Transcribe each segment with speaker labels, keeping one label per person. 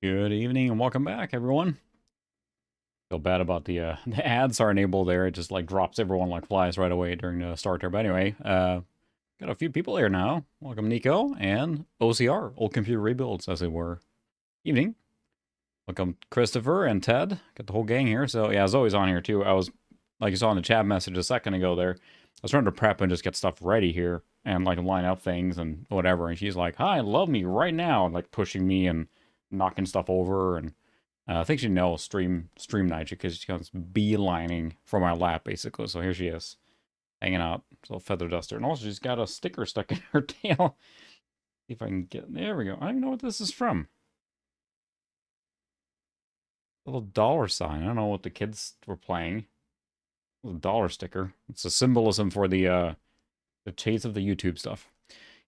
Speaker 1: Good evening and welcome back, everyone. Feel bad about the ads are enabled there. It just like drops everyone like flies right away during the start there. But anyway, got a few people here now. Welcome Nico and OCR, Old Computer Rebuilds, as they were. Evening. Welcome Christopher and Ted. Got the whole gang here. So yeah, Zoe's on here too. I was, like you saw in the chat message a second ago there, I was trying to prep and just get stuff ready here and like line up things and whatever. And she's like, "Hi, love me right now," and like pushing me and knocking stuff over. And I think she knows stream night because she comes beelining from my lap basically. So here she is, hanging out. So feather duster, and also she's got a sticker stuck in her tail. See if I can get. There we go. I don't even know what this is from. A little dollar sign. I don't know what the kids were playing. A little dollar sticker. It's a symbolism for the chase of the YouTube stuff.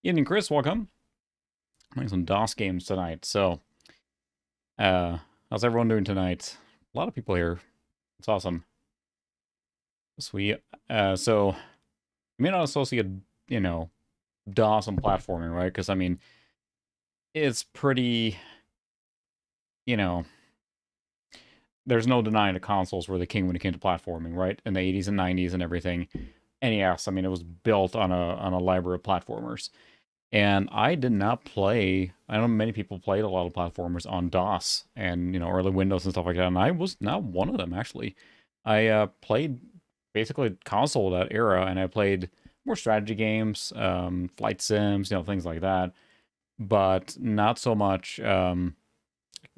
Speaker 1: Evening, Chris. Welcome. Playing some DOS games tonight. So, how's everyone doing tonight? A lot of people here. It's awesome. Sweet. So, you may not associate, DOS and platforming, right? Because, I mean, it's pretty, there's no denying the consoles were the king when it came to platforming, right? In the 80s and 90s and everything. NES, I mean, it was built on a library of platformers. And I did not play, I know many people played a lot of platformers on DOS and, early Windows and stuff like that. And I was not one of them, actually. I played basically console that era, and I played more strategy games, flight sims, things like that. But not so much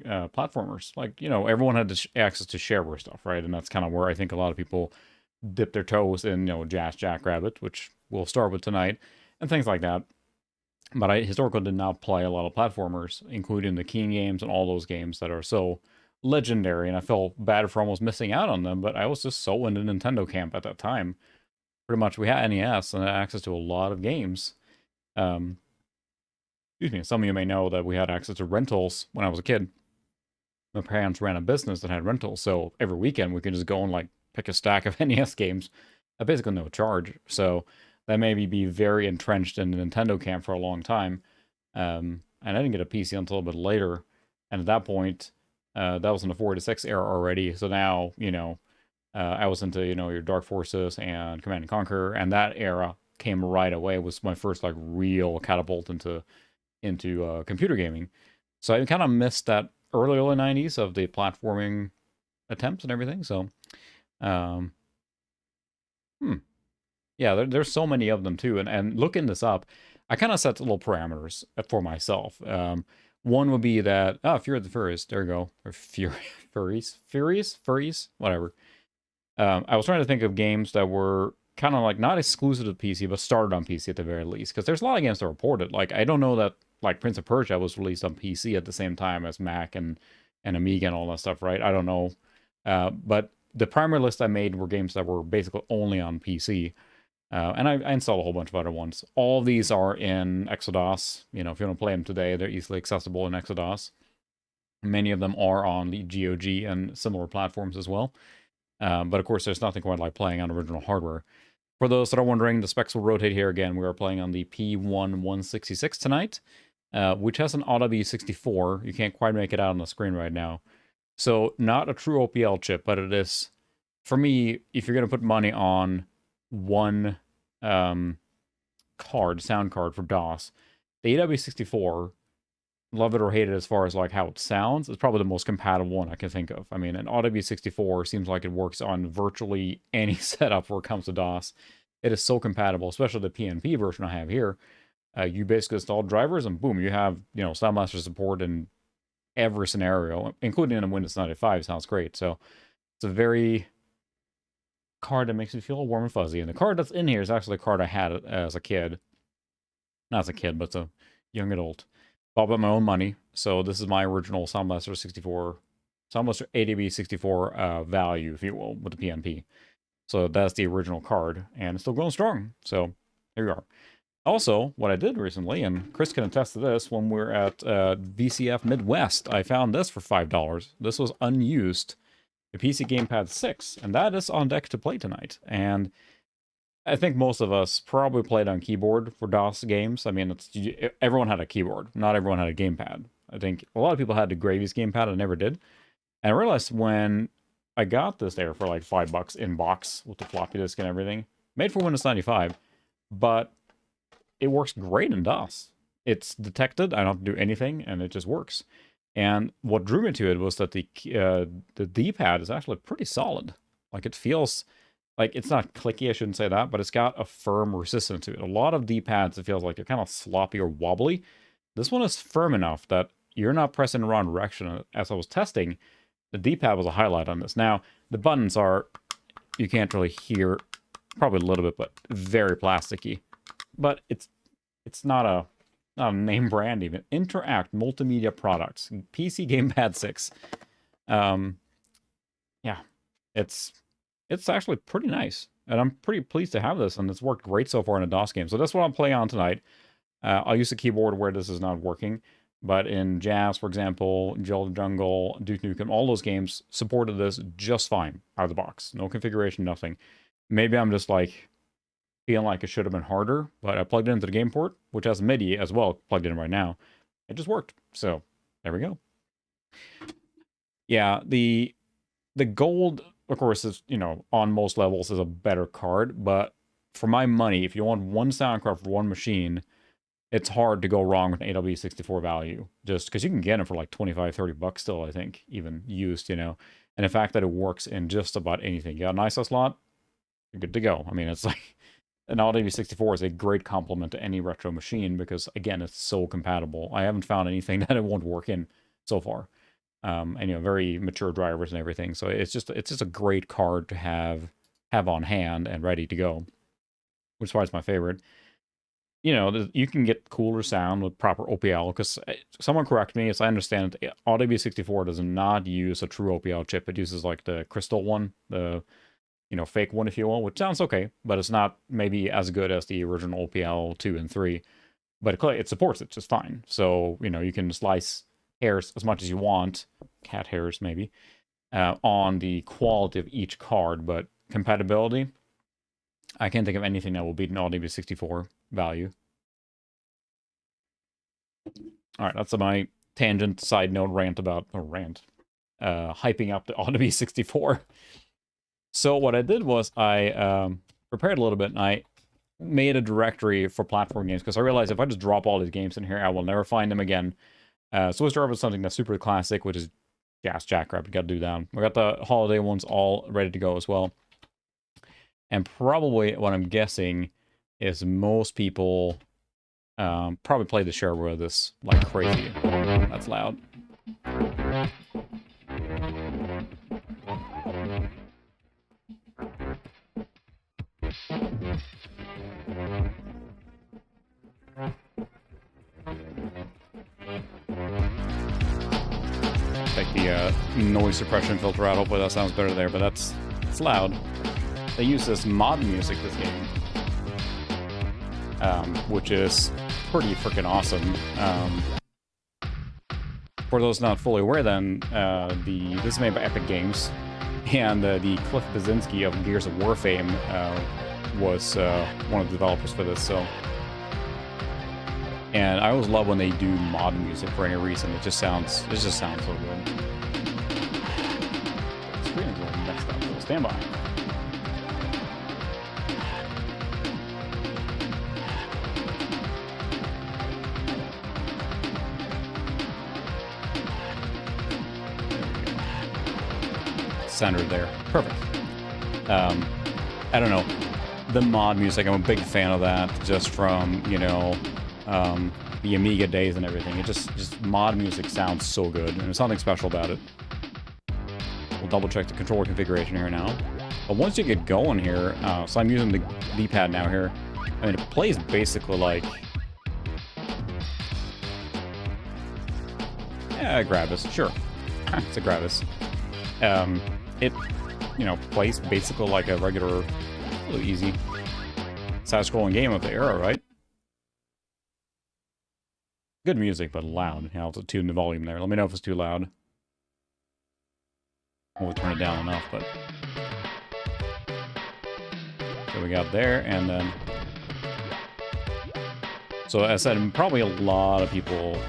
Speaker 1: platformers. Like, everyone had access to shareware stuff, right? And that's kind of where I think a lot of people dip their toes in, Jackrabbit, which we'll start with tonight, and things like that. But I historically did not play a lot of platformers, including the Keen games and all those games that are so legendary, and I felt bad for almost missing out on them, but I was just so into Nintendo camp at that time. Pretty much we had NES and had access to a lot of games. Excuse me, some of you may know that we had access to rentals when I was a kid. My parents ran a business that had rentals, so every weekend we could just go and like pick a stack of NES games at basically no charge. So that made me be very entrenched in the Nintendo camp for a long time. And I didn't get a PC until a bit later. And at that point, that was in the 4 to 6 era already. So now, I was into, your Dark Forces and Command and Conquer, and that era came right away. It was my first like real catapult into computer gaming. So I kind of missed that early 90s of the platforming attempts and everything. So, yeah, there's so many of them too. And looking this up, I kind of set little parameters for myself. One would be that, Fear of the Furries, there you go. Or Furries, whatever. I was trying to think of games that were kind of like not exclusive to PC, but started on PC at the very least. Because there's a lot of games that are ported. Like, I don't know that, like, Prince of Persia was released on PC at the same time as Mac and Amiga and all that stuff, right? I don't know. But the primary list I made were games that were basically only on PC. And I installed a whole bunch of other ones. All of these are in Exodus. If you want to play them today, they're easily accessible in Exodus. Many of them are on the GOG and similar platforms as well. But of course, there's nothing quite like playing on original hardware. For those that are wondering, the specs will rotate here again. We are playing on the P1166 tonight, which has an AW64. You can't quite make it out on the screen right now. So not a true OPL chip, but it is, for me, if you're going to put money on one sound card for DOS, the AW64, love it or hate it as far as like how it sounds, is probably the most compatible one I can think of. I mean, an AW64 seems like it works on virtually any setup where it comes to DOS. It is so compatible, especially the PNP version I have here. You basically install drivers and boom, you have, Sound Blaster support in every scenario, including in a Windows 95. Sounds great. So it's a very card that makes me feel warm and fuzzy. And the card that's in here is actually a card I had as a kid. Not as a kid, but as a young adult. Bought with my own money. So this is my original Sound Blaster 64, Sound Blaster ADB64 value, if you will, with the PNP. So that's the original card, and it's still going strong. So here we are. Also, what I did recently, and Chris can attest to this, when we were at VCF Midwest, I found this for $5. This was unused, the PC Gamepad 6, and that is on deck to play tonight. And I think most of us probably played on keyboard for DOS games. I mean, everyone had a keyboard. Not everyone had a gamepad. I think a lot of people had the Gravy's gamepad. I never did. And I realized when I got this there for like $5 in box with the floppy disk and everything, made for Windows 95, but it works great in DOS. It's detected, I don't have to do anything, and it just works. And what drew me to it was that the D-pad is actually pretty solid. Like, it feels like it's not clicky, I shouldn't say that, but it's got a firm resistance to it. A lot of D-pads, it feels like they're kind of sloppy or wobbly. This one is firm enough that you're not pressing the wrong direction. As I was testing, the D-pad was a highlight on this. Now, the buttons are, you can't really hear, probably a little bit, but very plasticky. But it's not a name brand even. Interact Multimedia Products, PC Gamepad 6. Yeah, it's actually pretty nice, and I'm pretty pleased to have this, and it's worked great so far in a DOS game. So that's what I'm playing on tonight. I'll use the keyboard where this is not working, but in Jazz, for example, Jungle, Duke Nukem, all those games supported this just fine out of the box. No configuration, nothing. Maybe I'm just like feeling like it should have been harder, but I plugged it into the game port, which has MIDI as well plugged in right now. It just worked. So there we go. Yeah, the gold, of course, is, you know, on most levels is a better card, but for my money, if you want one sound card for one machine, it's hard to go wrong with an AW64 value, just because you can get them for like $25-30 still, I think, even used, you know. And the fact that it works in just about anything. You got an ISO slot, you're good to go. I mean, it's like an AW64 is a great complement to any retro machine because, again, it's so compatible. I haven't found anything that it won't work in so far. And, you know, very mature drivers and everything. So it's just a great card to have on hand and ready to go, which is why it's my favorite. You know, you can get cooler sound with proper OPL, because someone correct me, as I understand it, AW64 does not use a true OPL chip. It uses like the crystal one, the, you know, fake one, if you will, which sounds okay, but it's not maybe as good as the original OPL 2 and 3, but it supports it just fine. So, you know, you can slice hairs as much as you want, cat hairs maybe, on the quality of each card, but compatibility, I can't think of anything that will beat an AW64 value. All right, that's my tangent side note rant about, hyping up the AW64. So what I did was I prepared a little bit, and I made a directory for platform games, because I realized if I just drop all these games in here, I will never find them again. So we started with something that's super classic, which is Jackrabbit. Got to do that. We got the holiday ones all ready to go as well. And probably what I'm guessing is most people probably play the shareware of this like crazy. That's loud. Take the noise suppression filter out. Hopefully that sounds better there, but it's loud. They use this mod music this game, which is pretty freaking awesome. For those not fully aware, then this is made by Epic Games, and the Cliff Basinski of Gears of War fame was one of the developers for this. So, and I always love when they do mod music for any reason. It just sounds so good. The screen is a little messed up, so stand by. Centered there. Perfect. I don't know. The mod music, I'm a big fan of that, just from, you know, the Amiga days and everything. It just mod music sounds so good, and there's something special about it. We'll double check the controller configuration here now. But once you get going here, so I'm using the D-pad now here. I mean, it plays basically like, yeah, Gravis, sure. It's a Gravis. It, you know, plays basically like a regular, really easy side-scrolling game of the era, right? Good music, but loud. I'll have to tune the volume there. Let me know if it's too loud. We'll turn it down enough, but... So we got there, and then... So as I said, probably a lot of people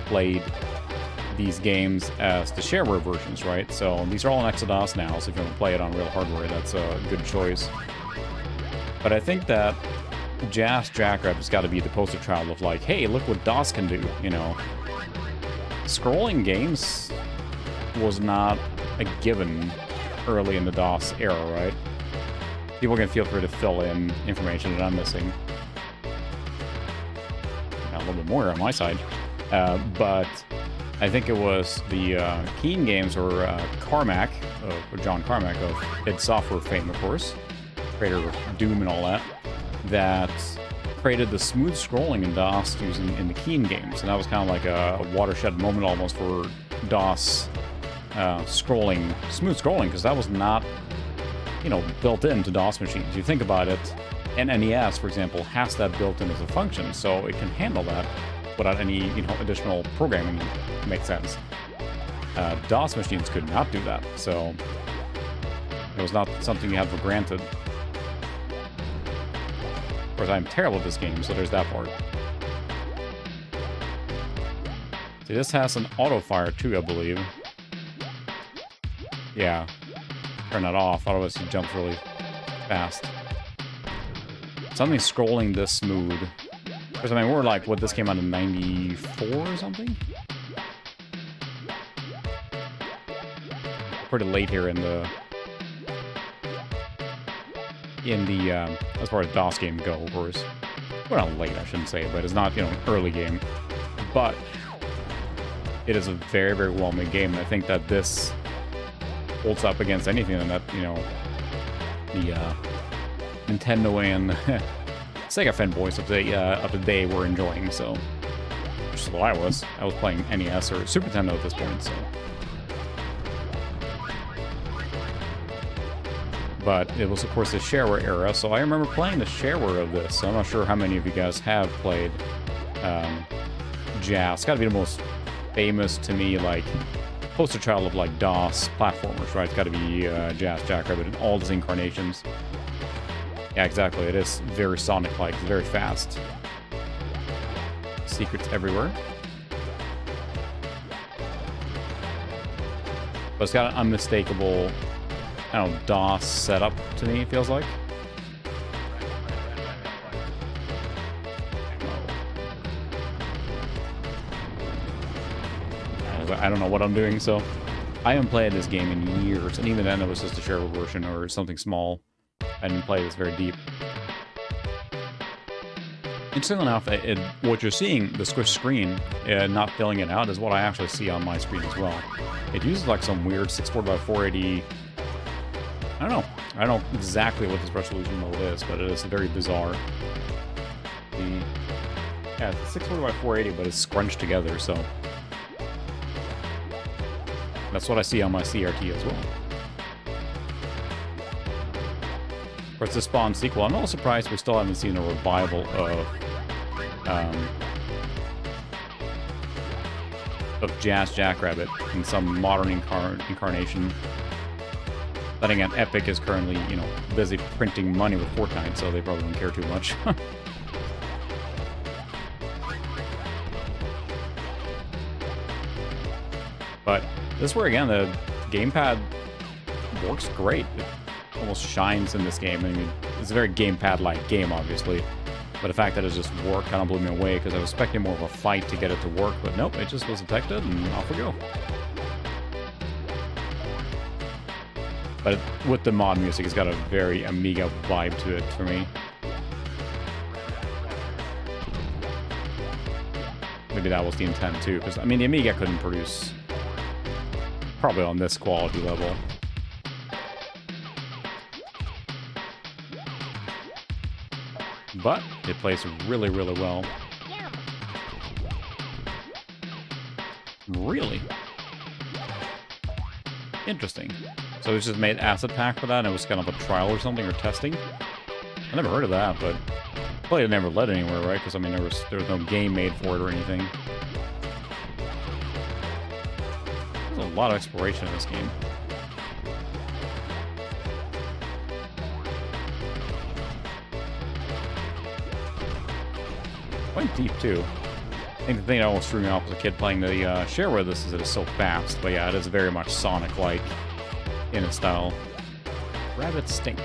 Speaker 1: played these games as the shareware versions, right? So these are all on Exodus now, so if you want to play it on real hardware, that's a good choice. But I think that Jackrabbit's got to be the poster child of like, hey, look what DOS can do, you know? Scrolling games was not a given early in the DOS era, right? People can feel free to fill in information that I'm missing. Got a little bit more on my side. But I think it was the Keen games, or Carmack, or John Carmack of id Software fame, of course, creator of Doom and all that, that created the smooth scrolling in DOS using in the Keen games. And that was kind of like a watershed moment almost for DOS scrolling, smooth scrolling, because that was not, you know, built into DOS machines. You think about it, an NES, for example, has that built in as a function, so it can handle that without any, you know, additional programming. Makes sense. DOS machines could not do that, so it was not something you have for granted. Of course, I'm terrible at this game, so there's that part. See, this has an auto fire too, I believe. Yeah. Turn that off, otherwise he jumps really fast. Something scrolling this smooth. Because, I mean, we're like, what, this came out in 94 or something? Pretty late here in the as far as DOS games go, of course. Well, not late, I shouldn't say, but it's not, you know, an early game. But it is a very, very well-made game, and I think that this holds up against anything that, you know, the Nintendo and Sega fanboys of the day were enjoying, so. Which is what I was. I was playing NES or Super Nintendo at this point, so. But it was, of course, the shareware era, so I remember playing the shareware of this. So I'm not sure how many of you guys have played Jazz. It's got to be the most famous, to me, like, poster child of, like, DOS platformers, right? It's got to be Jackrabbit in all its incarnations. Yeah, exactly. It is very Sonic-like. It's very fast. Secrets everywhere. But it's got an unmistakable, I don't know, DOS setup to me, it feels like. I don't know what I'm doing, so I haven't played this game in years, and even then it was just a shareware version or something small. I didn't play this very deep. Interestingly enough, what you're seeing, the squish screen, not filling it out, is what I actually see on my screen as well. It uses like some weird 640x480... I don't know exactly what this resolution mode is, but it is very bizarre. Yeah, it's 640x480, but it's scrunched together, so that's what I see on my CRT as well. Of course, the Spawn sequel, I'm not surprised we still haven't seen a revival of Jackrabbit in some modern incarnation. But again, Epic is currently, you know, busy printing money with Fortnite, so they probably don't care too much. But this is where, again, the gamepad works great. It almost shines in this game. I mean, it's a very gamepad-like game, obviously. But the fact that it just worked kind of blew me away, because I was expecting more of a fight to get it to work. But nope, it just was detected, and off we go. But with the mod music, it's got a very Amiga vibe to it for me. Maybe that was the intent too, because I mean the Amiga couldn't produce probably on this quality level. But it plays really, really well. Really? Interesting. So it just made asset pack for that, and it was kind of a trial or something, or testing? I never heard of that, but probably it never led anywhere, right? Because, I mean, there was no game made for it or anything. There's a lot of exploration in this game. Quite deep, too. think the thing that almost threw me off as a kid playing the share with this is that it's so fast. But yeah, it is very much Sonic-like in its style. Rabbits stink.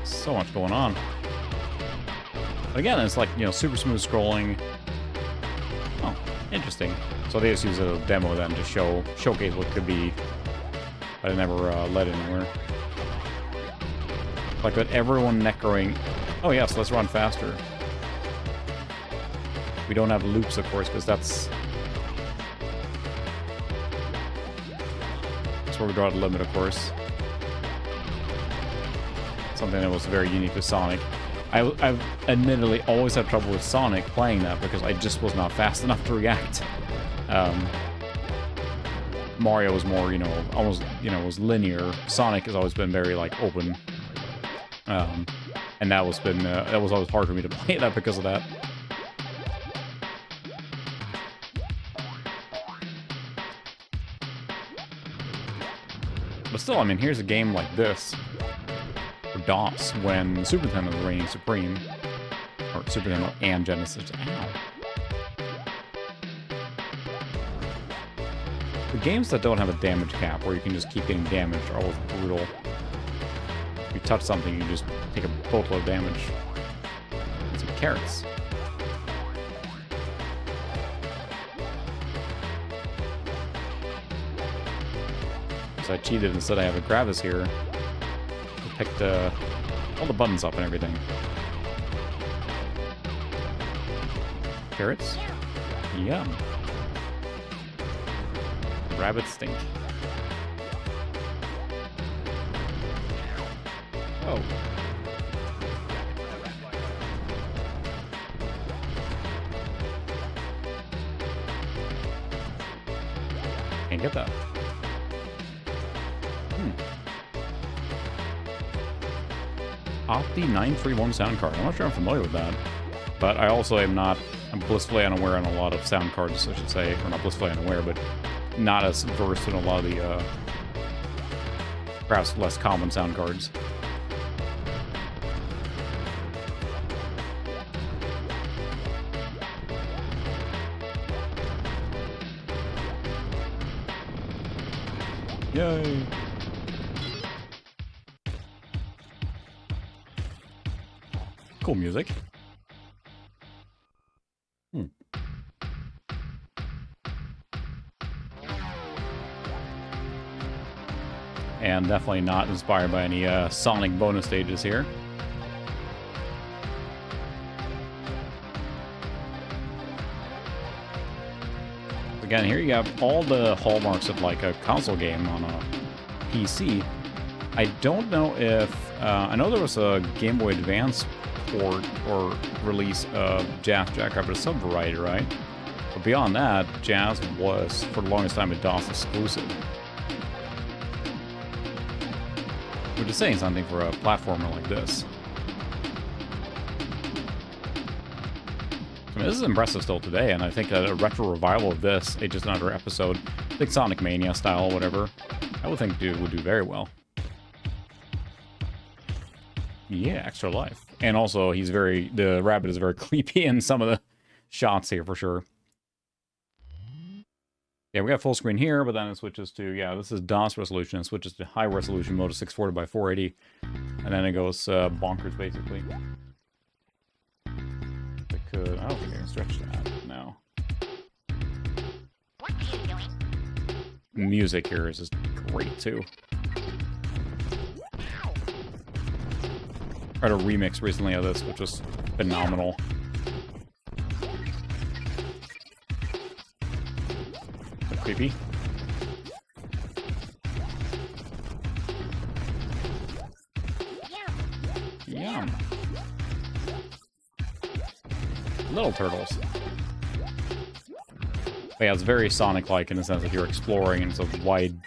Speaker 1: So much going on. But again, it's like, you know, super smooth scrolling. Oh, interesting. So they just use a demo then to showcase what could be, but it never led anywhere. Like with everyone necroing. Oh yes, let's run faster. We don't have loops, of course, because that's where we draw the limit, of course. Something that was very unique to Sonic. I've admittedly always had trouble with Sonic playing that because I just was not fast enough to react. Mario was more, you know, almost, you know, was linear. Sonic has always been very, like, open. And that was always hard for me to play that because of that. But still, I mean, here's a game like this. DOS when Super Nintendo was reigning supreme, or Super Nintendo and Genesis. Ow. The games that don't have a damage cap, where you can just keep getting damaged, are always brutal. If you touch something, you just take a boatload of damage. And some carrots. So I cheated. Instead I have a Gravis here. Picked all the buttons up and everything. Carrots? Yum. Rabbits stink. Oh. Can't get that. Opti 931 sound card. I'm not sure I'm familiar with that. But I also am not, I'm blissfully unaware on a lot of sound cards, I should say. Or not blissfully unaware, but not as versed in a lot of the, perhaps less common sound cards. Yay! Cool music. And definitely not inspired by any Sonic bonus stages here. Again, here you have all the hallmarks of like a console game on a PC. I don't know if... I know there was a Game Boy Advance port or release of Jazz Jackrabbit sub-variety, right? But beyond that, Jazz was, for the longest time, a DOS exclusive. Which is saying something for a platformer like this. I mean, this is impressive still today, and I think that a retro revival of this, just another episode, like Sonic Mania style, whatever, I would think would do very well. Yeah, extra life. And also, the rabbit is very creepy in some of the shots here, for sure. Yeah, we got full screen here, but then it switches to, yeah, this is DOS resolution. It switches to high resolution mode of 640 by 480. And then it goes bonkers, basically. I don't think I can stretch that, no. Music here is just great, too. I heard a remix recently of this, which was phenomenal. Creepy. Yum. Little turtles. But yeah, it's very Sonic-like in the sense that you're exploring, and it's a wide,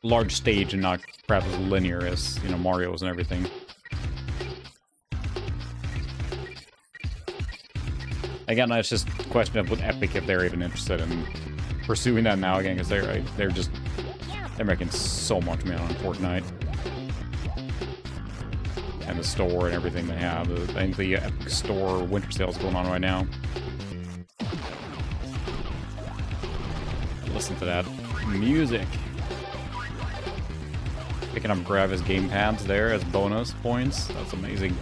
Speaker 1: large stage and not perhaps as linear as, you know, Mario's and everything. Again, it's just a question of with Epic if they're even interested in pursuing that now again, because they're making so much money on Fortnite. and the store and everything they have. I think the Epic Store winter sale is going on right now. Listen to that music. Picking up Gravis gamepads there as bonus points. That's amazing.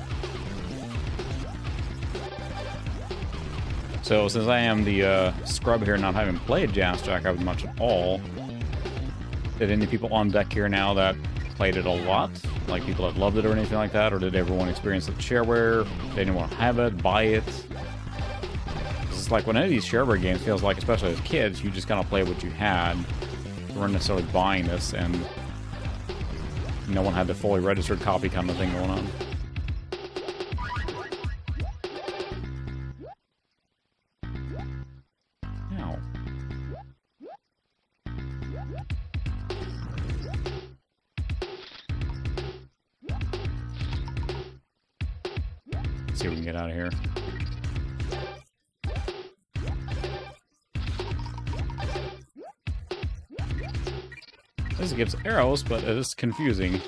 Speaker 1: So since I am the scrub here, not having played Jackrabbit much at all, did any people on deck here now that played it a lot? Like people that loved it or anything like that? Or did everyone experience the shareware? Did anyone have it, buy it? It's like when any of these shareware games feels like, especially as kids, you just kind of play what you had. You weren't necessarily buying this, and no one had the fully registered copy kind of thing going on. Ow. Let's see if we can get out of here. This gives arrows, but it is confusing.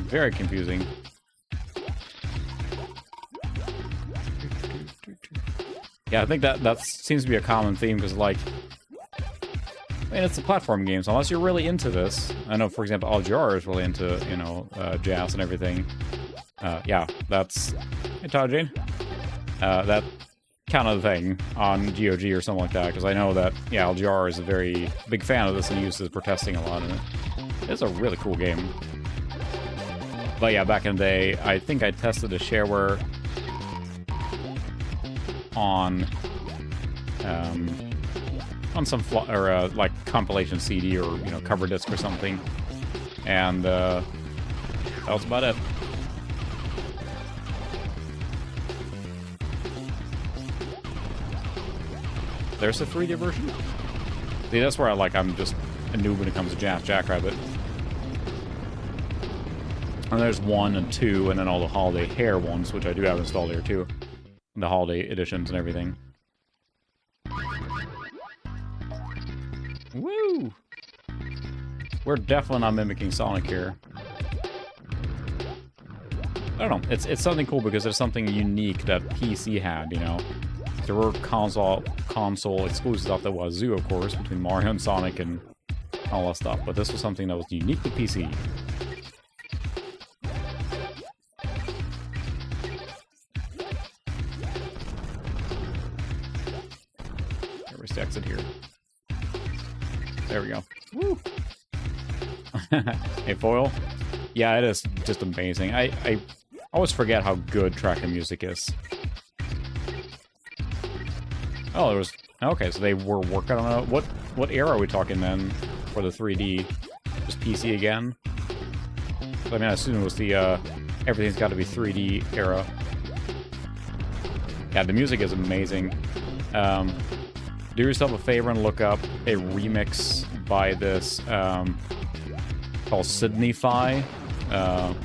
Speaker 1: Very confusing. Yeah, I think that seems to be a common theme, because, like, I mean, it's a platform game, so unless you're really into this, I know, for example, LGR is really into, you know, jazz and everything. Yeah, that's... Hey, Todd Jane. That kind of thing on GOG or something like that, because I know that, yeah, LGR is a very big fan of this and uses it for testing a lot, and it's a really cool game. But yeah, back in the day, I think I tested a shareware on some like compilation CD or, you know, cover disc or something, and that was about it. There's a 3D version? See, that's where I'm just a noob when it comes to Jackrabbit. And there's 1 and 2, and then all the holiday hair ones, which I do have installed here too. The holiday editions and everything. Woo! We're definitely not mimicking Sonic here. I don't know, it's something cool because there's something unique that PC had, you know? There were console exclusives out the wazoo, of course, between Mario and Sonic and all that stuff, but this was something that was unique to PC. Where's the exit here? There we go. Woo! Hey, Foil? Yeah, it is just amazing. I always forget how good tracking music is. Oh, there was... Okay, so they were working on it. What era are we talking then for the 3D? Just PC again? I mean, I assume it was the, everything's got to be 3D era. Yeah, the music is amazing. Do yourself a favor and look up a remix by this, called Sydneyfy.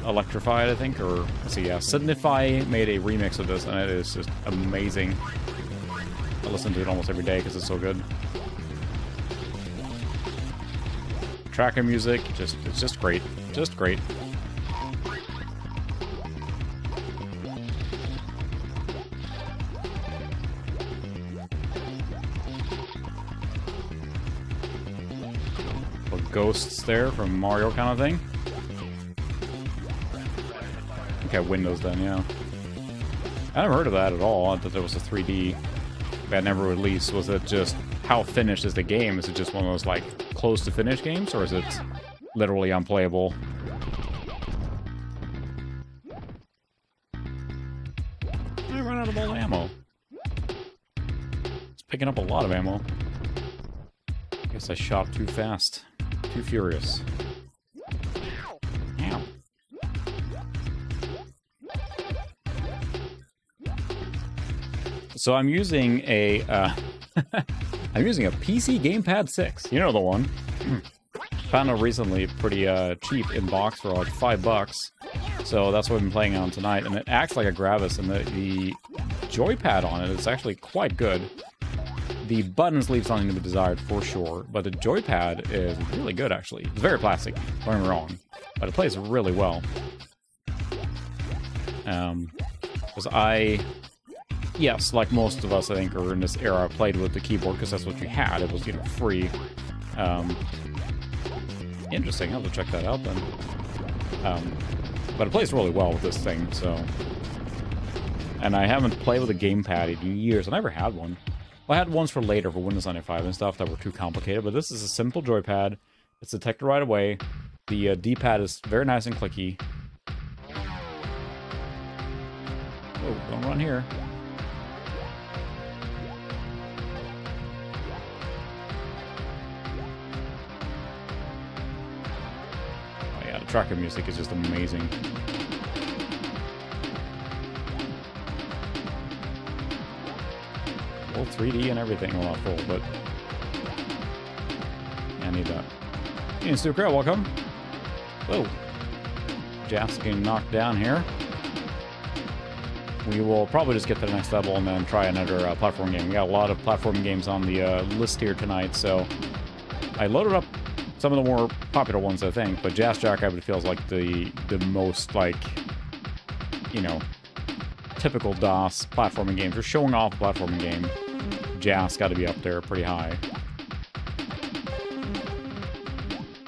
Speaker 1: Electrified, I think, or... Let's see, yeah. Sydneyfy made a remix of this, and it is just amazing. I listen to it almost every day because it's so good. Tracker music, it's just great. Just great. Or ghosts there from Mario kind of thing. Okay, Windows then, yeah. I never heard of that at all. I thought there was a 3D that never released. Was it just how finished is the game? Is it just one of those like close to finish games, or is it literally unplayable? I ran out of all ammo. It's picking up a lot of ammo. Guess I shot too fast. Too furious. Ow. So I'm using a I'm using a PC Gamepad 6. You know the one. Found it recently pretty cheap in box for like $5. So that's what I've been playing on tonight, and it acts like a Gravis, and the joypad on it is actually quite good. The buttons leave something to be desired for sure, but the joypad is really good actually. It's very plastic, don't get me wrong, but it plays really well. Because yes, like most of us, I think, are in this era, I played with the keyboard because that's what you had. It was, you know, free. Interesting. I'll have to check that out then. But it plays really well with this thing, so... And I haven't played with a gamepad in years. I never had one. Well, I had ones for later for Windows 95 and stuff that were too complicated, but this is a simple joypad. It's detected right away. The D-pad is very nice and clicky. Oh, don't run here. Oh yeah, the tracker music is just amazing. Full 3D and everything, well, not full, but yeah, I need that. Hey, Super, welcome. Whoa. Jack's getting knocked down here. We will probably just get to the next level and then try another platform game. We got a lot of platform games on the list here tonight, so I loaded up some of the more popular ones, I think, but Jackrabbit feels like the most, like, you know, typical DOS platforming game. If you're showing off a platforming game, Jazz got to be up there pretty high.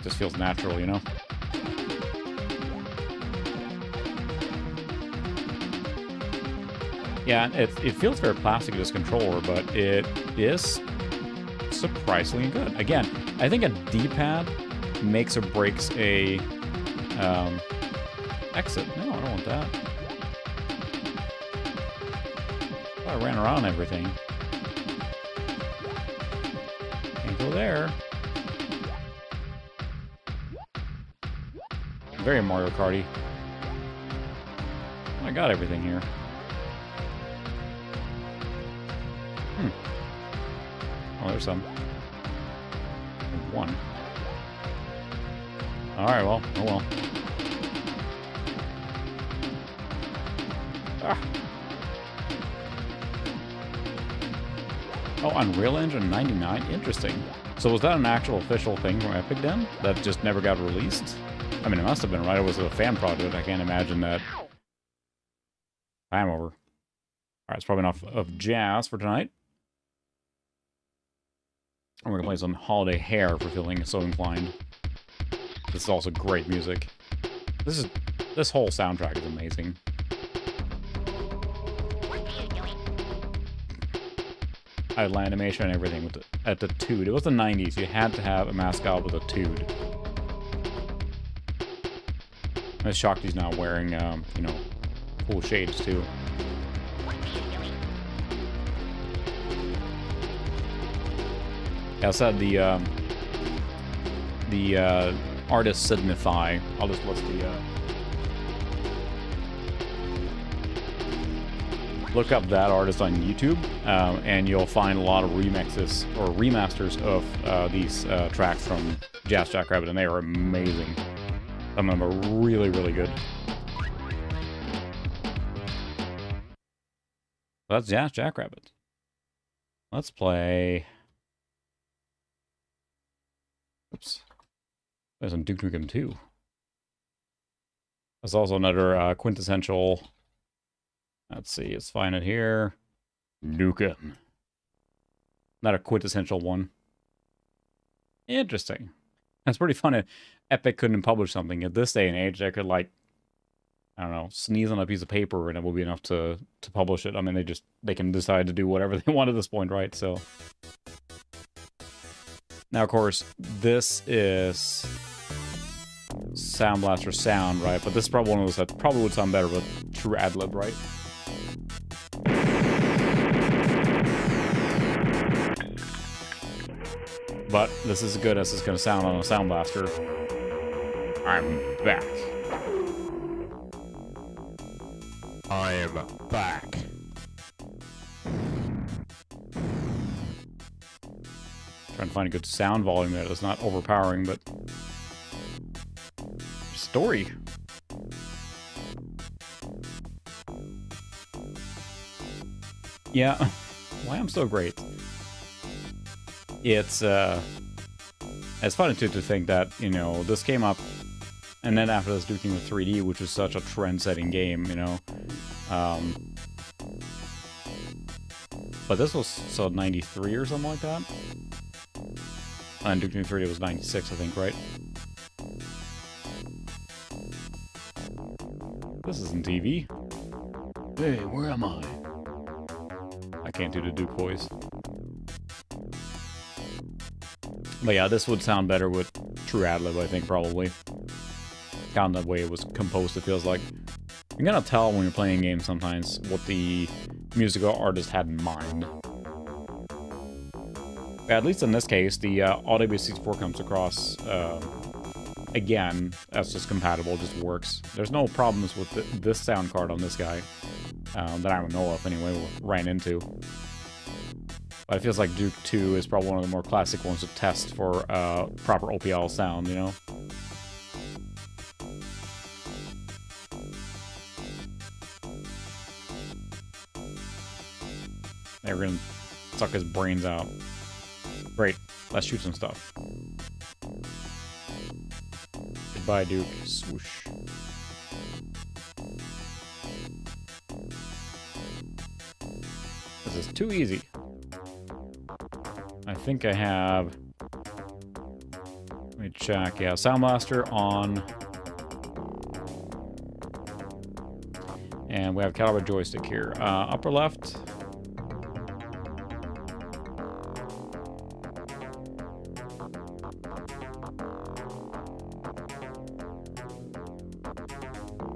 Speaker 1: Just feels natural, you know? Yeah, it feels very plastic, this controller, but it is surprisingly good. Again, I think a D-pad makes or breaks a exit. No, I don't want that. Oh, I ran around everything. Can't go there. Very Mario Karty. I got everything here. Oh, there's some. One. Alright, well, oh well. Ah. Oh, Unreal Engine 99? Interesting. So was that an actual official thing from Epic then? That just never got released? I mean, it must have been, right? It was a fan project. I can't imagine that. Time over. Alright, it's probably enough of jazz for tonight. And we're gonna play some Holiday Hair for feeling so inclined. This is also great music. This whole soundtrack is amazing. I had animation and everything with at the Tood. It was the 90s. You had to have a mascot with a Tood. I'm shocked he's not wearing, you know, cool shades too. Yeah, I said the artist Signify. I'll just list the look up that artist on YouTube, and you'll find a lot of remixes or remasters of these tracks from Jackrabbit, and they are amazing. Some of them are really, really good. So that's Jackrabbit. Let's play. Oops. There's some Duke Nukem 2. There's also another quintessential. Let's see, let's find it here. Nukem. Not a quintessential one. Interesting. That's pretty funny. Epic couldn't publish something. At this day and age, they could, like, I don't know, sneeze on a piece of paper and it will be enough to publish it. I mean, they can decide to do whatever they want at this point, right? So. Now, of course, this is Sound Blaster sound, right? But this is probably one of those that probably would sound better with true ad-lib, right? But this is as good as it's going to sound on a Sound Blaster. I'm back. I am back. Trying to find a good sound volume that is not overpowering, but story. Yeah, why I'm so great. It's funny too to think that, you know, this came up, and then after this Duke Nukem 3D, which was such a trend-setting game, you know, But this was so 93 or something like that. And Duke Nukem 3D was 96, I think, right? This isn't TV. Hey, where am I? I can't do the Duke voice. But yeah, this would sound better with true ad-lib, I think, probably. Kind of the way it was composed, it feels like. You're gonna tell when you're playing games sometimes what the musical artist had in mind. But at least in this case, the AudioBase64 comes across, again, as just compatible, just works. There's no problems with this sound card on this guy, that I don't know of anyway, we ran into. But it feels like Duke 2 is probably one of the more classic ones to test for proper OPL sound, you know? They were gonna suck his brains out. Great, let's shoot some stuff. Goodbye, Duke. Swoosh. This is too easy. I think I have... Let me check. Yeah, Sound Blaster on. And we have caliber joystick here. Upper left.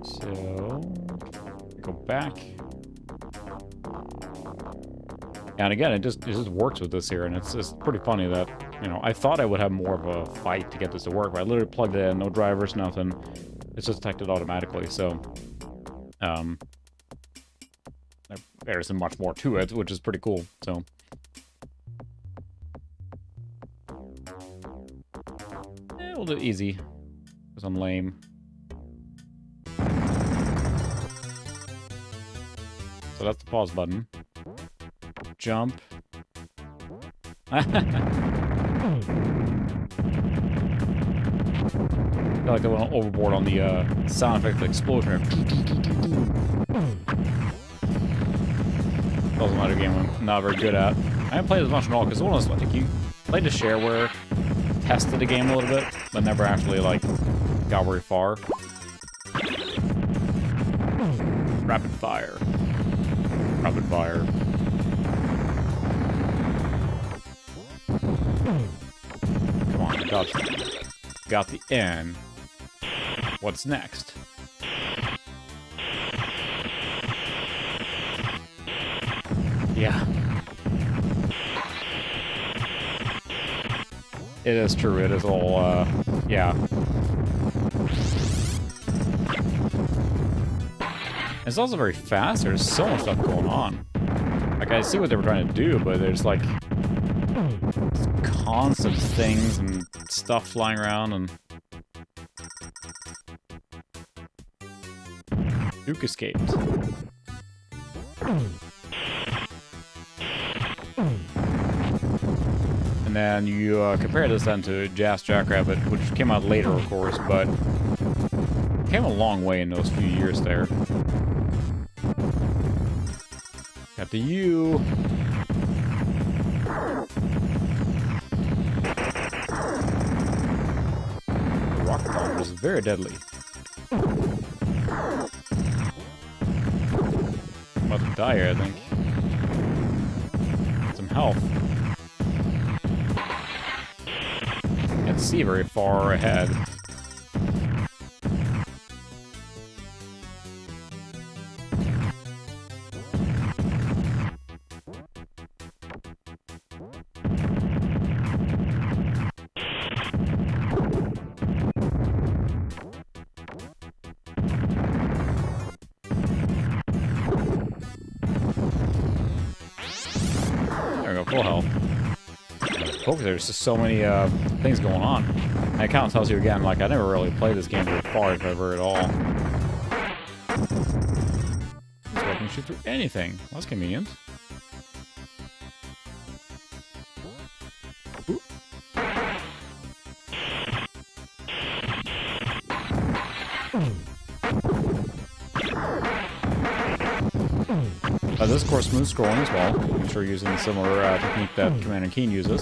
Speaker 1: So, go back. And again, it just works with this here, and it's pretty funny that, you know, I thought I would have more of a fight to get this to work, but I literally plugged it in, no drivers, nothing. It's just detected automatically, so there isn't much more to it, which is pretty cool, so. We'll do it easy, because I'm lame. So that's the pause button. Jump. I feel like I went overboard on the sound effect of the explosion. That was another game I'm not very good at. I haven't played as much at all, because one of those, I think you played the shareware, tested the game a little bit, but never actually, like, got very far. Rapid fire. Rapid fire. Come on, got the N. What's next? Yeah. It is true, it is all, yeah. It's also very fast, there's so much stuff going on. Like, I see what they were trying to do, but there's, like, constant things and stuff flying around, and... Duke escaped. And then you compare this then to Jackrabbit, which came out later, of course, but came a long way in those few years there. Got the U. The rocket launcher is very deadly. I'm about to die here, I think. Some health. Can't see very far ahead. Full health. Focus, there's just so many things going on. And it kind of tells you again, like, I never really played this game very far, if ever at all. So I can shoot through anything. Well, that's convenient. Ooh. This is, of course, smooth scrolling as well. I'm sure using a similar technique that Commander Keen uses.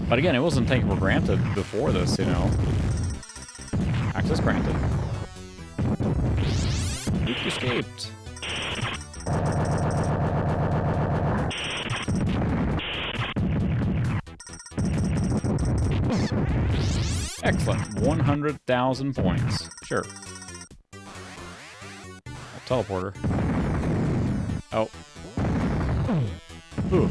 Speaker 1: But again, it wasn't taken for granted before this, you know. Access granted. Luke escaped. Excellent. 100,000 points. Sure. Teleporter. Oh. Ooh.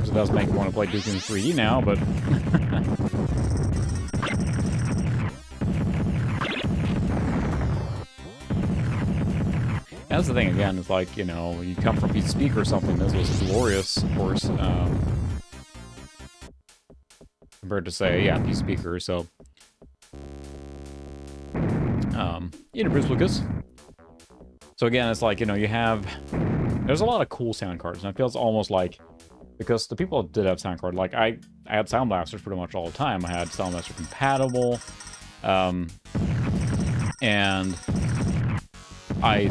Speaker 1: It does make me want to play Duke in 3D now, but... That's the thing, again, it's like, you know, you come from PC Speaker or something, this was glorious, of course, compared to, say, yeah, PC Speaker, so... you know, Bruce Lucas. So again, it's like, you know, you have... There's a lot of cool sound cards, and it feels almost like... Because the people that did have sound card, like, I had Sound Blasters pretty much all the time. I had Sound Blaster compatible, and I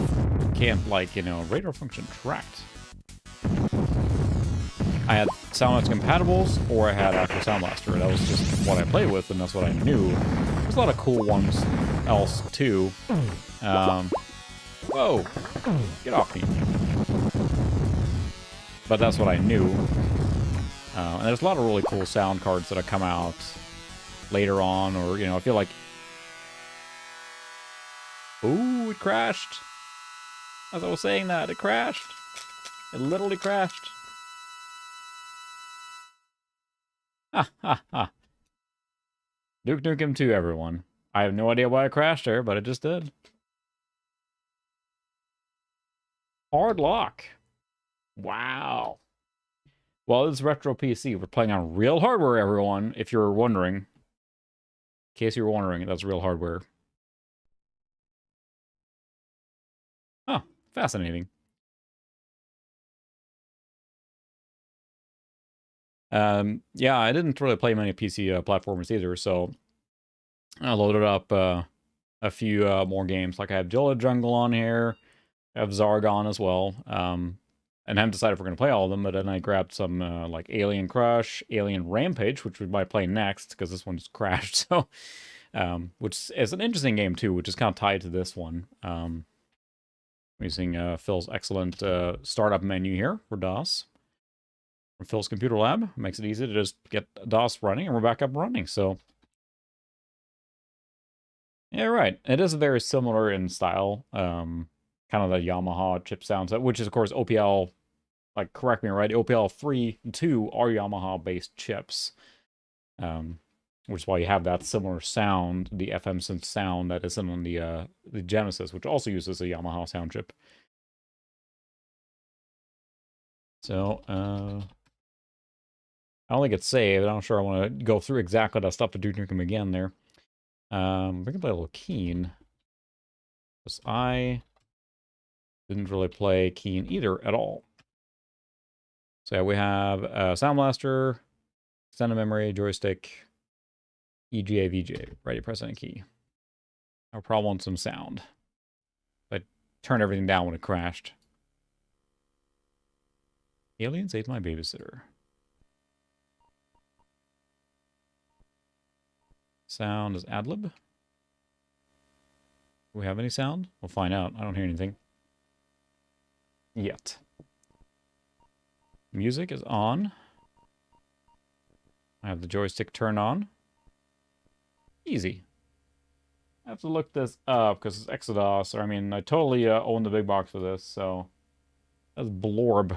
Speaker 1: can't, like, you know, radar function tracked. I had Sound Blaster compatibles, or I had actual Sound Blaster. That was just what I played with, and that's what I knew. There's a lot of cool ones else, too. Whoa! Get off me. But that's what I knew. And there's a lot of really cool sound cards that have come out later on, or, you know, I feel like... Ooh, it crashed. As I was saying that, it crashed. It literally crashed. Ha ha ha. Duke Nukem 2, everyone. I have no idea why it crashed there, but it just did. Hard lock. Wow. Well, it's Retro PC. We're playing on real hardware, everyone, if you're wondering. In case you were wondering, that's real hardware. Oh, fascinating. Yeah, I didn't really play many PC platformers either, so I loaded up a few more games. Like I have Jilla Jungle on here. I have Zargon as well. And I haven't decided if we're going to play all of them, but then I grabbed some, like, Alien Crush, Alien Rampage, which we might play next, because this one just crashed, so... which is an interesting game, too, which is kind of tied to this one. Using Phil's excellent startup menu here for DOS. From Phil's Computer Lab. Makes it easy to just get DOS running, and we're back up running, so... Yeah, right. It is very similar in style. Kind of the Yamaha chip sounds, which is, of course, OPL, like, correct me, right? OPL 3 and 2 are Yamaha-based chips. Which is why you have that similar sound, the FM synth sound that is in the Genesis, which also uses a Yamaha sound chip. So, I don't think it's saved. I'm not sure I want to go through exactly that stuff to Duke Nukem again there. We can play a little Keen. Because I... didn't really play Keen either at all. So yeah, we have Sound Blaster, extended memory, joystick, EGA, VGA, ready, press any key. I probably want some sound. I turned everything down when it crashed. Aliens ate my babysitter. Sound is ad-lib. Do we have any sound? We'll find out. I don't hear anything. Yet. Music is on. I have the joystick turned on. Easy. I have to look this up because it's Exodus. Or I mean, I totally own the big box for this, so that's Blorb.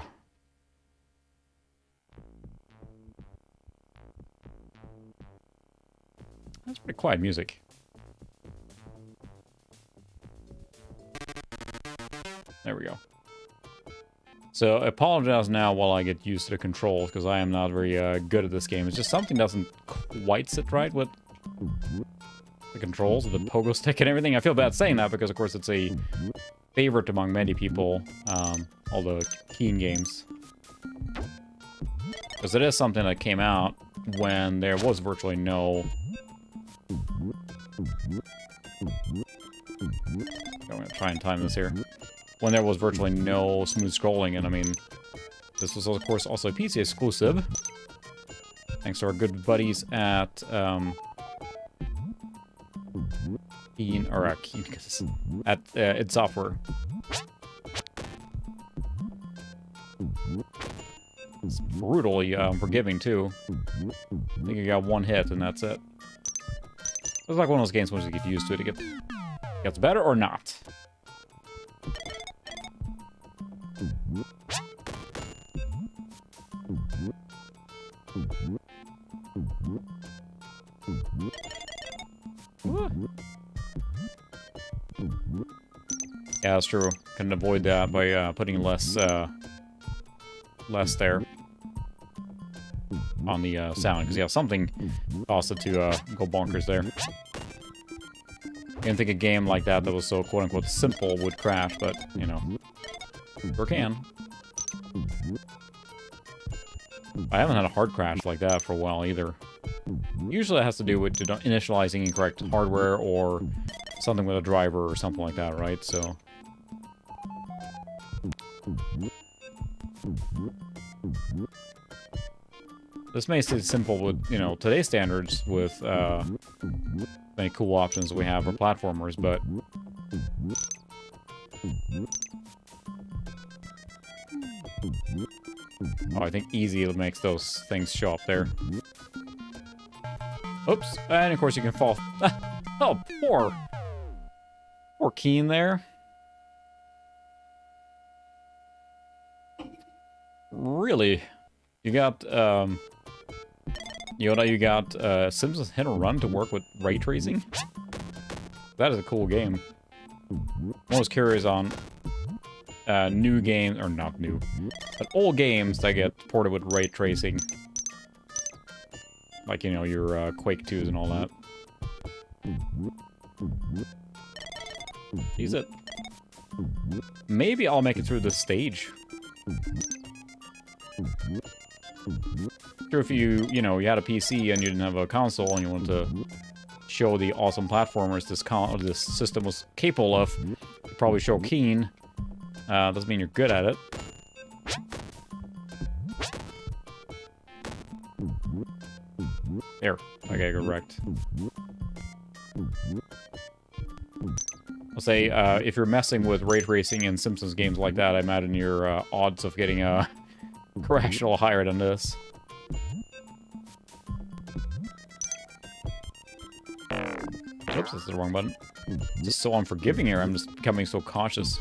Speaker 1: That's pretty quiet music. There we go. So, I apologize now while I get used to the controls, because I am not very good at this game. It's just something doesn't quite sit right with the controls, the pogo stick and everything. I feel bad saying that, because of course it's a favorite among many people, all the Keen games. Because it is something that came out when there was virtually no I'm gonna try and time this here. When there was virtually no smooth scrolling, and I mean, this was of course also a PC exclusive. Thanks to our good buddies at at id Software. It's brutally forgiving too. I think you got one hit and that's it. It's like one of those games once you get used to it, it gets better or not. Yeah, that's true. Can avoid that by putting less there on the sound, because yeah, something caused it to go bonkers there. I didn't think a game like that was so quote-unquote simple would crash, but, you know, sure can. I haven't had a hard crash like that for a while either. Usually it has to do with initializing incorrect hardware or something with a driver or something like that, right? So... this makes it simple with, you know, today's standards with many cool options we have for platformers, but... oh, I think easy makes those things show up there. Oops, and of course you can fall... oh, poor Keen there. Really? You got, Yoda, you got Simpsons Hit and Run to work with ray tracing? That is a cool game. I'm always curious on new games, or not new, but old games that get ported with ray tracing. Like, you know, your Quake 2s and all that. Use it. Maybe I'll make it through this stage. Sure, if you know, you had a PC and you didn't have a console and you wanted to show the awesome platformers this system was capable of, you'd probably show Keen. Doesn't mean you're good at it. There. Okay, got wrecked. I'll say, if you're messing with ray tracing in Simpsons games like that, I imagine your odds of getting a crash a little higher than this. Oops, that's the wrong button. Just so unforgiving here, I'm just becoming so cautious.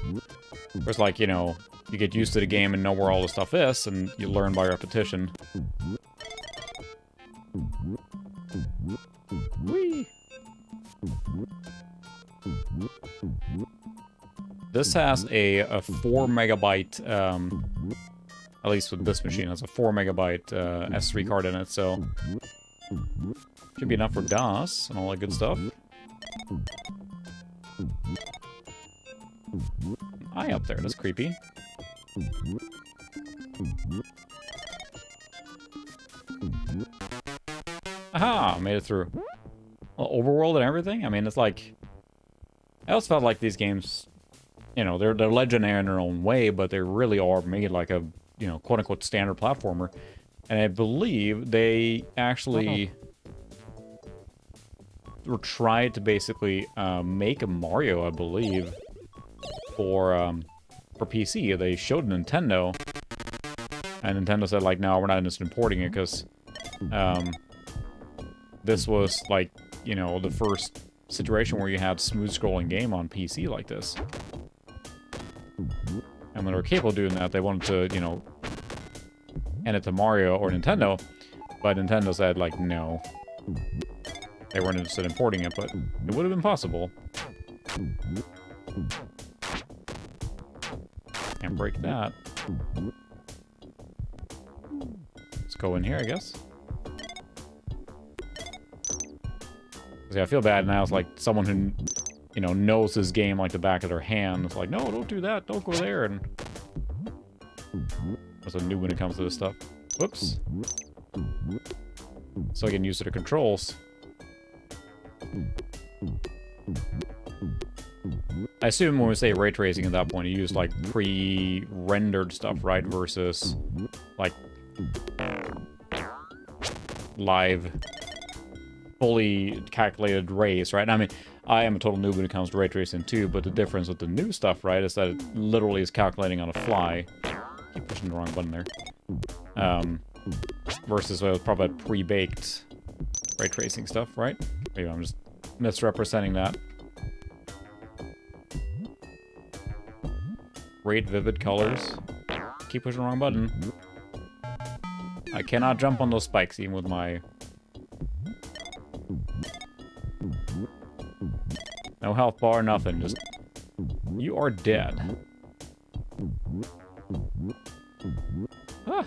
Speaker 1: Whereas, like, you know, you get used to the game and know where all the stuff is, and you learn by repetition. Whee! This has a 4 megabyte, at least with this machine, has a 4 megabyte S3 card in it, so should be enough for DOS and all that good stuff. Eye up there, that's creepy. Aha, made it through. Well, overworld and everything? I mean, it's like... I always felt like these games, you know, they're legendary in their own way, but they really are made like a, you know, quote-unquote standard platformer. And I believe they actually were tried to basically make a Mario, I believe, for PC. They showed Nintendo, and Nintendo said, like, no, we're not interested in importing it, because this was, like, you know, the first situation where you had smooth scrolling game on PC like this. And when they were capable of doing that, they wanted to, you know, hand it to Mario or Nintendo, but Nintendo said, like, no. They weren't interested in importing it, but it would have been possible. Can't break that. Let's go in here, I guess. See, I feel bad now. It's like someone who, you know, knows this game like the back of their hand. It's like, no, don't do that. Don't go there. And that's a new when it comes to this stuff. Whoops. So I get used to the controls. I assume when we say ray tracing at that point, you use like pre-rendered stuff, right? Versus like live, fully calculated rays, right? I mean, I am a total noob when it comes to ray tracing too, but the difference with the new stuff, right, is that it literally is calculating on a fly. Keep pushing the wrong button there. Versus what was probably pre-baked ray tracing stuff, right? Maybe I'm just misrepresenting that. Great vivid colors. Keep pushing the wrong button. I cannot jump on those spikes even with my... No health bar, nothing. Just... You are dead. Ah.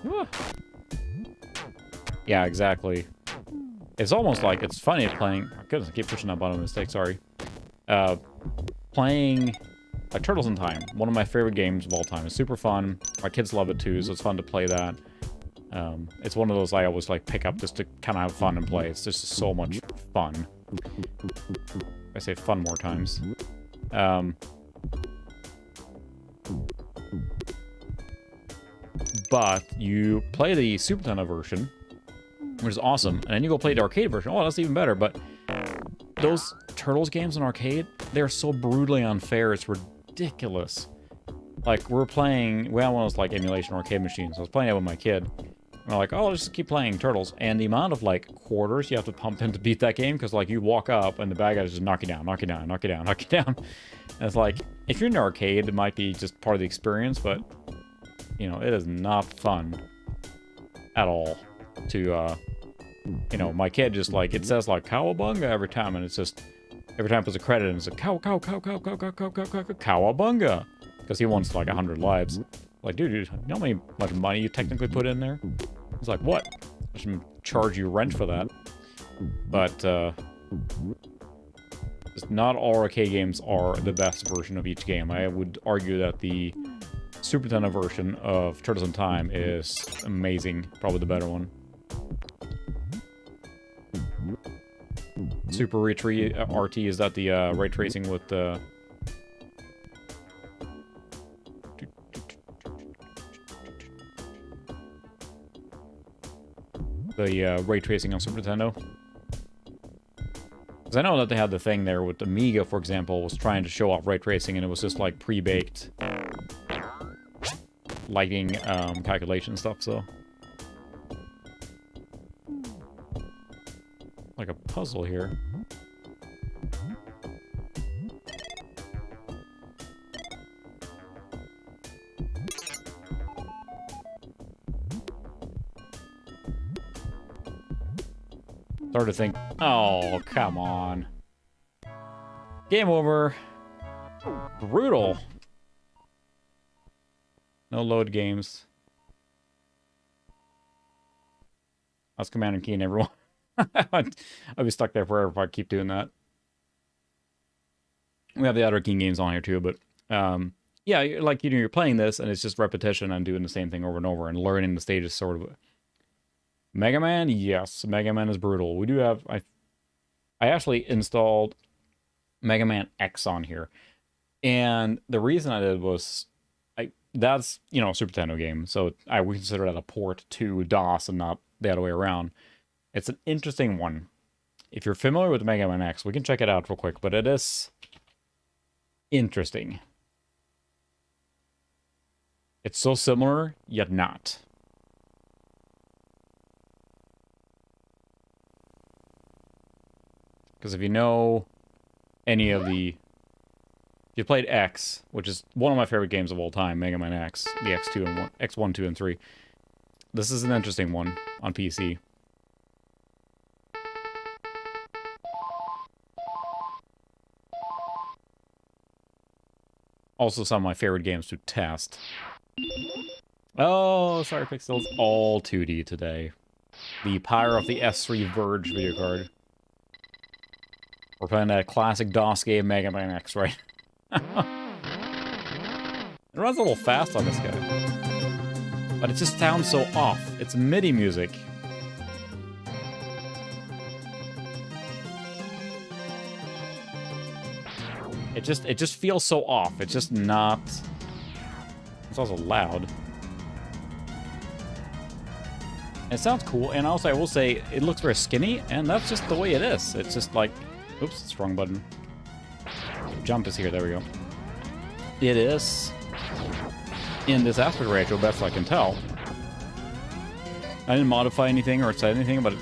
Speaker 1: Ah. Yeah, exactly. It's almost like, it's funny playing... Oh, goodness, I keep pushing that button mistake, sorry. Playing like Turtles in Time, one of my favorite games of all time. It's super fun. My kids love it too, so it's fun to play that. It's one of those I always like pick up just to kind of have fun and play. It's just so much fun. I say fun more times. But you play the Super Nintendo version, which is awesome, and then you go play the arcade version. Oh, that's even better. But those Turtles games in arcade, they're so brutally unfair. It's ridiculous. Like, we had one of those like emulation arcade machines. I was playing it with my kid. And we're like, oh, let's just keep playing Turtles. And the amount of like quarters you have to pump in to beat that game, because like you walk up and the bad guys just knock you down, knock you down, knock you down, knock you down. And it's like, if you're in an arcade, it might be just part of the experience, but you know, it is not fun at all to, you know, my kid just like, it says like cowabunga every time, and it's just, every time it puts a credit in, it's like cowabunga, because he wants like 100 lives. Like, dude, you know how much money you technically put in there? It's like, what? I should charge you rent for that. But, just not all arcade games are the best version of each game. I would argue that the Super Nintendo version of Turtles in Time is amazing. Probably the better one. Super RT, is that the ray tracing with the... ray tracing on Super Nintendo? Because I know that they had the thing there with Amiga, for example, was trying to show off ray tracing, and it was just like pre-baked lighting calculation stuff, so... Like a puzzle here. Start to think, oh, come on. Game over. Brutal. No load games. That's Command and Keen, everyone. I'll be stuck there forever if I keep doing that. We have the other King games on here too, but yeah, like, you know, you're playing this and it's just repetition and doing the same thing over and over and learning the stages sort of. Mega Man, yes, Mega Man is brutal. We do have, I actually installed Mega Man X on here, and the reason I did was, that's, you know, a Super Nintendo game, so I would consider that a port to DOS and not the other way around. It's an interesting one. If you're familiar with Mega Man X, we can check it out real quick, but it is interesting. It's so similar, yet not. Because if you know any of the... If you played X, which is one of my favorite games of all time, Mega Man X, the X2 and X1, 2, and 3. This is an interesting one on PC. Also some of my favorite games to test. Oh, sorry, Pixels, all 2D today. The power of the S3 Verge video card. We're playing that classic DOS game, Mega Man X, right? It runs a little fast on this guy. But it just sounds so off. It's MIDI music. It just feels so off. It's just not... It's also loud. It sounds cool, and also I will say it looks very skinny, and that's just the way it is. It's just like... Oops, it's the wrong button. Jump is here, there we go. It is in this aspect ratio, best I can tell. I didn't modify anything or say anything, but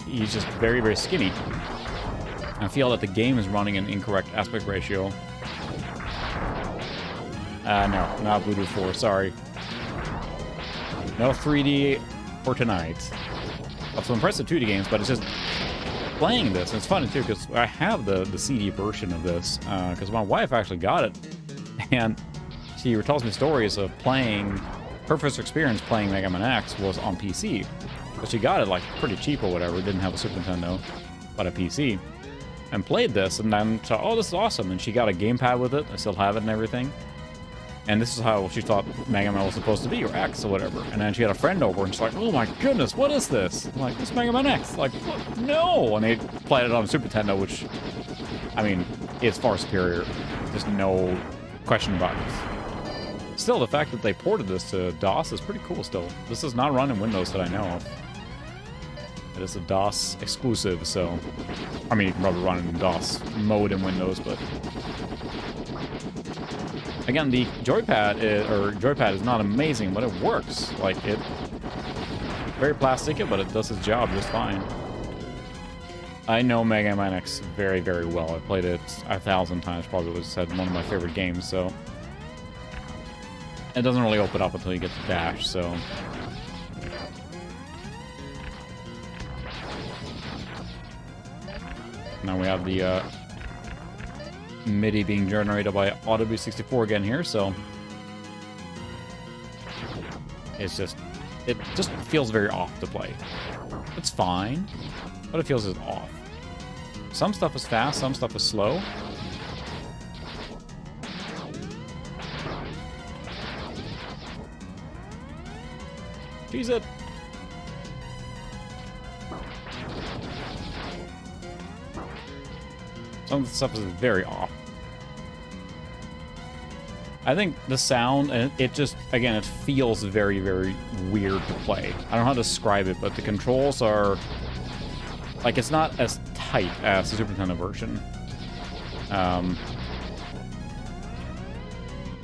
Speaker 1: he's just very, very skinny. I feel that the game is running an incorrect aspect ratio. No, not Bluetooth 4, sorry. No 3D for tonight. That's some impressive 2D games, but it's just playing this. And it's funny too, because I have the CD version of this, because my wife actually got it. And she tells me stories of playing, her first experience playing Megaman X was on PC. But she got it like pretty cheap or whatever, didn't have a Super Nintendo, but a PC. And played this, and then thought, oh, this is awesome. And she got a gamepad with it, I still have it and everything. And this is how she thought Mega Man was supposed to be, or X or whatever. And then she had a friend over, and she's like, oh my goodness, what is this? I'm like, it's Mega Man X. Like, what? No! And they played it on Super Nintendo, which, I mean, is far superior. There's no question about it. Still, the fact that they ported this to DOS is pretty cool still. This is not run in Windows that I know of. It is a DOS exclusive, so... I mean, you can probably run it in DOS mode in Windows, but... Again, the joypad is not amazing, but it works. Like, it... Very plastic, but it does its job just fine. I know Mega Man X very, very well. I played it 1,000 times, probably was said one of my favorite games, so... It doesn't really open up until you get to Dash, so... Now we have the MIDI being generated by Audible64 again here, so it's just, it just feels very off to play. It's fine, but it feels just off. Some stuff is fast, some stuff is slow. Cheese it. Some of the stuff is very off. I think the sound, and it just, again, it feels very, very weird to play. I don't know how to describe it, but the controls are, like, it's not as tight as the Super Nintendo version.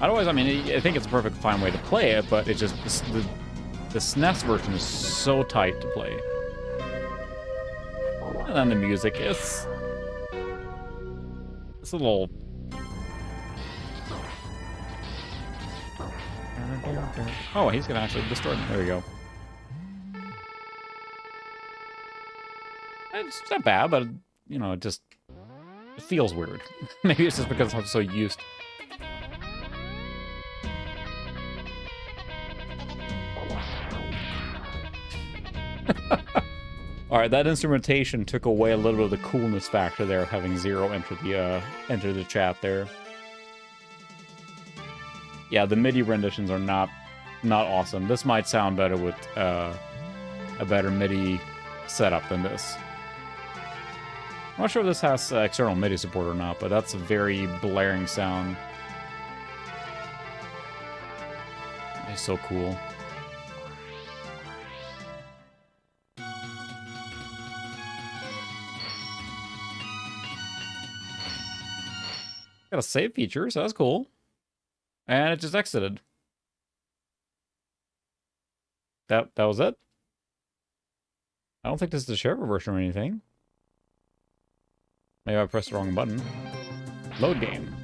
Speaker 1: Otherwise, I mean, I think it's a perfect fine way to play it, but it just, the SNES version is so tight to play. And then the music is... It's a little... Oh, he's gonna actually destroy him. There we go. It's not bad, but, you know, it just... It feels weird. Maybe it's just because I'm so used. Alright, that instrumentation took away a little bit of the coolness factor there, having Zero enter the chat there. Yeah, the MIDI renditions are not awesome. This might sound better with a better MIDI setup than this. I'm not sure if this has external MIDI support or not, but that's a very blaring sound. It's so cool. Got a save feature, so that's cool. And it just exited. That was it? I don't think this is the shareware version or anything. Maybe I pressed the wrong button. Load game.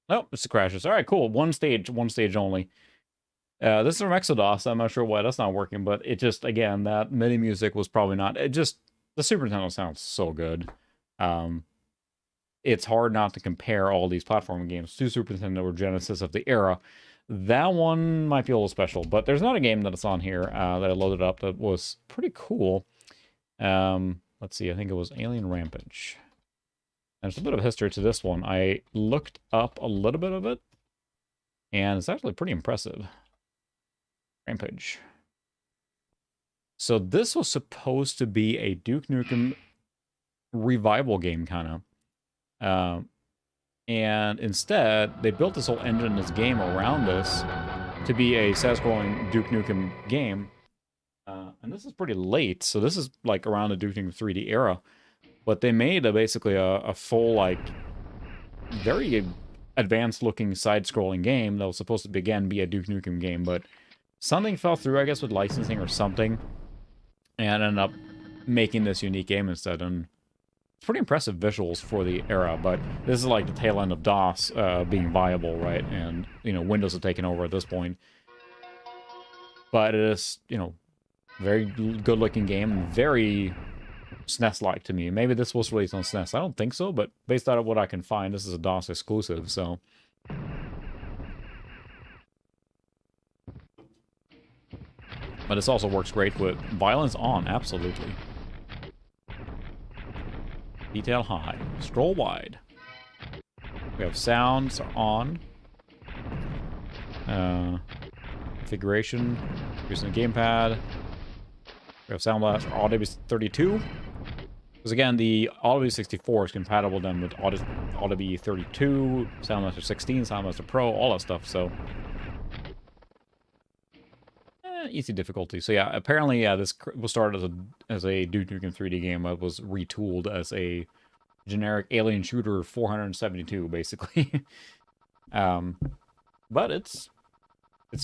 Speaker 1: Nope, it's the crashes. Alright, cool. One stage only. This is from Exodus. I'm not sure why that's not working, but it just, again, that MIDI music was probably not... It just... The Super Nintendo sounds so good. It's hard not to compare all these platforming games to Super Nintendo or Genesis of the era. That one might be a little special, but there's not a game that is on here that I loaded up that was pretty cool. Let's see, I think it was Alien Rampage. And there's a bit of history to this one. I looked up a little bit of it, And it's actually pretty impressive. Rampage. So this was supposed to be a Duke Nukem revival game, kind of. And instead, they built this whole engine, this game around this to be a side-scrolling Duke Nukem game. And this is pretty late, so this is like around the Duke Nukem 3D era. But they made basically a full, like, very advanced-looking side-scrolling game that was supposed to, again, be a Duke Nukem game. But something fell through, I guess, with licensing or something, and ended up making this unique game instead. And it's pretty impressive visuals for the era, but this is like the tail end of DOS being viable, right? And, you know, Windows have taken over at this point. But it is, you know, very good-looking game, and very SNES-like to me. Maybe this was released on SNES. I don't think so, but based on what I can find, this is a DOS exclusive, so... But this also works great with violence on, absolutely. Detail high. Scroll wide. We have sounds on. Configuration. Using the gamepad. We have sound blast for Audio 32. Because again, the Audio 64 is compatible then with Audio 32, Soundmaster 16, Soundmaster Pro, all that stuff, so... easy difficulty. So yeah, apparently, yeah, this was started as a Duke Nukem 3D game. It was retooled as a generic alien shooter 472, basically. But it's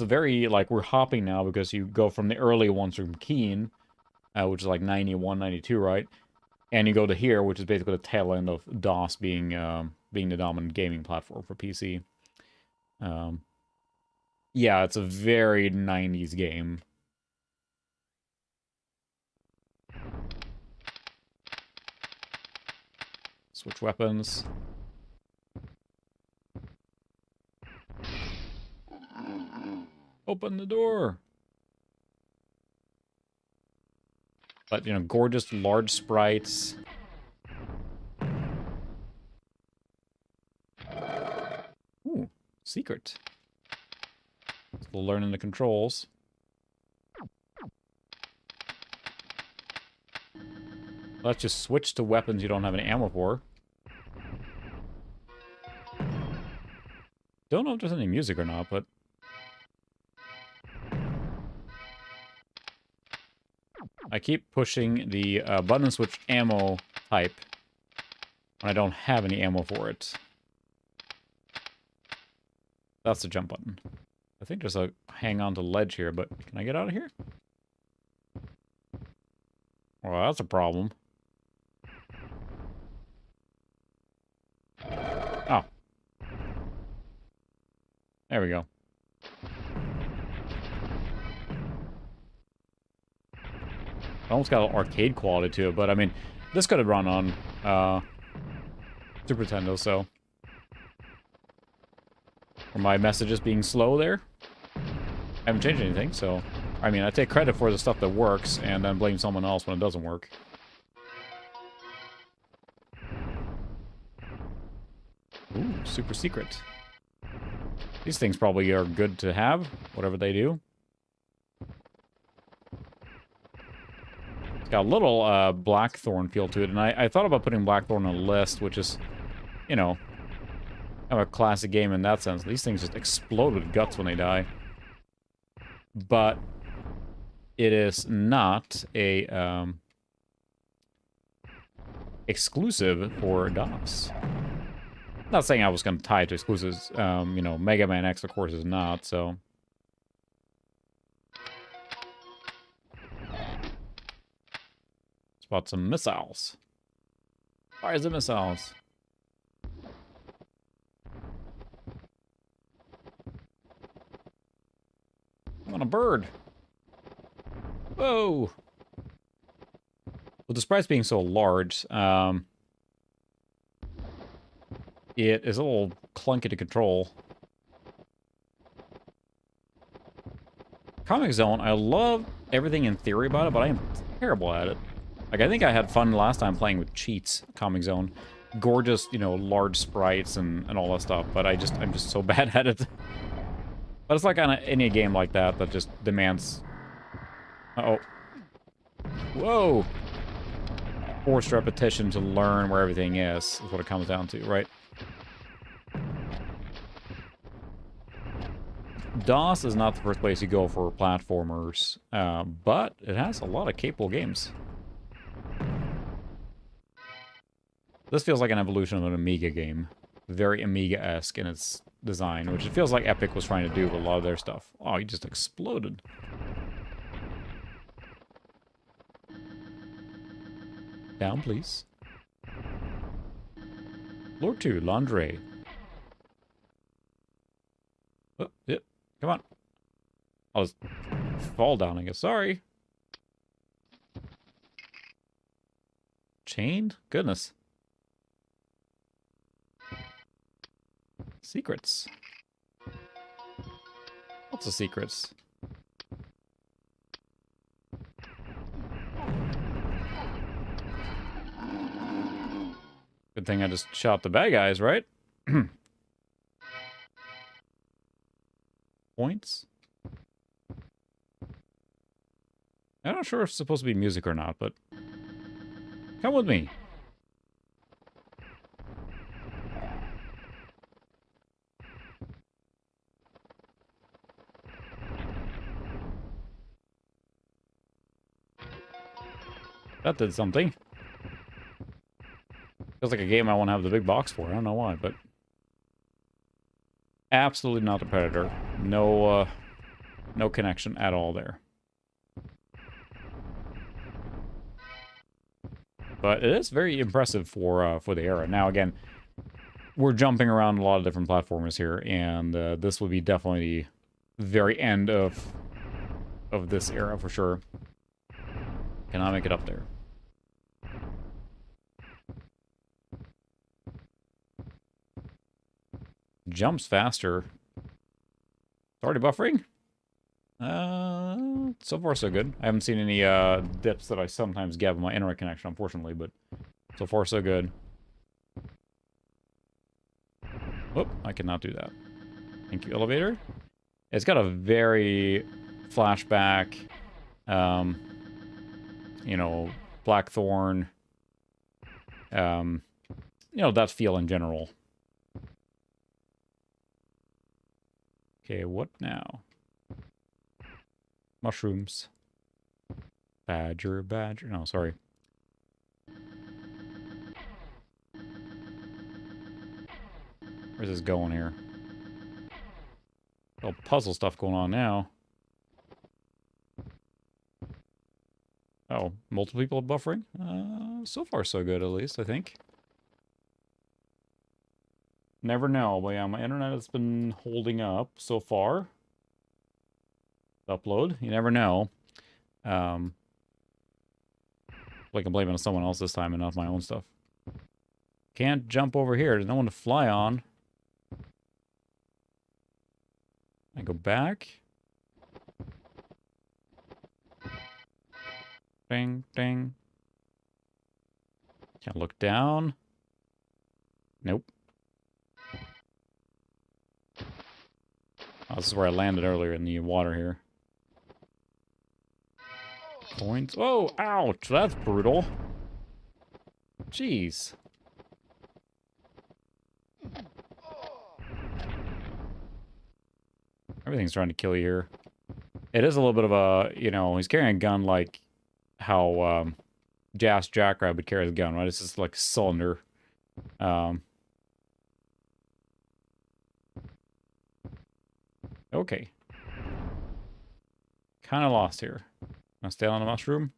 Speaker 1: a very, like, we're hopping now because you go from the early ones from Keen, which is like 91, 92, right? And you go to here, which is basically the tail end of DOS being the dominant gaming platform for PC. Yeah, it's a very 90s game. Switch weapons. Open the door! But, you know, gorgeous large sprites. Ooh, secret. Still learning the controls. Let's just switch to weapons you don't have any ammo for. Don't know if there's any music or not, but... I keep pushing the button and switch ammo type when I don't have any ammo for it. That's the jump button. I think there's a hang on to ledge here, but can I get out of here? Well, that's a problem. Oh. There we go. Almost got an arcade quality to it, but I mean, this could have run on Super Nintendo, so... Are my messages being slow there? I haven't changed anything, so... I mean, I take credit for the stuff that works, and then blame someone else when it doesn't work. Ooh, super secret. These things probably are good to have, whatever they do. It's got a little Blackthorn feel to it, and I thought about putting Blackthorn on a list, which is, you know, kind of a classic game in that sense. These things just explode with guts when they die. But it is not a exclusive for DOS. Not saying I was going to tie it to exclusives. You know, Megaman X, of course, is not, so... Spot some missiles. Fire the missiles. I want a bird. Whoa! With the sprites being so large, it is a little clunky to control. Comic Zone, I love everything in theory about it, but I am terrible at it. Like, I think I had fun last time playing with cheats, Comic Zone. Gorgeous, you know, large sprites and all that stuff, but I'm just so bad at it. But it's like on any game like that that just demands... Uh-oh. Whoa! Forced repetition to learn where everything is what it comes down to, right? DOS is not the first place you go for platformers, but it has a lot of capable games. This feels like an evolution of an Amiga game. Very Amiga-esque in its design, which it feels like Epic was trying to do with a lot of their stuff. Oh, he just exploded. Down, please. Floor 2, Laundry. Oh, yep. Come on. I'll just fall down, I guess. Sorry. Chained? Goodness. Secrets. Lots of secrets. Good thing I just shot the bad guys, right? Points? I'm not sure if it's supposed to be music or not, but... Come with me. That did something. Feels like a game I want to have the big box for. I don't know why, but... Absolutely not a Predator. No, no connection at all there. But it is very impressive for the era. Now, again, we're jumping around a lot of different platformers here, and this would be definitely the very end of this era for sure. Cannot make it up there. Jumps faster. It's already buffering? So far so good. I haven't seen any dips that I sometimes get with my internet connection, unfortunately, but so far so good. Whoop, I cannot do that. Thank you, elevator. It's got a very flashback, you know, Blackthorn, you know, that feel in general. Okay, what now? Mushrooms. Badger, badger. No, sorry. Where's this going here? Little puzzle stuff going on now. Oh, multiple people buffering? So far so good, at least, I think. Never know, but yeah, my internet has been holding up so far. Upload, you never know. Like I'm blaming on someone else this time and not my own stuff. Can't jump over here, there's no one to fly on. I go back. Ding, ding. Can't look down. Nope. Oh, this is where I landed earlier in the water here. Points. Oh, ouch. That's brutal. Jeez. Everything's trying to kill you here. It is a little bit of a, you know, he's carrying a gun like how Jackrabbit carries a gun, right? It's just like a cylinder. Okay. Kind of lost here. Can I stay on the mushroom?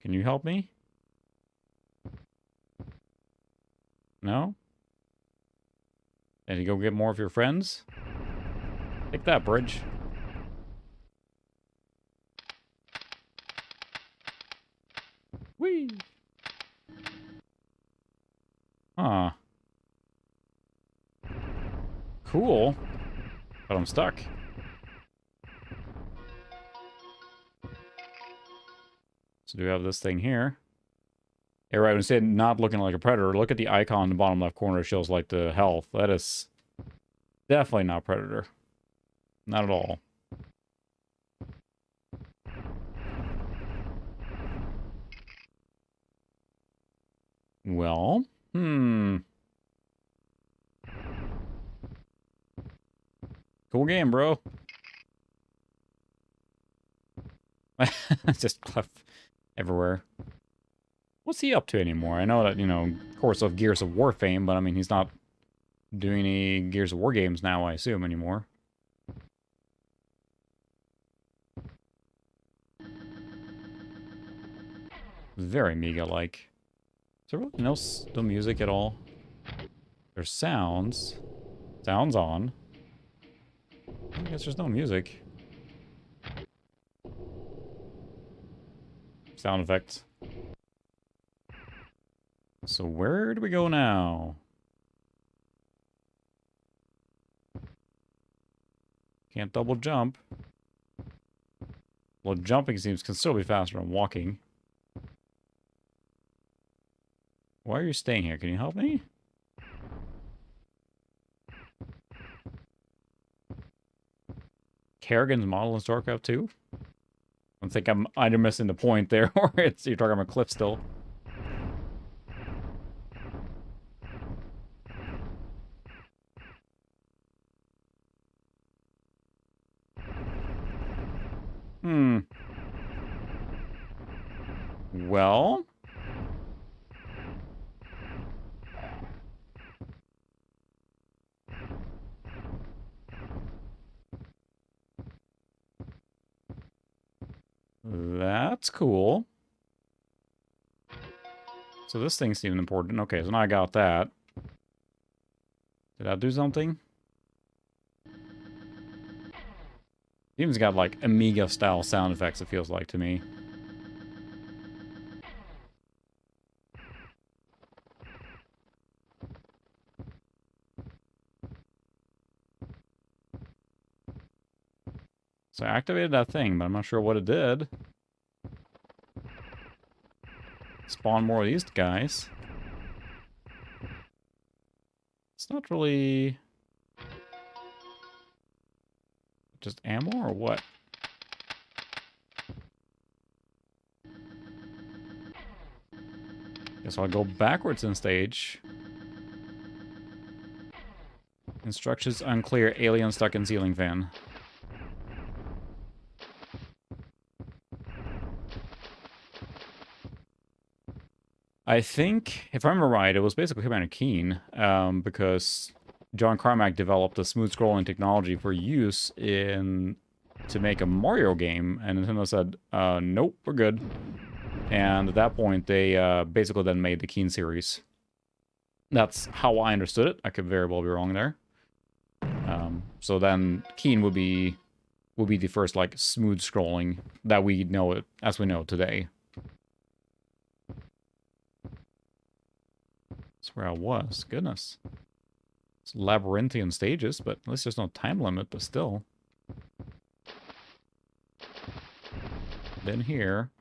Speaker 1: Can you help me? No? And you go get more of your friends? Take that, bridge. Whee! Huh. Cool. But I'm stuck. So do we have this thing here? Hey, right, instead of not looking like a predator, look at the icon in the bottom left corner. It shows like the health. That is definitely not predator. Not at all. Well, cool game, bro. Just clef everywhere. What's he up to anymore? I know that, you know, of course, of Gears of War fame, but I mean, he's not doing any Gears of War games now, I assume, anymore. Very Mega-like. Is there really no music at all? There's sounds. Sounds on. I guess there's no music. Sound effects. So where do we go now? Can't double jump. Well, jumping seems considerably faster than walking. Why are you staying here? Can you help me? Kerrigan's model in StarCraft 2? I think I'm either missing the point there, or you're talking about Cliff still. Well... That's cool. So this thing seemed important. Okay, so now I got that. Did I do something? Even's got like Amiga-style sound effects, it feels like to me. So I activated that thing, but I'm not sure what it did. Spawn more of these guys. It's not really... just ammo or what? Guess I'll go backwards in stage. Instructions unclear. Alien stuck in ceiling fan. I think, if I remember right, it was basically Commander Keen, because John Carmack developed a smooth scrolling technology for use to make a Mario game, and Nintendo said, nope, we're good. And at that point, they basically then made the Keen series. That's how I understood it. I could very well be wrong there. So then Keen would be the first like smooth scrolling that we know it as we know today. That's where I was. Goodness. It's labyrinthian stages, but at least there's no time limit, but still. Then here.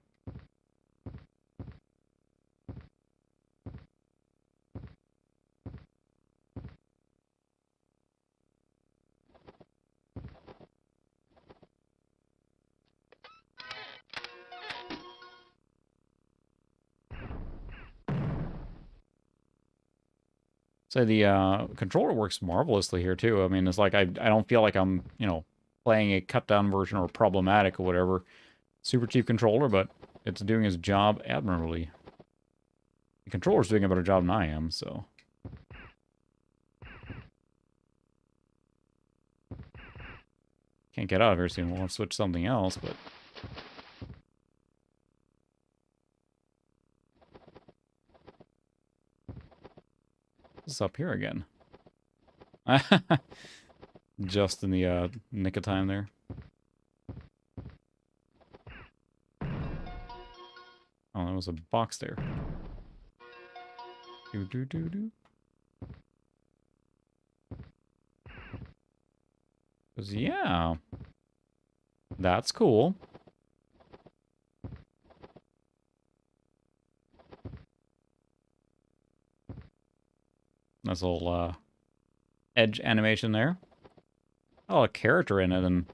Speaker 1: So the controller works marvelously here too. I mean, it's like I don't feel like I'm, you know, playing a cut down version or problematic or whatever. Super cheap controller, but it's doing its job admirably. The controller's doing a better job than I am, so. Can't get out of here soon. We'll switch something else, but. This is up here again. Just in the nick of time there. Oh, there was a box there. Do. 'Cause, yeah. That's cool. Nice little edge animation there. Oh, a character in it, and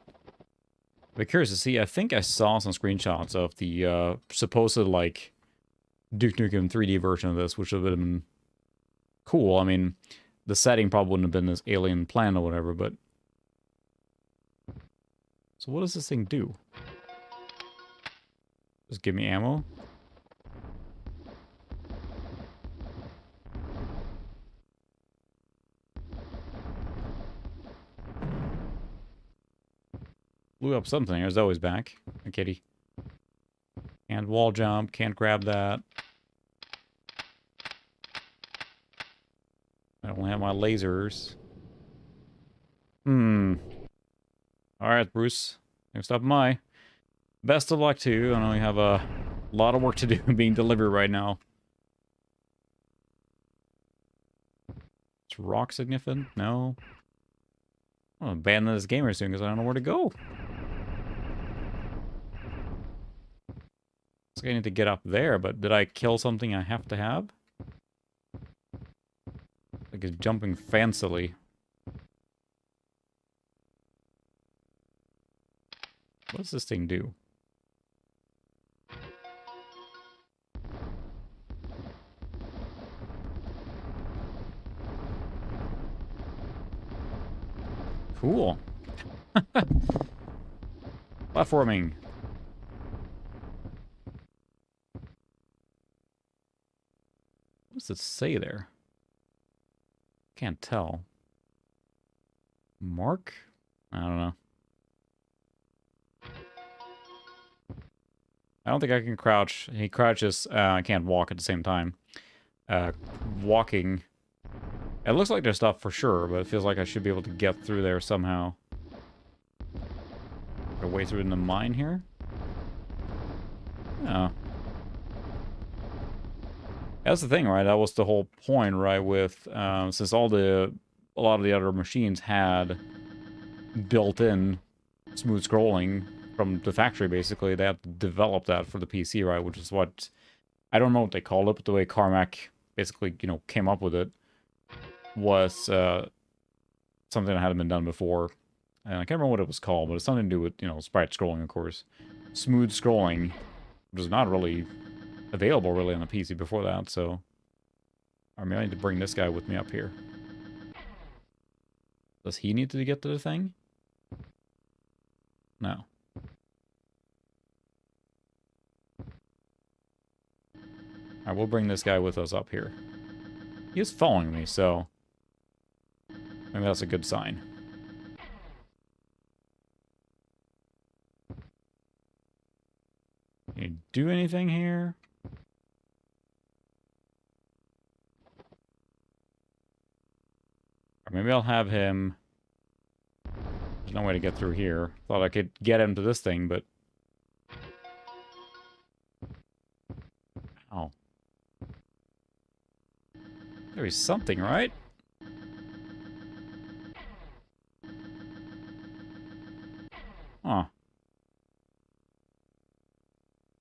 Speaker 1: I'd be curious to see. I think I saw some screenshots of the supposed, like, Duke Nukem 3D version of this, which would have been cool. I mean, the setting probably wouldn't have been this alien planet or whatever, but... So what does this thing do? Just give me ammo? Blew up something. There's always back. A kitty. Can't wall jump. Can't grab that. I don't have my lasers. Alright, Bruce. Next up, my. Best of luck to you. I know you have a lot of work to do being delivered right now. Is rock significant? No. I'm gonna abandon this gamer soon because I don't know where to go. I need to get up there, but did I kill something I have to have? Like it's jumping fancily. What does this thing do? Cool. Platforming. What does it say there? Can't tell. Mark? I don't know. I don't think I can crouch. He crouches. I can't walk at the same time. Walking. It looks like there's stuff for sure, but it feels like I should be able to get through there somehow. A way through in the mine here? Oh. That's the thing, right? That was the whole point, right? With since a lot of the other machines had built-in smooth scrolling from the factory, basically, they had to develop that for the PC, right? Which is what I don't know what they called it, but the way Carmack basically, you know, came up with it was something that hadn't been done before. And I can't remember what it was called, but it's something to do with, you know, sprite scrolling, of course. Smooth scrolling was not really available really on the PC before that, so I mean, I need to bring this guy with me up here. Does he need to get to the thing? No. Alright, we'll bring this guy with us up here. He is following me, so maybe that's a good sign. Can you do anything here? Or maybe I'll have him... There's no way to get through here. Thought I could get him to this thing, but... Oh. There is something, right? Huh.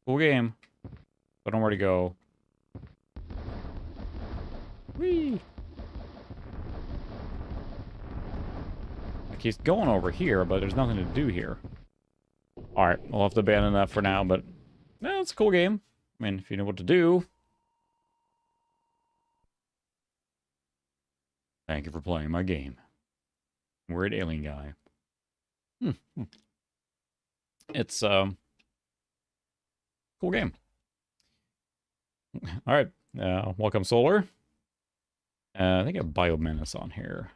Speaker 1: Cool game. Don't know where to go. Whee! Like he's going over here, but there's nothing to do here. Alright, we'll have to abandon that for now, but... No, it's a cool game. I mean, if you know what to do. Thank you for playing my game. Weird alien guy. It's, cool game. Alright, welcome, Solar. I think I have Menace on here.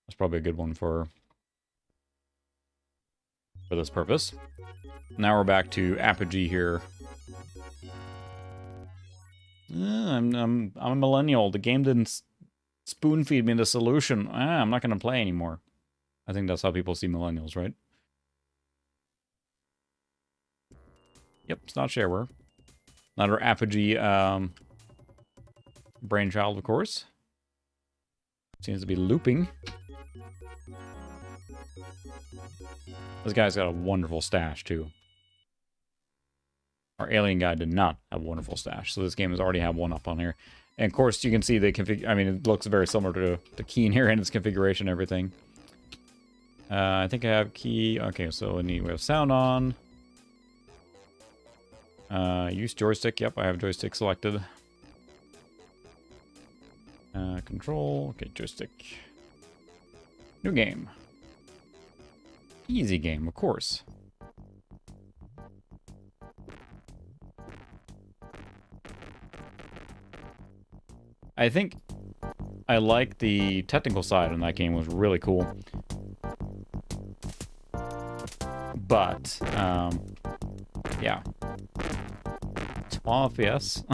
Speaker 1: That's probably a good one for this purpose. Now we're back to Apogee here. I'm a millennial. The game didn't spoon feed me the solution. I'm not going to play anymore. I think that's how people see millennials, right? Yep, it's not shareware. Another Apogee brainchild, of course. Seems to be looping. This guy's got a wonderful stash, too. Our alien guy did not have a wonderful stash, so this game has already had one up on here. And of course, you can see the config. I mean, it looks very similar to the key in here and its configuration and everything. I think I have key. Okay, so we have sound on. Use joystick. Yep, I have joystick selected. Control. Okay, joystick. New game. Easy game, of course. I think I like the technical side on that game. Was really cool. But, yeah. 12 FPS.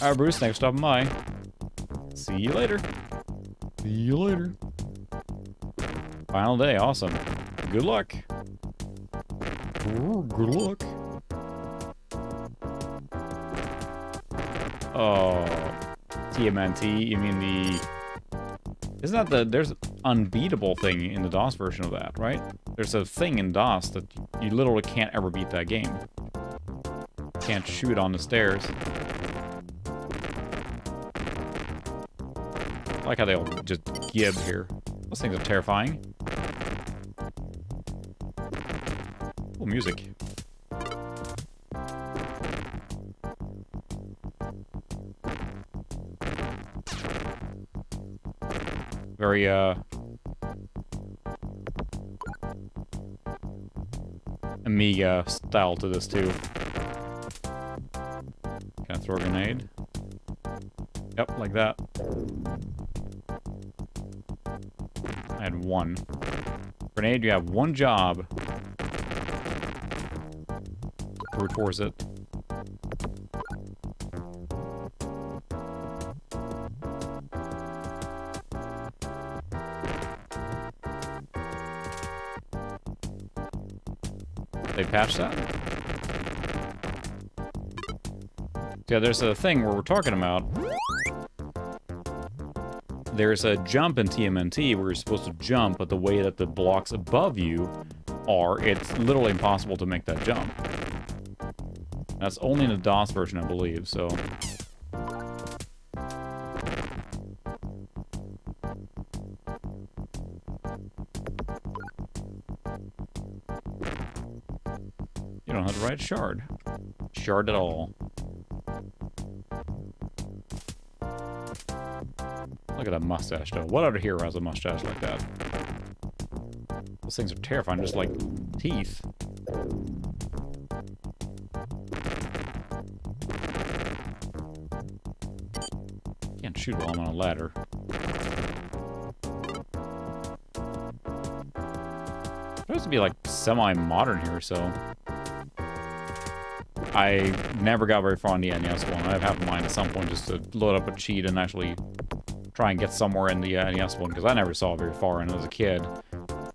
Speaker 1: Alright, Bruce, thanks for stopping by. See you later. See you later. Final day, awesome. Good luck. Ooh, good luck. Oh, TMNT, you mean the... Isn't that the... There's an unbeatable thing in the DOS version of that, right? There's a thing in DOS that you literally can't ever beat that game. Can't shoot on the stairs. I like how they all just gib here. Those things are terrifying. Cool music. Very, Amiga style to this, too. Can I throw a grenade? Yep, like that. I had one. Grenade, you have one job. Brute force it. They patched that? Yeah, there's a thing where we're talking about. There's a jump in TMNT where you're supposed to jump, but the way that the blocks above you are, it's literally impossible to make that jump. That's only in the DOS version, I believe, so... You don't have the right shard. Shard at all. Look at that mustache, though. What other hero has a mustache like that? Those things are terrifying, just like teeth. Can't shoot while I'm on a ladder. It supposed to be like semi-modern here, so... I never got very far on the NES one. I have half a mind at some point just to load up a cheat and actually try and get somewhere in the NES one, because I never saw very far in as a kid.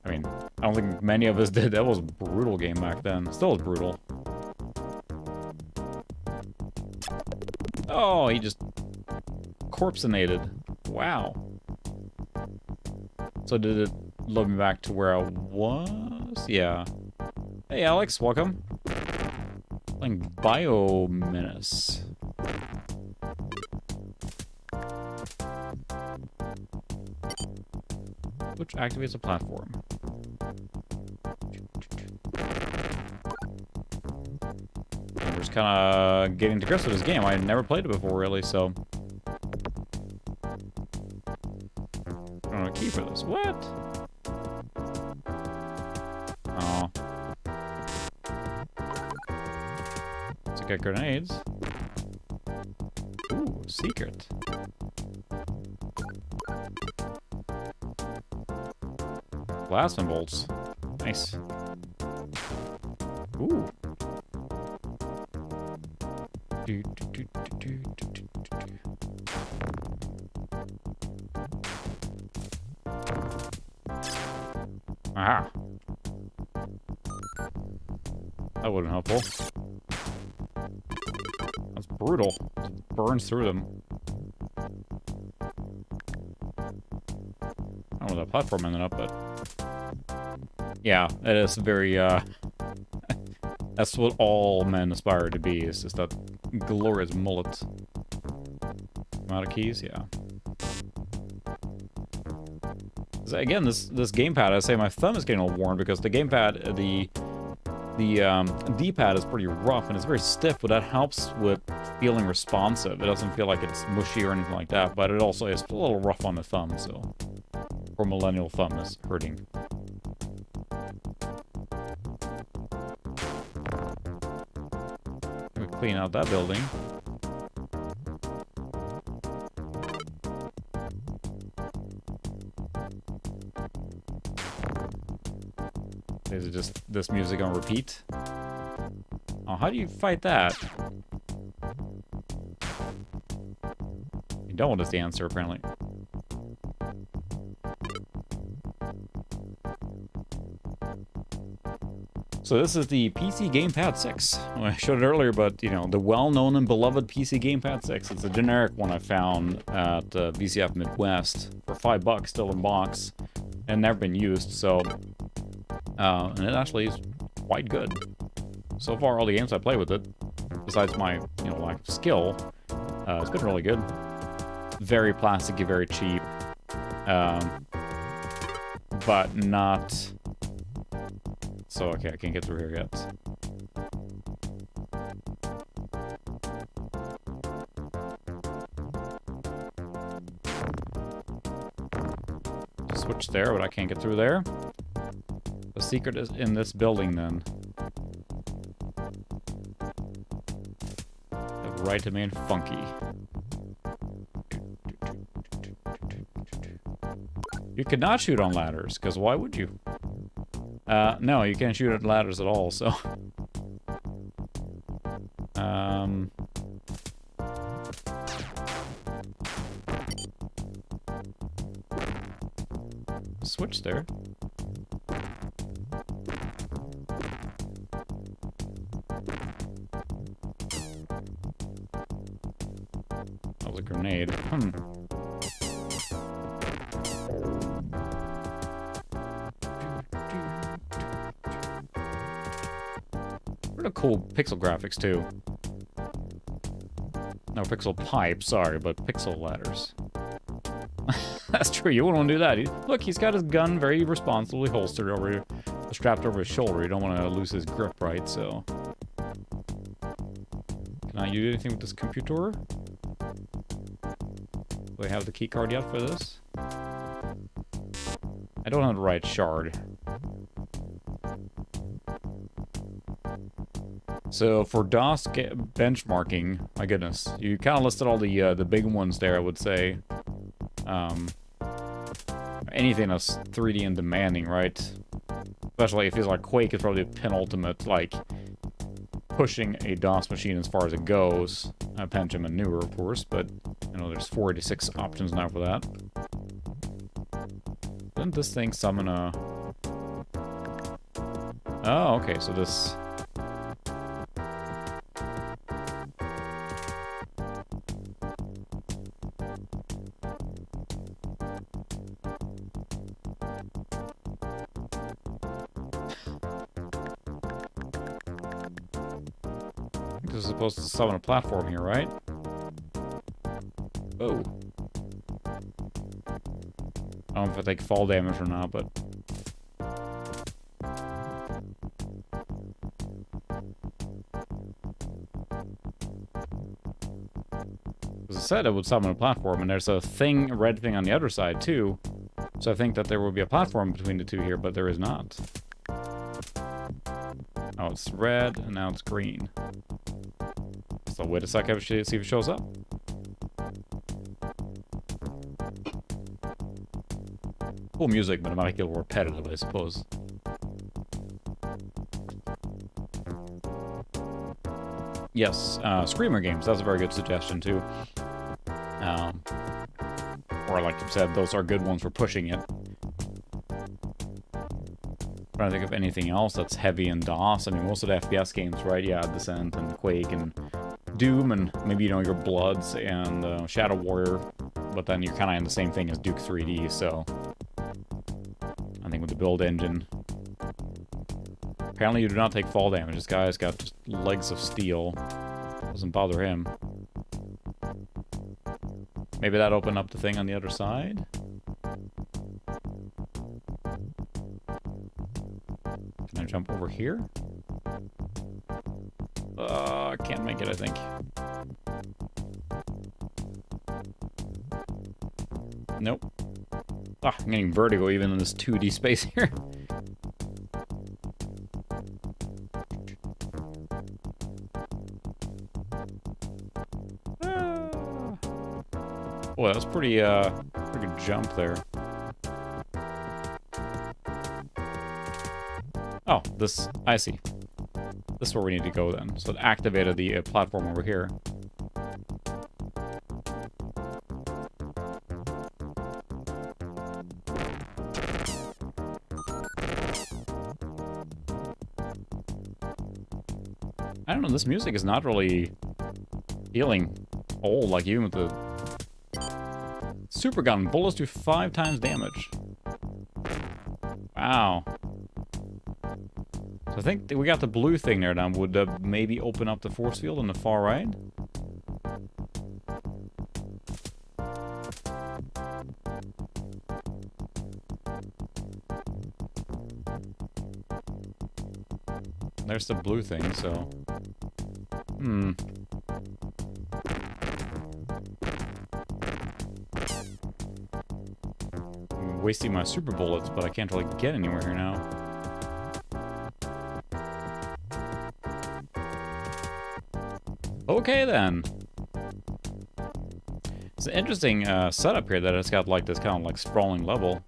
Speaker 1: I mean, I don't think many of us did. That was a brutal game back then. Still is brutal. Oh, he just corpsenated. Wow. So did it load me back to where I was? Yeah. Hey, Alex, welcome. Playing Menace. Which activates a platform. I'm just kind of getting to grips with this game. I never played it before, really, so... I don't know a key for this. What? Oh. To get grenades. Ooh, secret. Plasma bolts. Nice. Ooh. Aha. That wasn't helpful. That's brutal. It burns through them. I don't know what that platform ended up, but... Yeah, it is very, That's what all men aspire to be, is just that glorious mullet. Amount of keys, yeah. So again, this gamepad, I say my thumb is getting a little worn because the gamepad, the D-pad is pretty rough and it's very stiff, but that helps with feeling responsive. It doesn't feel like it's mushy or anything like that, but it also is a little rough on the thumb, so poor millennial thumb is hurting. We'll clean out that building. Is it just this music on repeat? Oh, how do you fight that? You don't is the answer, apparently. So this is the PC Gamepad 6. Well, I showed it earlier, but, you know, the well-known and beloved PC Gamepad 6. It's a generic one I found at VCF Midwest for $5, still in box, and never been used, so... and it actually is quite good. So far, all the games I play with it, besides my, you know, lack of skill, it's been really good. Very plasticky, very cheap. But not... So, okay, I can't get through here yet. Switch there, but I can't get through there. The secret is in this building, then. The right to remain funky. You could not shoot on ladders, because why would you? No, you can't shoot at ladders at all, so... Switch there. That was a grenade. What a cool pixel graphics, too. No, pixel pipe, sorry, but pixel ladders. That's true, you wouldn't want to do that. Look, he's got his gun very responsibly holstered over, strapped over his shoulder. You don't want to lose his grip, right? So, can I do anything with this computer? Do I have the key card yet for this? I don't have the right shard. So for DOS benchmarking, my goodness, you kind of listed all the big ones there. I would say. Anything that's 3D and demanding, right? Especially it feels like Quake is probably the penultimate, like, pushing a DOS machine as far as it goes. Pentium and newer, of course, but, you know, there's 486 options now for that. Didn't this thing summon a... Oh, okay, so this... This is supposed to summon a platform here, right? Oh. I don't know if I take fall damage or not, but... As I said, it would summon a platform, and there's a thing, a red thing on the other side, too. So I think that there will be a platform between the two here, but there is not. Oh, it's red, and now it's green. So wait a second, see if it shows up. Cool music, but it might get a little repetitive, I suppose. Yes, Screamer games, that's a very good suggestion, too. Or like you said, those are good ones for pushing it. I'm trying to think of anything else that's heavy in DOS. I mean, most of the FPS games, right? Yeah, Descent and Quake and Doom, and maybe, you know, your Bloods and Shadow Warrior, but then you're kind of in the same thing as Duke 3D, so I think with the build engine. Apparently you do not take fall damage. This guy's got just legs of steel. Doesn't bother him. Maybe that opened up the thing on the other side? Can I jump over here? I can't make it, I think. Nope. Ah, I'm getting vertigo even in this 2D space here. Well, that was pretty good jump there. Oh, this, I see. This is where we need to go then. So it activated the platform over here. I don't know, this music is not really feeling old, like even with the super gun. Bullets do 5 times damage. Wow. So I think we got the blue thing there now. Would maybe open up the force field on the far right? There's the blue thing, so... I'm wasting my super bullets, but I can't really get anywhere here now. Okay, then. It's an interesting setup here that it's got like this kind of like sprawling level.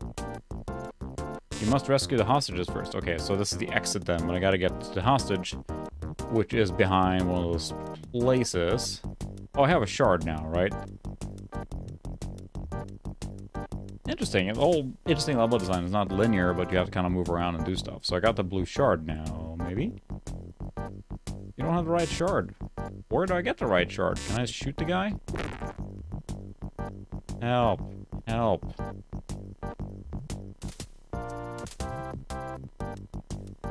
Speaker 1: You must rescue the hostages first. Okay, so this is the exit then, but I gotta get to the hostage, which is behind one of those places. Oh, I have a shard now, right? Interesting. The whole interesting level design is not linear, but you have to kind of move around and do stuff. So I got the blue shard now, maybe? You don't have the right shard. Where do I get the right shard? Can I shoot the guy? Help. Help.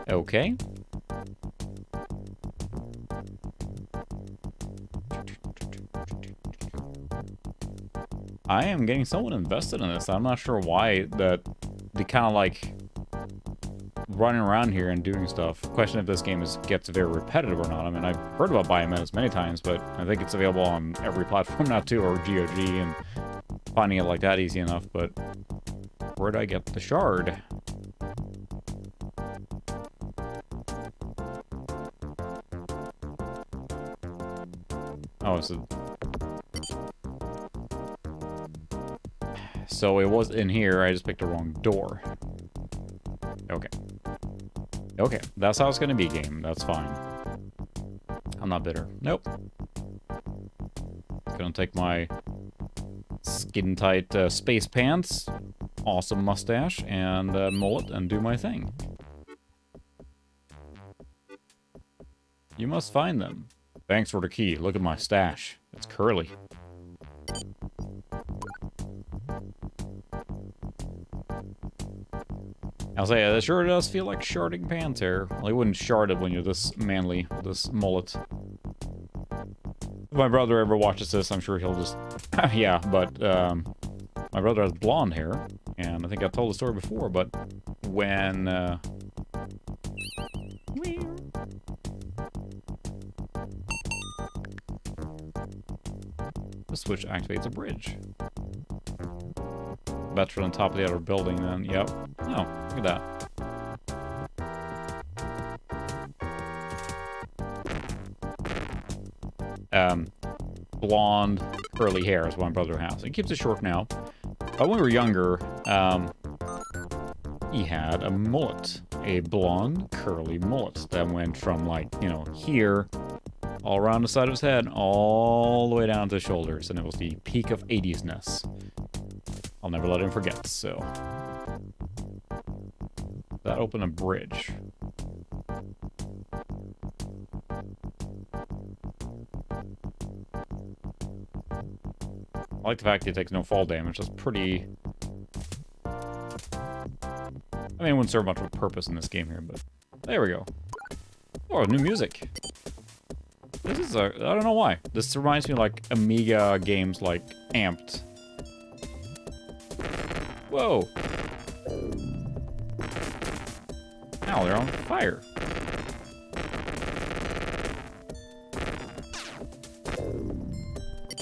Speaker 1: Okay. I am getting somewhat invested in this. I'm not sure why that they kind of like running around here and doing stuff. Question if this game gets very repetitive or not. I mean, I've heard about Menace many times, but I think it's available on every platform now too, or GOG, and finding it like that easy enough. But where do I get the shard? Oh, so it was in here. I just picked the wrong door. Okay. Okay, that's how it's gonna be, game. That's fine. I'm not bitter. Nope. Gonna take my skin-tight space pants, awesome mustache, and mullet, and do my thing. You must find them. Thanks for the key. Look at my stash. It's curly. I'll say, it sure does feel like sharding pants here. Well, you wouldn't shard it when you're this manly, this mullet. If my brother ever watches this, I'm sure he'll just... yeah, but my brother has blonde hair, and I think I've told the story before, but when... the switch activates a bridge. Better on top of the other building then. Yep. Oh, look at that. Blonde, curly hair is what my brother has. He keeps it short now. But when we were younger, he had a mullet. A blonde, curly mullet that went from, like, you know, here, all around the side of his head, all the way down to his shoulders. And it was the peak of 80s-ness. I'll never let him forget, so... that opened a bridge. I like the fact that it takes no fall damage. That's pretty... I mean, it wouldn't serve much of a purpose in this game here, but... there we go. Oh, new music. This is a... I don't know why. This reminds me of, like, Amiga games like Amped. Whoa! Now they're on fire.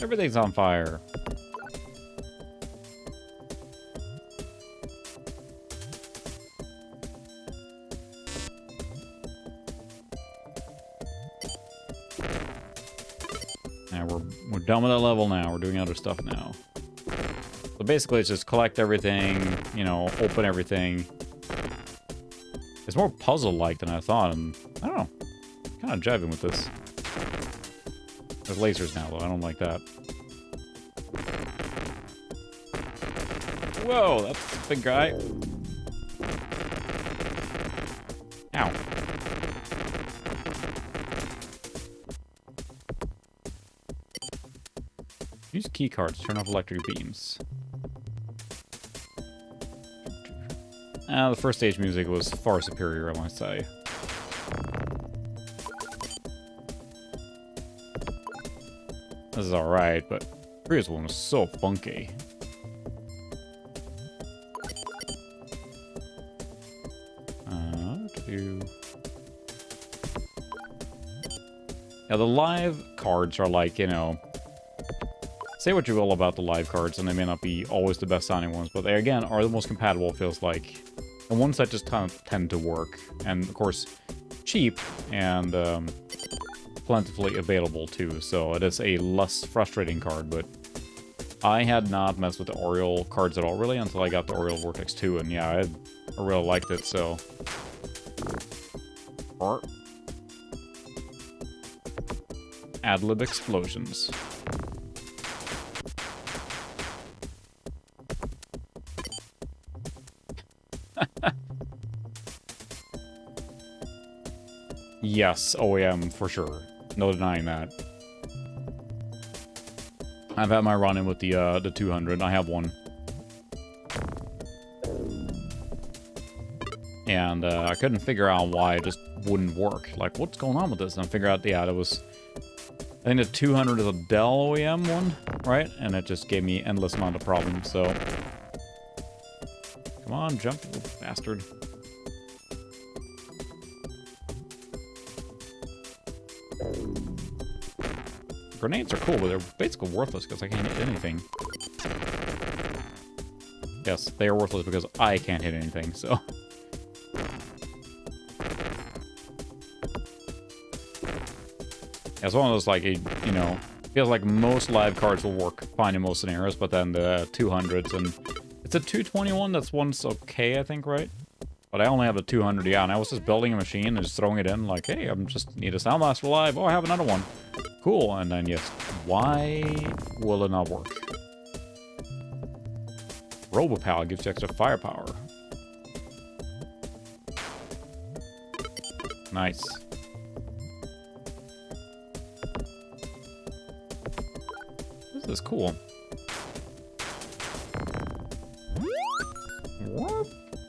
Speaker 1: Everything's on fire. Now we're done with that level now. We're doing other stuff now. So basically it's just collect everything, you know, open everything. It's more puzzle-like than I thought, and I don't know. Kind of jiving with this. There's lasers now, though. I don't like that. Whoa, that's a big guy. Ow. Use key cards. Turn off electric beams. The first stage music was far superior, I must say. This is alright, but the previous one was so funky. Yeah, the live cards are like, you know... Say what you will about the live cards, and they may not be always the best sounding ones, but they, again, are the most compatible, it feels like. And ones that just kind of tend to work. And, of course, cheap and plentifully available, too. So it is a less frustrating card, but I had not messed with the Oriole cards at all, really, until I got the Oriole Vortex 2. And, yeah, I really liked it, so... Ad-lib explosions. Yes, OEM for sure. No denying that. I've had my run-in with the 200. I have one. And I couldn't figure out why it just wouldn't work. Like, what's going on with this? And I figured out, yeah, it was... I think the 200 is a Dell OEM one, right? And it just gave me endless amount of problems, so... Come on, jump, you little bastard. Grenades are cool, but they're basically worthless because I can't hit anything. Yes, they are worthless because I can't hit anything, so... Yeah, it's one of those, like, you know, feels like most live cards will work fine in most scenarios, but then the 200s, and it's a 221 that's one's okay, I think, right? But I only have a 200, yeah, and I was just building a machine and just throwing it in, like, hey, I'm just need a Sound Blaster live, oh, I have another one. Cool, and then, yes, why will it not work? Robopal gives you extra firepower. Nice. This is cool.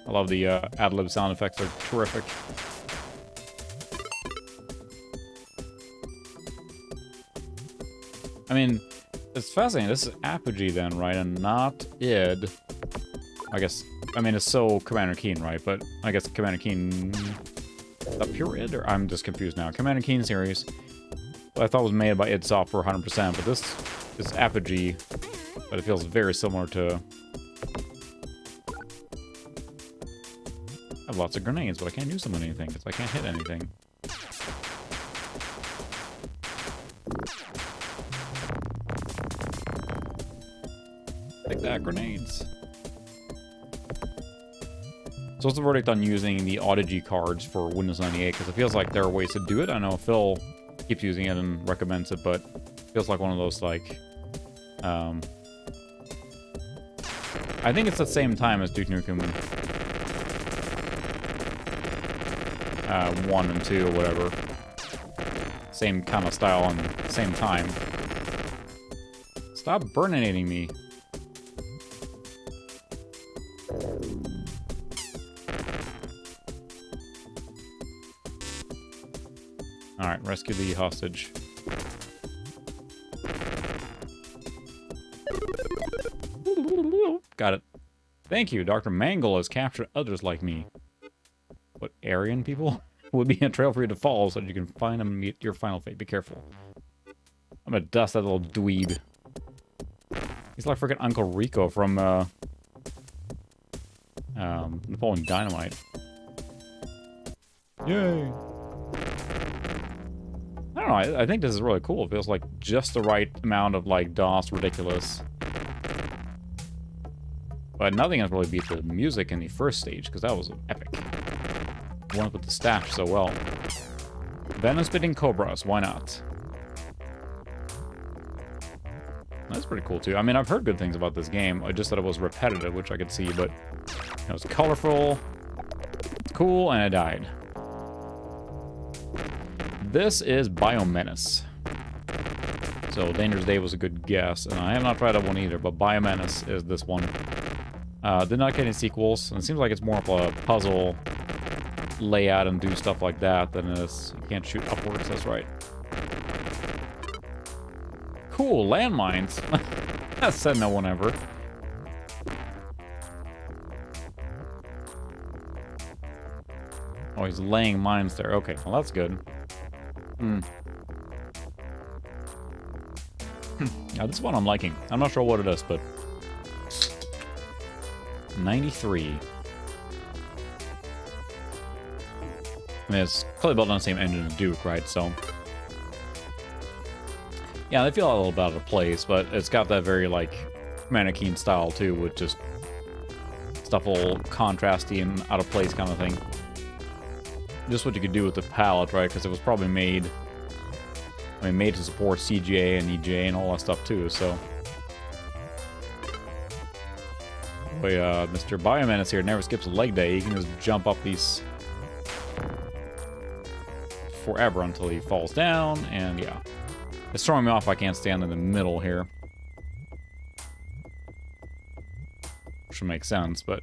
Speaker 1: I love the ad-lib sound effects, they're terrific. I mean, it's fascinating. This is Apogee then, right? And not id. I guess, I mean, it's so Commander Keen, right? But I guess Commander Keen... Is that pure id? Or I'm just confused now. Commander Keen series. I thought was made by id Software 100%, but this is Apogee. But it feels very similar to... I have lots of grenades, but I can't use them on anything, because I can't hit anything. Take that, grenades. So what's the verdict on using the Audigy cards for Windows 98? Because it feels like there are ways to do it. I know Phil keeps using it and recommends it, but it feels like one of those, like... I think it's the same time as Duke Nukem 1 and 2 or whatever. Same kind of style and same time. Stop burninating me. Alright, rescue the hostage. Got it. Thank you. Dr. Mangle has captured others like me. What, Aryan people? Would be a trail for you to follow so that you can find them and meet your final fate. Be careful. I'm gonna dust that little dweeb. He's like freaking Uncle Rico from Napoleon Dynamite. Yay! I don't know, I think this is really cool. It feels like just the right amount of like DOS ridiculous. But nothing has really beat the music in the first stage, because that was epic. Went with the stash so well. Venom-spitting cobras, why not? That's pretty cool too. I mean, I've heard good things about this game. I just thought it was repetitive, which I could see, but it was colorful, it's cool, and I died. This is Menace. So Dangerous Day was a good guess, and I have not tried that one either, but Menace is this one. Did not get any sequels, and it seems like it's more of a puzzle layout and do stuff like that than it is. You can't shoot upwards, that's right. Cool, landmines. That said no one ever. Oh, he's laying mines there. Okay, well that's good. Now this one I'm liking. I'm not sure what it is, but 93. I mean, it's clearly built on the same engine as Duke, right? So, yeah, they feel a little bit out of place, but it's got that very, like, mannequin style, too, with just stuff all contrasty and out of place kind of thing. Just what you could do with the palette, right? Because it was probably made, I mean, made to support CGA and EJ and all that stuff, too, so. Boy, Mr. Menace here never skips a leg day. He can just jump up these forever until he falls down, and yeah. It's throwing me off. I can't stand in the middle here. Which would make sense, but...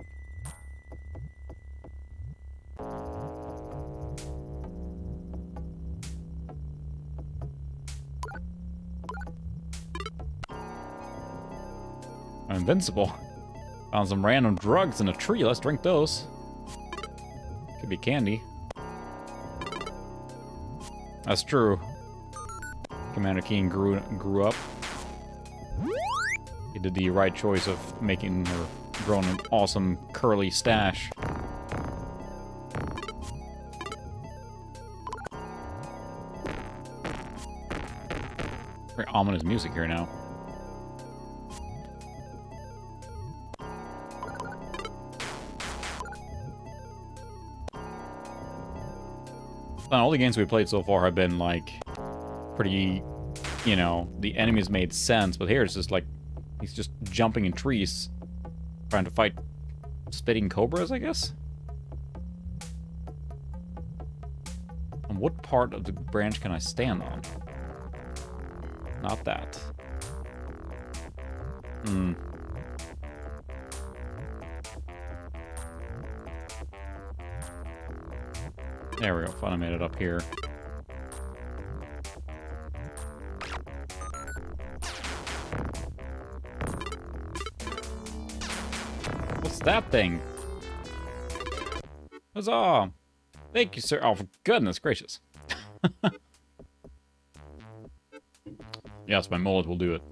Speaker 1: I'm invincible. Found some random drugs in a tree. Let's drink those. Could be candy. That's true. Commander Keen grew up. He did the right choice of making her growing an awesome curly stash. Very ominous music here now. All the games we played so far have been like pretty, you know, the enemies made sense, but here it's just like he's just jumping in trees trying to fight spitting cobras, I guess. On what part of the branch can I stand on? Not that. There we go, finally made it up here. What's that thing? Huzzah! Thank you, sir. Oh, for goodness gracious. Yes, my mullet will do it.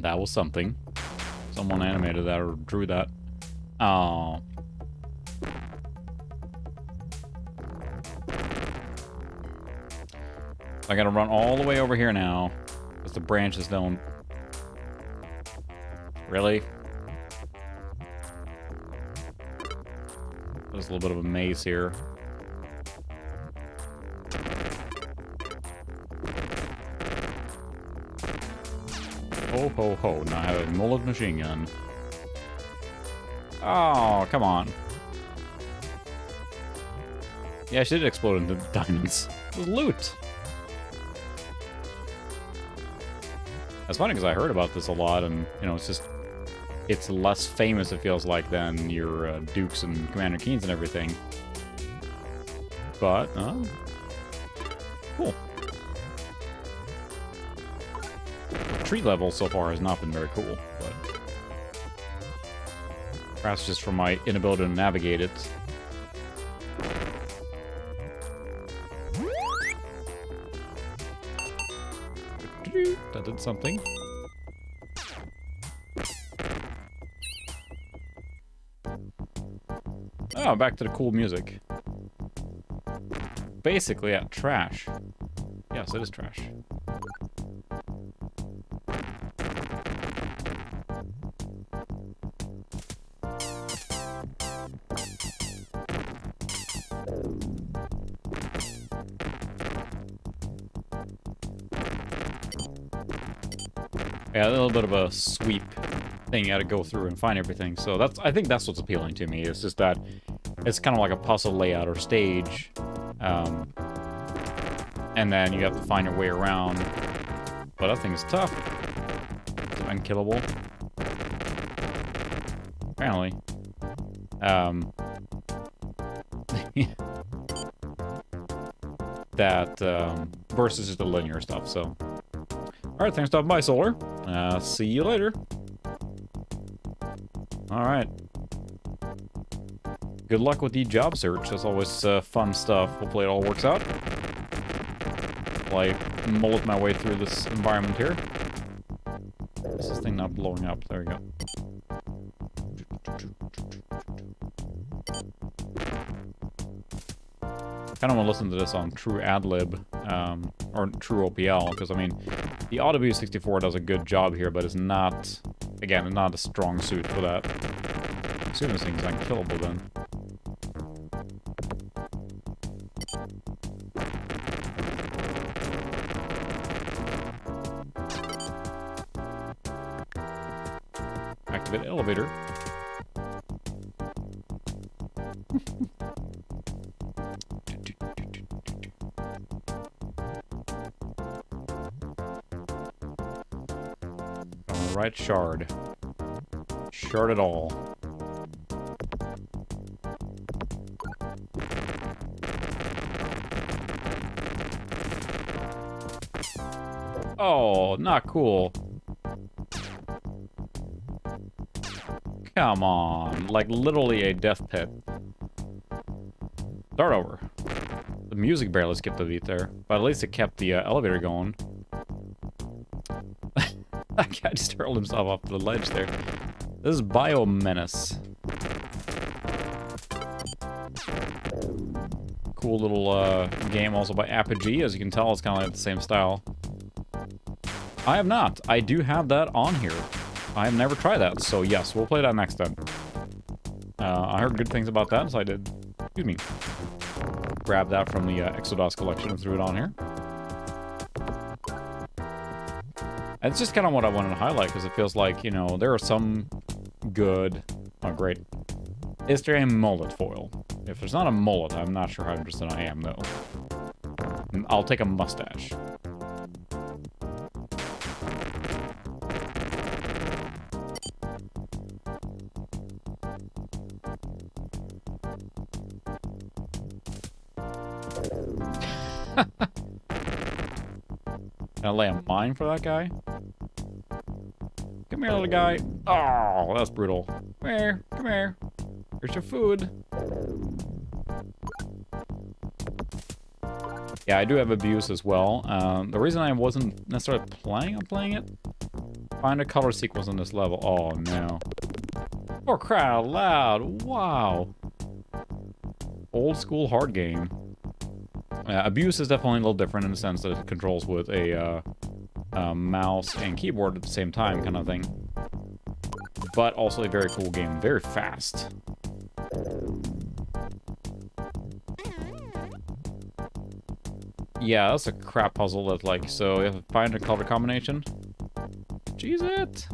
Speaker 1: That was something. Someone animated that or drew that. Oh. I gotta run all the way over here now, because the branches don't... Really? There's a little bit of a maze here. Ho ho ho, now I have a mullet machine gun. Oh, come on. Yeah, she did explode into diamonds. It was loot. That's funny because I heard about this a lot, and you know, it's less famous, it feels like, than your Dukes and Commander Keens and everything. But Cool. The tree level so far has not been very cool, but perhaps just from my inability to navigate it. That did something. Oh, back to the cool music. Basically, yeah, trash. Yes, it is trash. Yeah, a little bit of a sweep thing you gotta go through and find everything. So that's, I think that's what's appealing to me. It's just that it's kind of like a puzzle layout or stage. And then you have to find your way around. But that thing is tough. It's unkillable. Apparently. That versus just the linear stuff, so. Alright, thanks for stopping by, Solar. See you later. Alright. Good luck with the job search. That's always fun stuff. Hopefully it all works out. While I mullet my way through this environment here. Is this thing not blowing up? There we go. I kind of want to listen to this on true ad-lib, or true OPL, because, I mean, the AutoView64 does a good job here, but it's not, again, not a strong suit for that. I assume this thing's unkillable then. Activate elevator. Alright, shard. Shard it all. Oh, not cool. Come on. Like, literally a death pit. Start over. The music barely skipped a beat there, but at least it kept the elevator going. That guy just hurled himself off the ledge there. This is Menace. Cool little game also by Apogee. As you can tell, it's kind of like the same style. I have not. I do have that on here. I have never tried that, so yes, we'll play that next time. I heard good things about that, so I did. Excuse me. Grab that from the Exodus collection and threw it on here. And it's just kind of what I wanted to highlight, because it feels like, you know, there are some good... Oh, great. Is there a mullet foil? If there's not a mullet, I'm not sure how interested I am, though. I'll take a mustache. Can I lay a mine for that guy? Come here, little guy. Oh, that's brutal. Come here, come here. Here's your food. Yeah, I do have abuse as well. The reason I wasn't necessarily planning on playing it, find a color sequence on this level. Oh, no. For crying out loud. Wow. Old school hard game. Abuse is definitely a little different in the sense that it controls with a mouse and keyboard at the same time kind of thing. But also a very cool game. Very fast. Yeah, that's a crap puzzle that's like, so you have to find a color combination. Jeez it!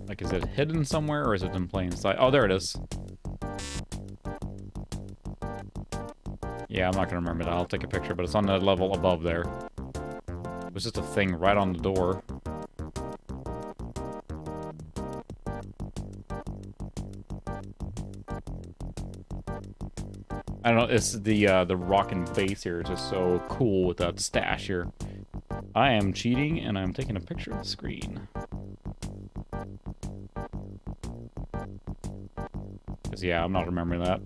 Speaker 1: Like, is it hidden somewhere, or is it in plain sight? Oh, there it is. Yeah, I'm not gonna remember that. I'll take a picture, but it's on the level above there. was just a thing right on the door. I don't know, it's the rockin' bass here is just so cool with that stash here. I am cheating and I'm taking a picture of the screen. Cause yeah, I'm not remembering that.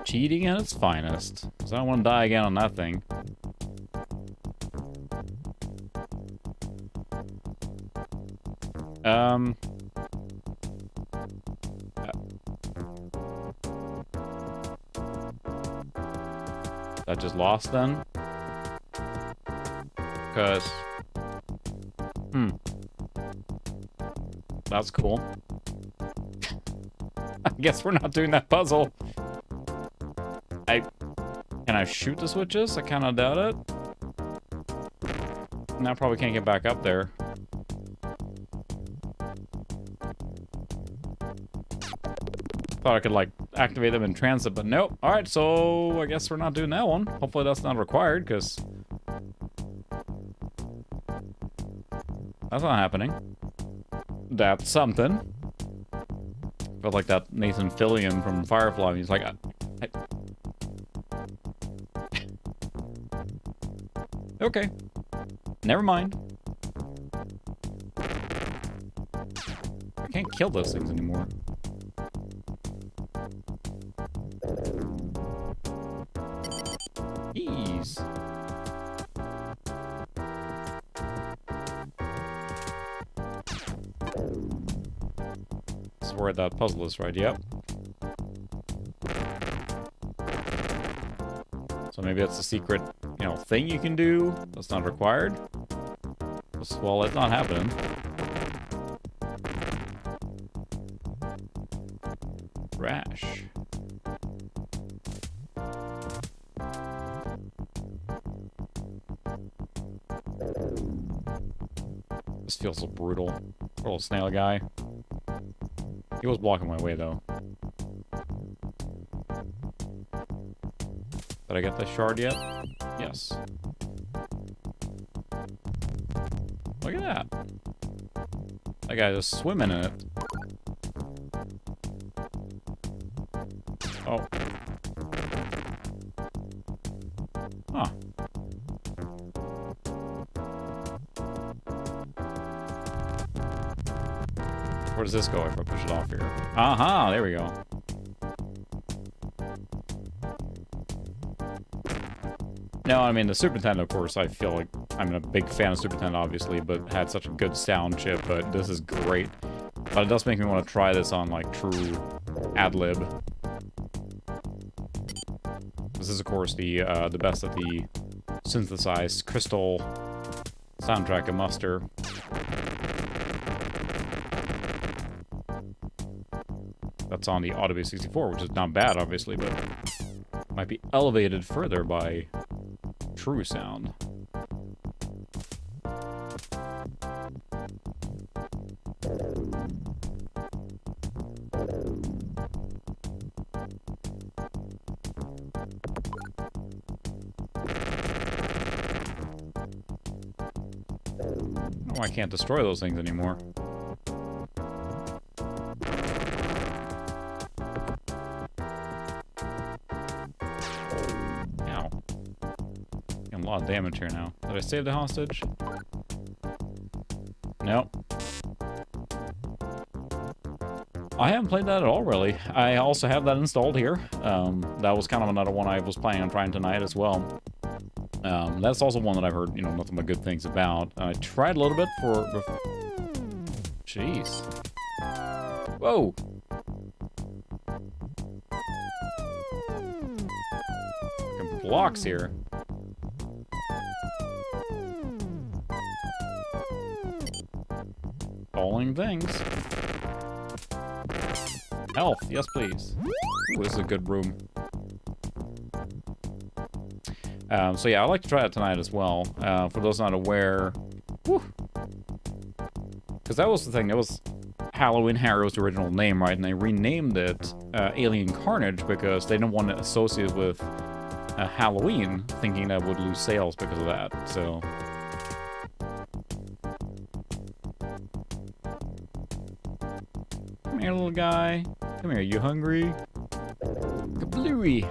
Speaker 1: Cheating at its finest. Cause I don't want to die again on that thing. That just lost then? Because... That's cool. I guess we're not doing that puzzle. Can I shoot the switches? I kind of doubt it. Now I probably can't get back up there. Thought I could, like, activate them in transit, but nope. Alright, so I guess we're not doing that one. Hopefully that's not required, because... that's not happening. That's something. Felt like that Nathan Fillion from Firefly. He's like... Okay. Never mind. I can't kill those things anymore. Ease. This is where that puzzle is, right? Yep. So maybe that's a secret, you know, thing you can do that's not required. Well, it's not happening. Rash. This feels so brutal. Poor old snail guy. He was blocking my way, though. Did I get the shard yet? Yes. Look at that. That guy just swimming in it. Oh. Huh. Where does this go if I push it off here? Aha, there we go. No, I mean, the Super Nintendo, of course, I feel like I'm a big fan of Super Nintendo, obviously, but had such a good sound chip, but this is great. But it does make me want to try this on, like, true ad-lib. This is, of course, the best of the synthesized crystal soundtrack of muster. That's on the Audible 64, which is not bad, obviously, but might be elevated further by true sound. Oh, I can't destroy those things anymore. Ow. Getting a lot of damage here now. Did I save the hostage? Nope. I haven't played that at all, really. I also have that installed here. That was kind of another one I was planning on trying tonight as well. That's also one that I've heard, you know, nothing but good things about. I tried a little bit for... Jeez. Whoa! Blocks here. Falling things. Health, yes please. Ooh, this is a good room. So yeah, I'd like to try it tonight as well. For those not aware, because that was the thing. It was Halloween Harrow's original name, right? And they renamed it Alien Carnage because they didn't want to associate with Halloween, thinking that would lose sales because of that. So come here, little guy. Come here, you hungry? Kablooey.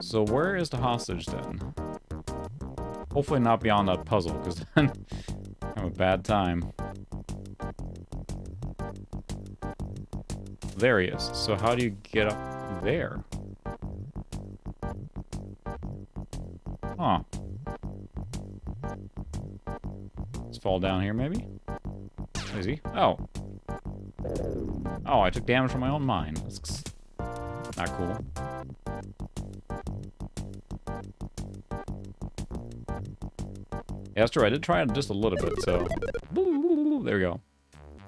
Speaker 1: So where is the hostage then? Hopefully not beyond that puzzle, because then I have a bad time. There he is. So how do you get up there? Huh. Let's fall down here, maybe? Is he? Oh. Oh, I took damage from my own mine. That's not cool. Yeah, that's true. I did try it just a little bit, so... There we go.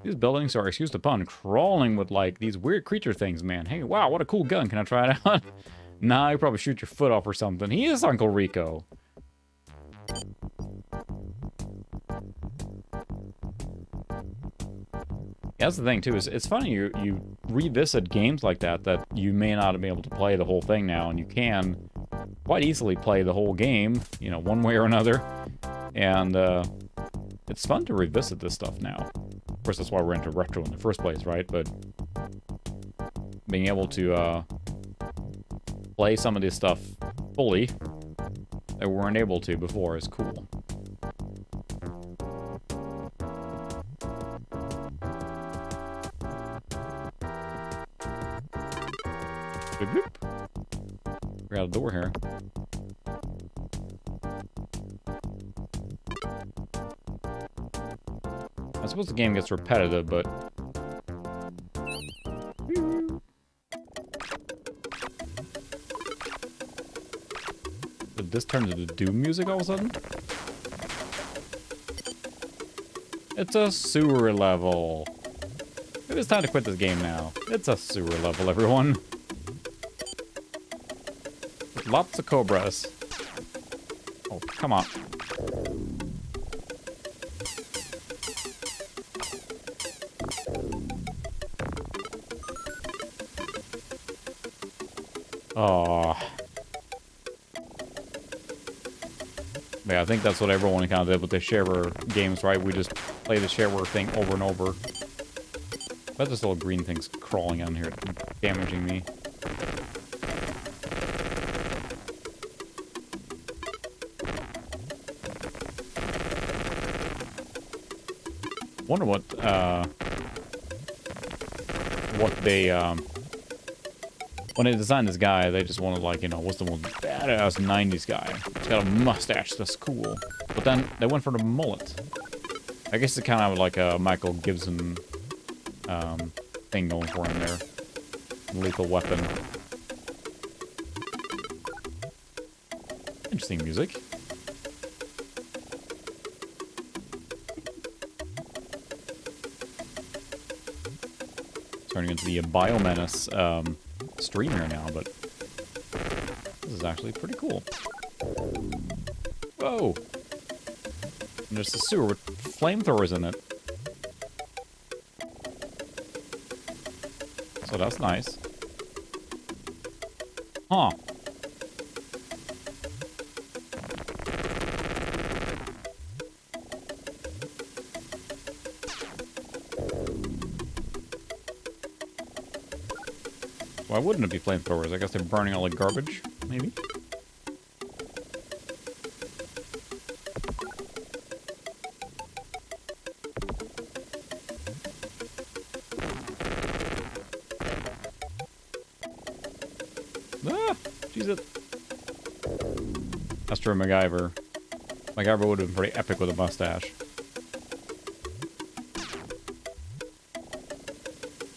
Speaker 1: These buildings are, excuse the pun, crawling with, like, these weird creature things, man. Hey, wow, what a cool gun. Can I try it out? Nah, you probably shoot your foot off or something. He is Uncle Rico. Yeah, that's the thing, too. Is it's funny, you revisit games like that you may not be able to play the whole thing now, and you can quite easily play the whole game, you know, one way or another. And it's fun to revisit this stuff now. Of course, that's why we're into retro in the first place, right? But being able to play some of this stuff fully that we weren't able to before is cool. Bloop, bloop. We got a door here. I suppose the game gets repetitive, but... Did this turn into Doom music all of a sudden? It's a sewer level. It is time to quit this game now. It's a sewer level, everyone. With lots of cobras. Oh, come on. Oh. Yeah, I think that's what everyone kind of did with the shareware games, right? We just play the shareware thing over and over. But this little green thing's crawling on here, damaging me. Wonder what they, when they designed this guy, they just wanted, like, you know, what's the most badass 90s guy? He's got a mustache, that's cool. But then they went for the mullet. I guess it's kind of like a Michael Gibson thing going for him there. Lethal Weapon. Interesting music. Turning into the Menace stream here now, but this is actually pretty cool. Whoa! And there's a sewer with flamethrowers in it. So that's nice. Huh. Why wouldn't it be flamethrowers? I guess they're burning all the garbage, maybe? Ah! Jeez it. That's true, MacGyver. MacGyver would have been pretty epic with a mustache.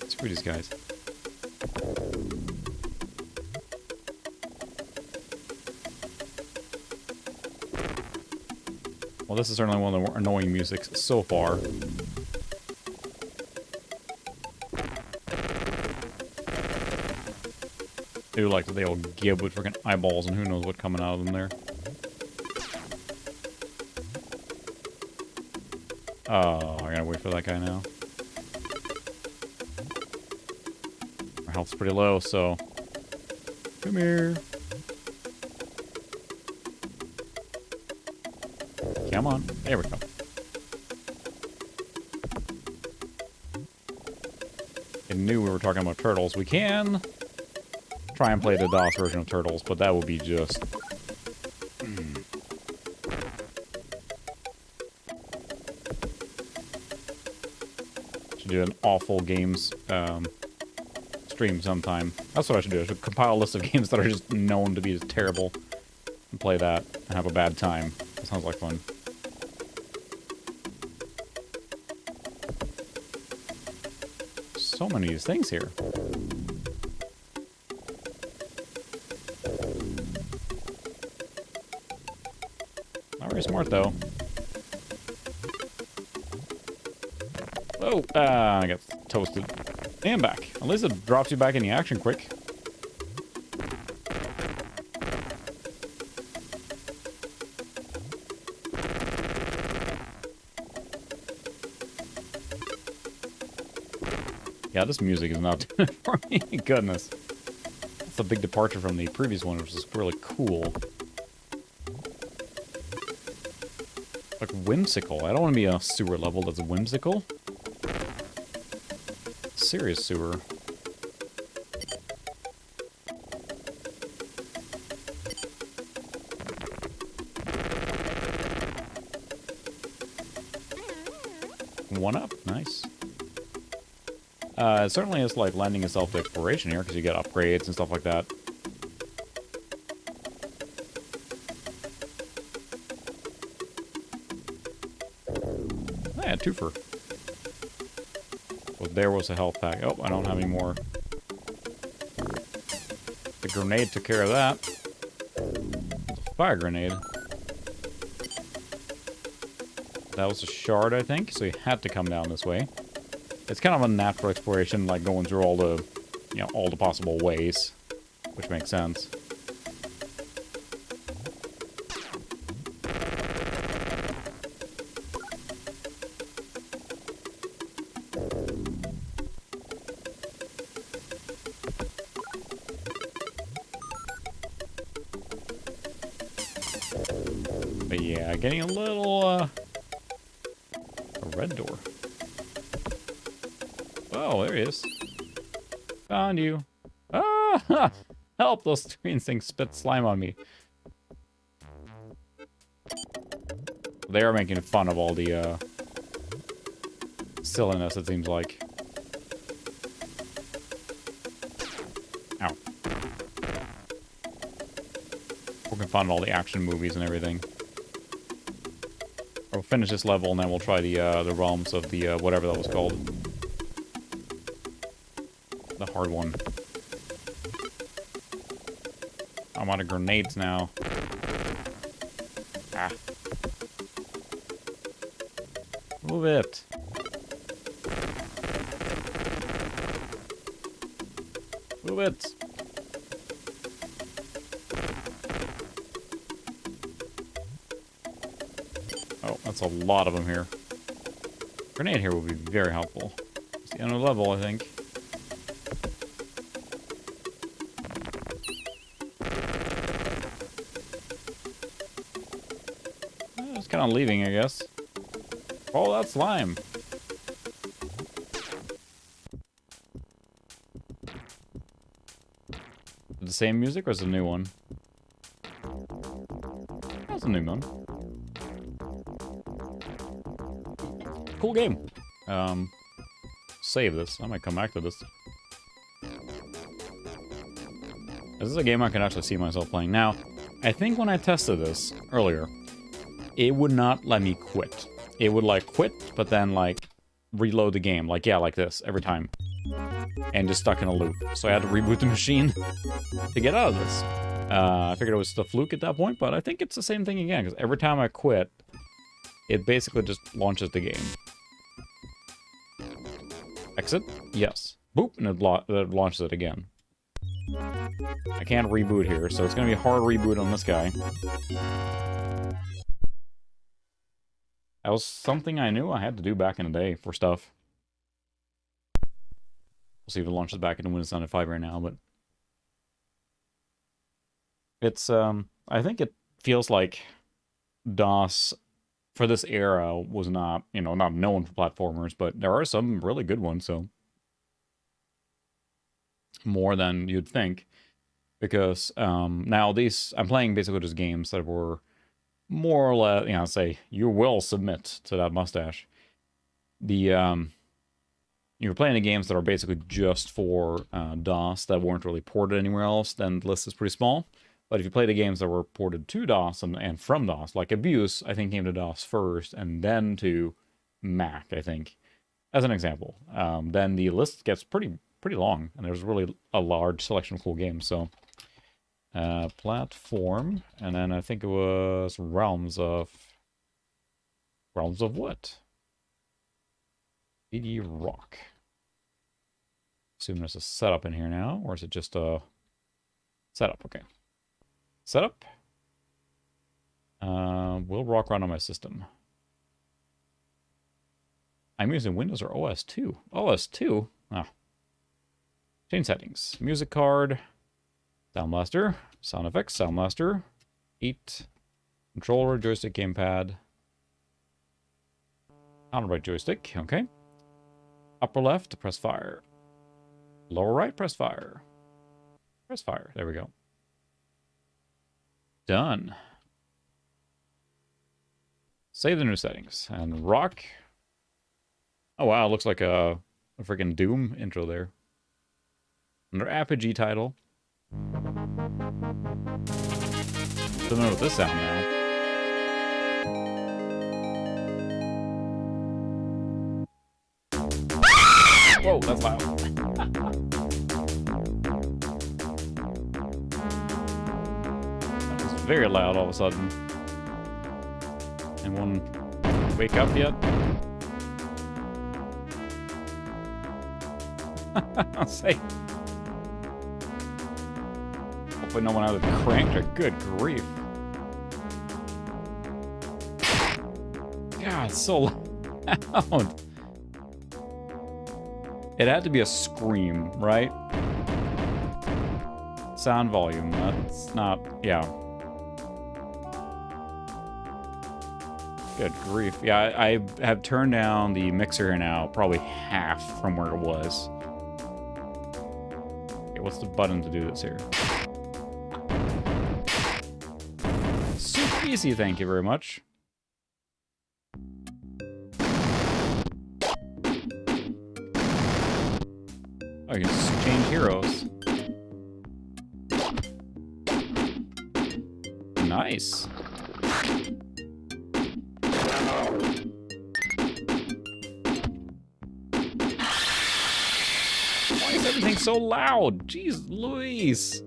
Speaker 1: Screw these guys. Well, this is certainly one of the more annoying musics so far. I do like that they all gib with freaking eyeballs and who knows what coming out of them there. Oh, I gotta wait for that guy now. health's pretty low, so... Come here. Come on. There we go. I knew we were talking about turtles. We can try and play the DOS version of Turtles, but that would be just... Should do an awful games stream sometime. That's what I should do. I should compile a list of games that are just known to be just terrible and play that and have a bad time. That sounds like fun. So many of these things here. Not very smart, though. Oh, I got toasted. And back. At least it drops you back in the action quick. Yeah, this music is not doing it for me. Goodness. That's a big departure from the previous one, which is really cool. Like whimsical. I don't want to be a sewer level that's whimsical. Serious sewer. One up. Nice. It certainly is like lending itself to exploration here, because you get upgrades and stuff like that. Yeah, twofer. Well, there was a health pack. Oh, I don't have any more. The grenade took care of that. It's a fire grenade. That was a shard, I think, so you had to come down this way. It's kind of a natural exploration, like going through all the, you know, all the possible ways, which makes sense. But yeah, getting a little, a red door. Oh, there he is. Found you. Ah! Help! Those green things spit slime on me. They are making fun of all the, silliness, it seems like. Ow. Poking fun at all the action movies and everything. We'll finish this level and then we'll try the realms of the, whatever that was called. The hard one. I'm out of grenades now. Ah. Move it. Move it. Oh, that's a lot of them here. Grenade here will be very helpful. It's the end of the level, I think. Kind of leaving, I guess. Oh, that's slime. The same music or is it a new one? That's a new one. Cool game. Save this. I might come back to this. This is a game I can actually see myself playing. Now, I think when I tested this earlier, it would not let me quit. It would, like, quit, but then, like, reload the game. Like, yeah, like this, every time. And just stuck in a loop. So I had to reboot the machine to get out of this. I figured it was the fluke at that point, but I think it's the same thing again, because every time I quit, it basically just launches the game. Exit? Yes. Boop, and it launches it again. I can't reboot here, so it's going to be a hard reboot on this guy. That was something I knew I had to do back in the day for stuff. We'll see if it launches back into Windows 95 right now, but it's I think it feels like DOS for this era was not, you know, not known for platformers, but there are some really good ones, so more than you'd think, because now these, I'm playing basically just games that were more or less, you know, say, you will submit to that mustache. The, you're playing the games that are basically just for DOS that weren't really ported anywhere else, then the list is pretty small. But if you play the games that were ported to DOS and from DOS, like Abuse, I think came to DOS first, and then to Mac, I think, as an example, then the list gets pretty long, and there's really a large selection of cool games. So, platform, and then I think it was Realms of what? CD Rock. Assume there's a setup in here now, or is it just a setup? Okay. Setup. Will rock run on my system. I'm using Windows or OS 2. OS 2? Ah. Change settings. Music card. Sound Blaster. Sound effects. Sound Blaster. 8. Controller, joystick, gamepad. Counter right joystick. Okay. Upper left, press fire. Lower right, press fire. Press fire. There we go. Done. Save the new settings. And rock. Oh wow, looks like a freaking Doom intro there. Under Apogee title. Familiar with this sound now. Whoa, that's loud. That was very loud all of a sudden. Anyone wake up yet? I'll say. Hopefully no one out of the cranked or good grief. God, it's so loud. It had to be a scream, right? Sound volume, that's not, yeah. Good grief. Yeah, I have turned down the mixer here now, probably half from where it was. Okay, what's the button to do this here? Super easy, thank you very much. Oh, you can just change heroes. Nice. Why is everything so loud? Jeez Louise.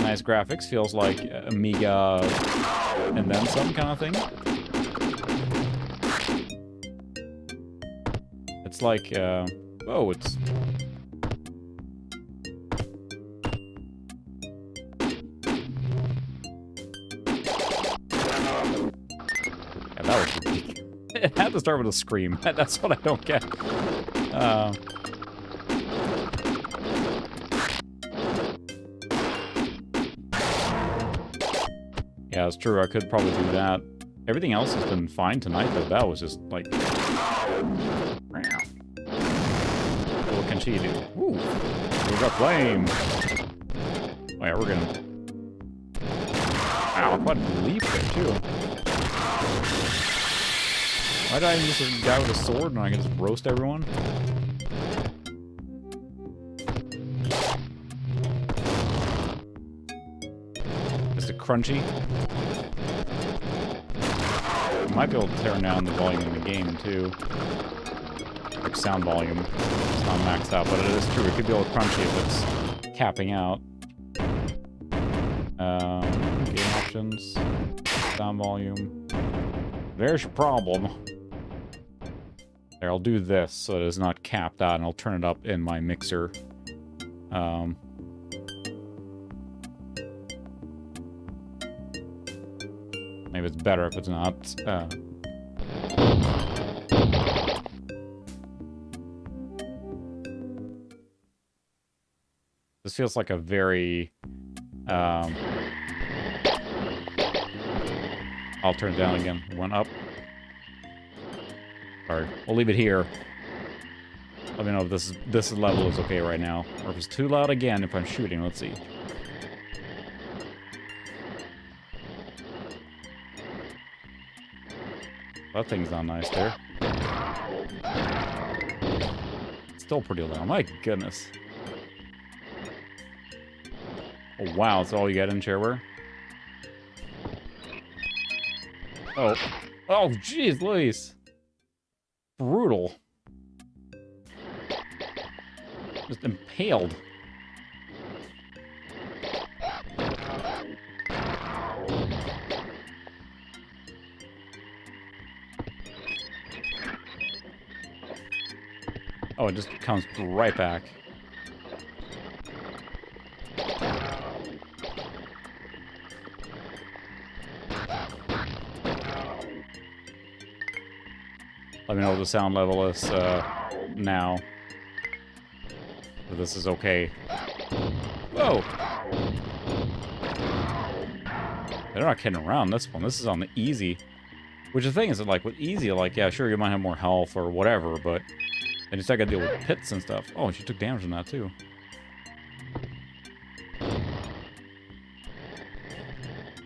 Speaker 1: Nice graphics. Feels like Amiga and then some kind of thing. It's like, oh, it's... Yeah, that was ridiculous. It had to start with a scream. That's what I don't get. Yeah, it's true. I could probably do that. Everything else has been fine tonight, though. That was just, like... What can she do? Ooh, we got flame. Oh yeah, we're gonna... Ow, quite a leap there, too. Why did I use a guy with a sword when I can just roast everyone? Just a crunchy. Might be able to turn down the volume in the game, too. Like sound volume. It's not maxed out, but it is true. It could be a little crunchy if it's capping out. Game options. Sound volume. There's your problem. There, I'll do this so it is not capped out, and I'll turn it up in my mixer. Maybe it's better if it's not. feels like a very... I'll turn it down again. One up. Sorry. We'll leave it here. Let me know if this level is okay right now. Or if it's too loud again if I'm shooting. Let's see. That thing's not nice there. Still pretty loud. My goodness. Oh, wow. That's all you get in shareware? Oh. Oh, jeez, Luis. Brutal. Just impaled. Oh, it just comes right back. Let me know what the sound level is now. If this is okay. Whoa! They're not kidding around this one. This is on the easy. Which the thing is that, like, with easy, like, yeah, sure, you might have more health or whatever, but then you start to deal with pits and stuff. Oh, she took damage from that, too.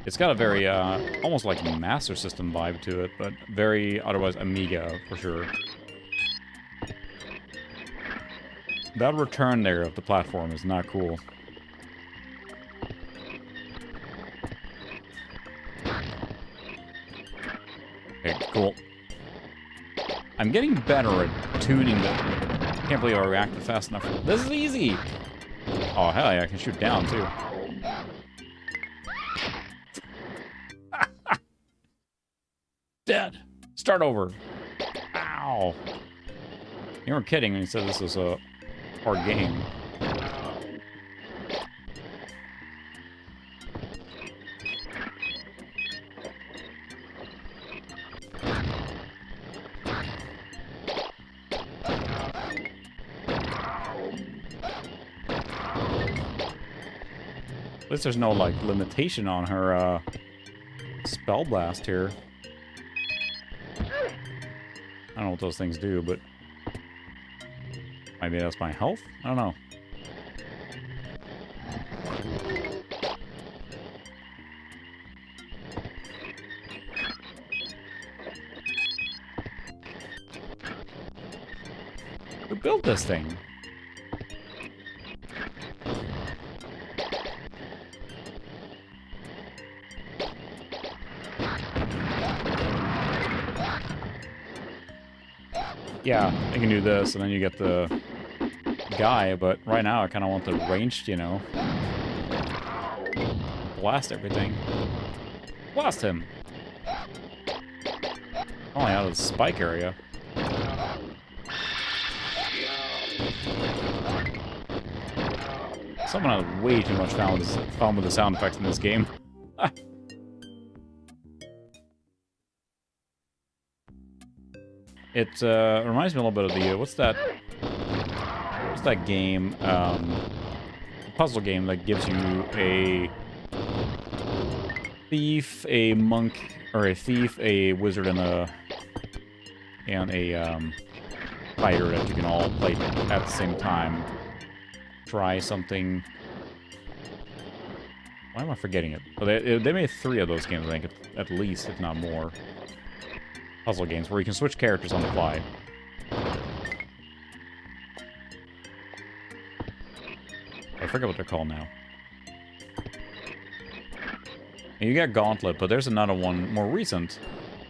Speaker 1: It's got a very, almost like Master System vibe to it, but very, otherwise, Amiga, for sure. That return there of the platform is not cool. Okay, cool. I'm getting better at tuning the... Can't believe I reacted fast enough. This is easy! Oh, hell yeah, I can shoot down, too. Dead! Start over! Ow! You weren't kidding when you said this was a hard game. At least there's no, like, limitation on her, spell blast here. I don't know what those things do, but... Maybe that's my health? I don't know. Who built this thing? Yeah, I can do this, and then you get the guy, but right now I kind of want the ranged, you know. Blast everything. Blast him! Only out of the spike area. Someone had way too much fun with the sound effects in this game. It reminds me a little bit of the what's that game? Puzzle game that gives you a thief, a monk, or a thief, a wizard, and a fighter that you can all play at the same time. Try something. Why am I forgetting it? Well, they made 3 of those games, I think, at least, if not more. Puzzle games where you can switch characters on the fly. I forget what they're called now. And you got Gauntlet, but there's another one more recent.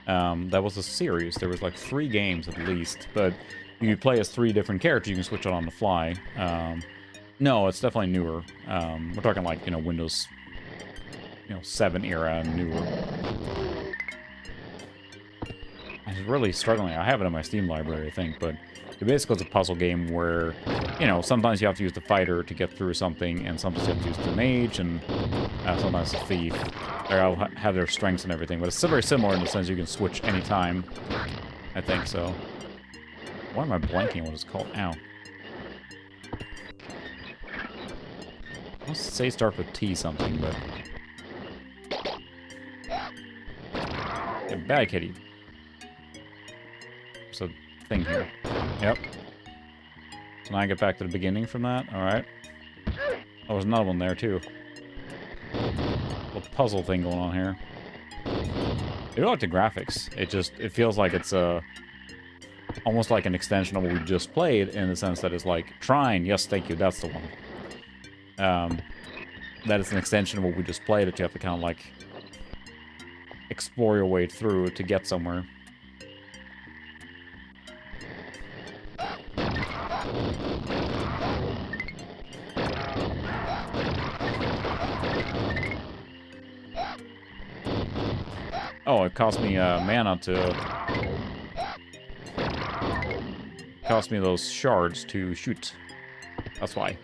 Speaker 1: That was a series. There was like 3 games at least, but you play as 3 different characters. You can switch it on the fly. No, it's definitely newer. We're talking like, you know, Windows, 7 era and newer. I was really struggling. I have it in my Steam library, I think, but it basically is a puzzle game where, sometimes you have to use the fighter to get through something, and sometimes you have to use the mage, and sometimes the thief. They all have their strengths and everything, but it's still very similar in the sense you can switch anytime. I think so. Why am I blanking what it's called? Ow. Let's say start with T something, but... Yeah, bad kitty. There's a thing here. Yep. So now I get back to the beginning from that. Alright. Oh, there's another one there, too. Little puzzle thing going on here. I do like the graphics. It feels like it's almost like an extension of what we just played, in the sense that it's like, Trine, yes, thank you, that's the one. That it's an extension of what we just played, that you have to kind of like explore your way through to get somewhere. Oh, it cost me mana to... cost me those shards to shoot. That's why.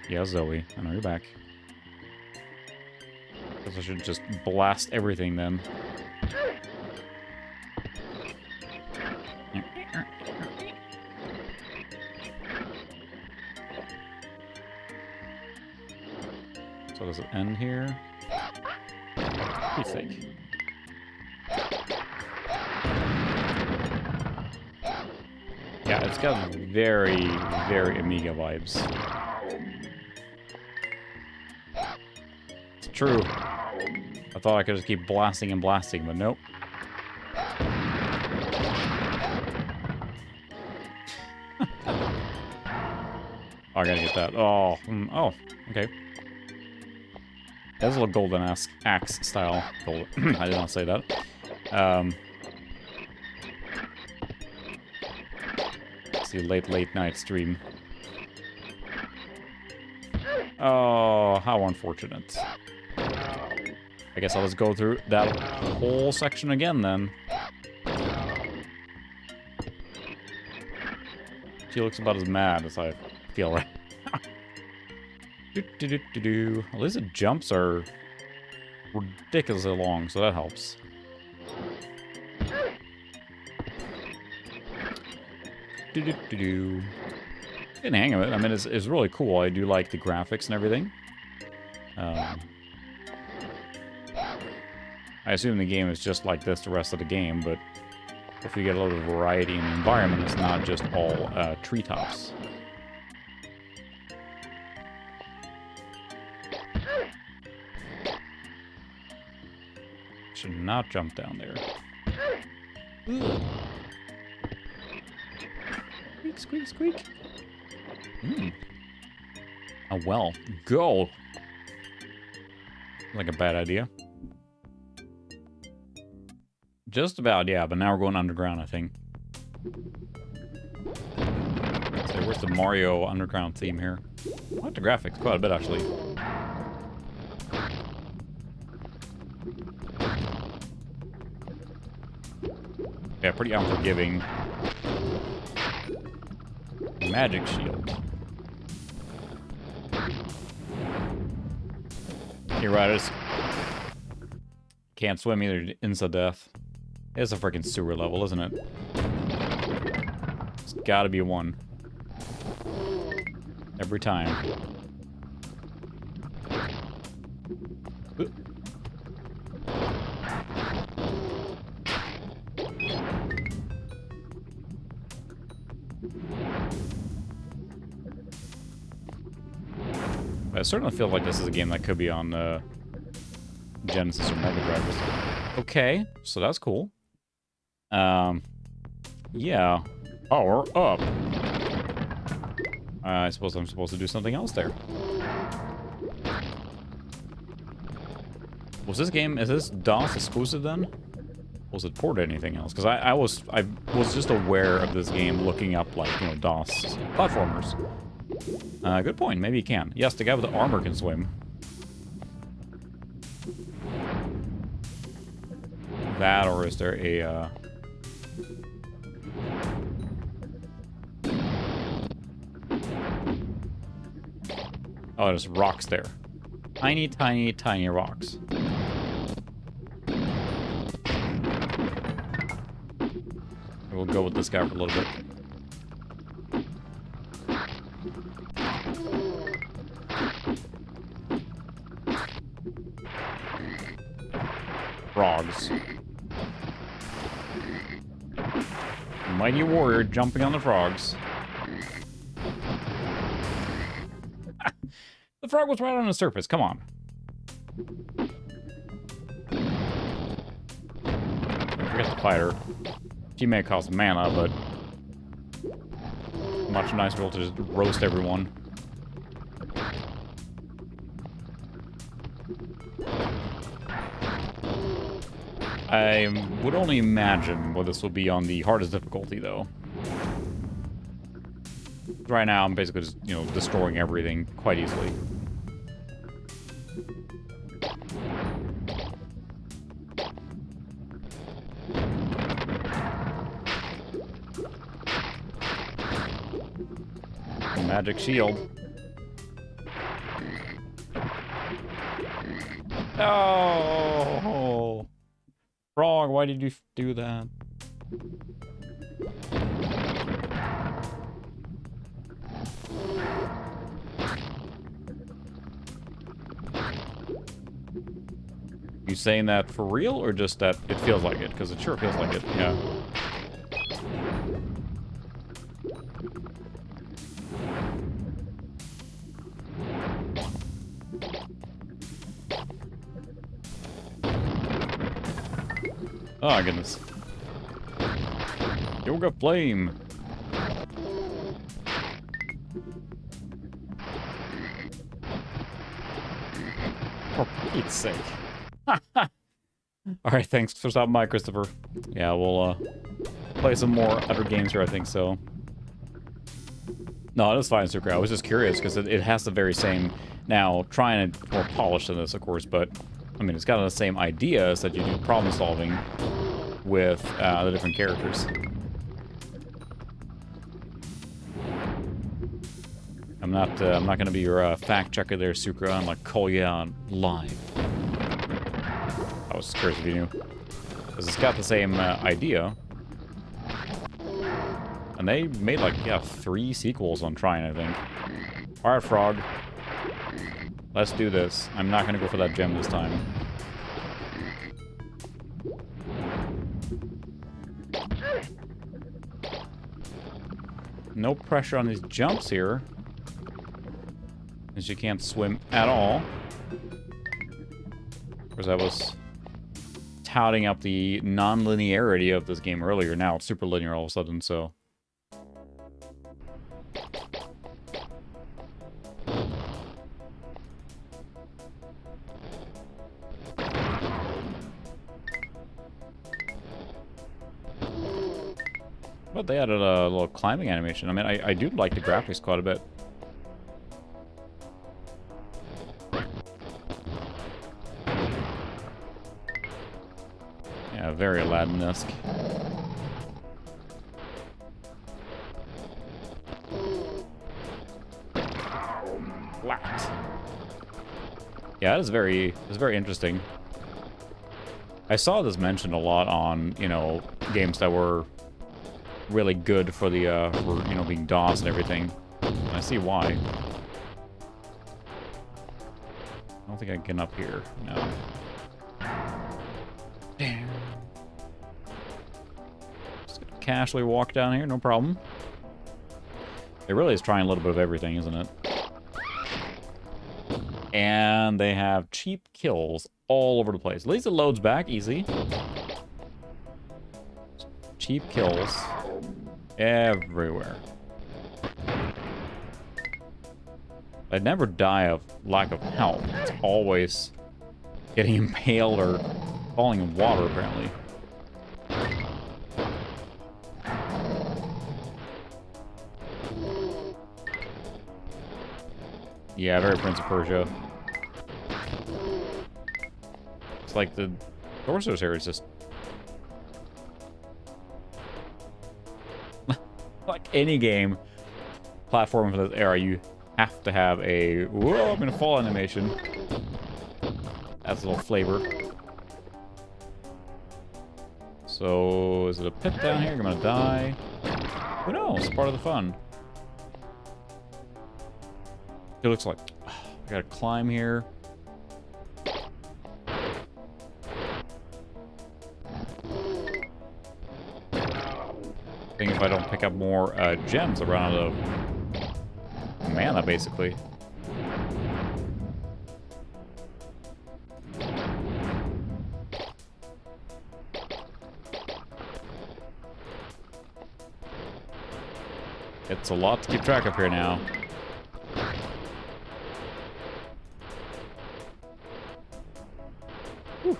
Speaker 1: Yeah, Zoe. I know you're back. Guess I should just blast everything then. So does it end here? What do you think? Yeah, it's got very, very Amiga vibes. It's true. I thought I could just keep blasting and blasting, but nope. Oh, I gotta get that. Oh, oh, okay. That's a little golden axe style. I did not say that. See, late night stream. Oh, how unfortunate. I guess I'll just go through that whole section again then. She looks about as mad as I feel right now. At least the jumps are ridiculously long, so that helps. Getting the hang of it. I mean, it's really cool. I do like the graphics and everything. I assume the game is just like this the rest of the game, but if you get a little variety in the environment, it's not just all treetops. Should not jump down there. Ugh. Squeak, squeak, squeak. Oh, well. Go! Like a bad idea. Just about, yeah, but now we're going underground, I think. So where's the Mario underground theme here? I like the graphics quite a bit, actually. Yeah, pretty unforgiving. Magic shield. You're right, I just can't swim either, insta-death. It's a freaking sewer level, isn't it? It's gotta be one. Every time. Ooh. I certainly feel like this is a game that could be on Genesis or Mega Drive. Okay, so that's cool. Yeah. Power up. I suppose I'm supposed to do something else there. Was this game, is this DOS exclusive then? Was it ported anything else? Because I was just aware of this game looking up, like, you know, DOS platformers. Good point, maybe you can. Yes, the guy with the armor can swim. That, or is there a, oh, there's rocks there. Tiny, tiny, tiny rocks. We'll go with this guy for a little bit. Frogs. Mighty warrior jumping on the frogs. The frog was right on the surface. Come on. I guess the fighter. She may cost mana, but much nicer to just roast everyone. I would only imagine what this will be on the hardest difficulty, though. Right now, I'm basically just, you know, destroying everything quite easily. Magic shield. Oh! Frog, why did you do that? You saying that for real, or just that it feels like it? Because it sure feels like it, yeah. Oh, goodness. Yoga Flame. For Pete's sake. Alright, thanks for stopping by, Christopher. Yeah, we'll play some more other games here, I think so. No, that's fine, Sucre. I was just curious, because it has the very same... Now, trying to more polished than this, of course, but... I mean, it's got the same ideas that you do problem solving with the different characters. I'm not gonna be your fact checker there, Sucre. I'm like call you on live. I was curious if you knew, because it's got the same idea, and they made like 3 sequels on Trine, I think. All right, Frog. Let's do this. I'm not gonna go for that gem this time. No pressure on these jumps here, as you can't swim at all. Because I was touting up the non-linearity of this game earlier. Now it's super linear all of a sudden, so... But they added a little climbing animation. I mean, I do like the graphics quite a bit. Yeah, very Aladdin-esque. Flat. Yeah, it's very interesting. I saw this mentioned a lot on, you know, games that were really good for the, for, you know, being DOS and everything. I see why. I don't think I can get up here. No. Damn. Just gonna casually walk down here, no problem. It really is trying a little bit of everything, isn't it? And they have cheap kills all over the place. At least it loads back easy. Cheap kills everywhere. I never die of lack of health. It's always getting impaled or falling in water, apparently. Yeah, very Prince of Persia. It's like the torsos here is just... like any game, platform for this era, you have to have a whoa, I'm gonna fall animation. That's a little flavor. So, is it a pit down here? I'm gonna die. Who knows? Part of the fun. It looks like... I gotta climb here. I think if I don't pick up more gems, I run out of mana, basically. It's a lot to keep track of here now. Whew.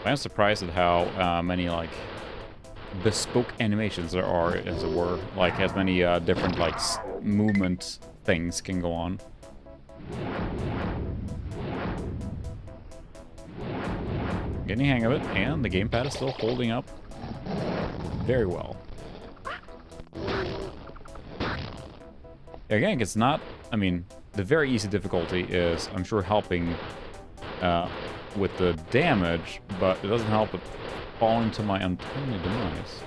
Speaker 1: I'm surprised at how many, like, bespoke animations there are, as it were. Like, as many different, like, movement things can go on. Getting the hang of it, and the gamepad is still holding up very well. Again, it's not... I mean, the very easy difficulty is, I'm sure, helping with the damage, but it doesn't help with falling to my untimely demise.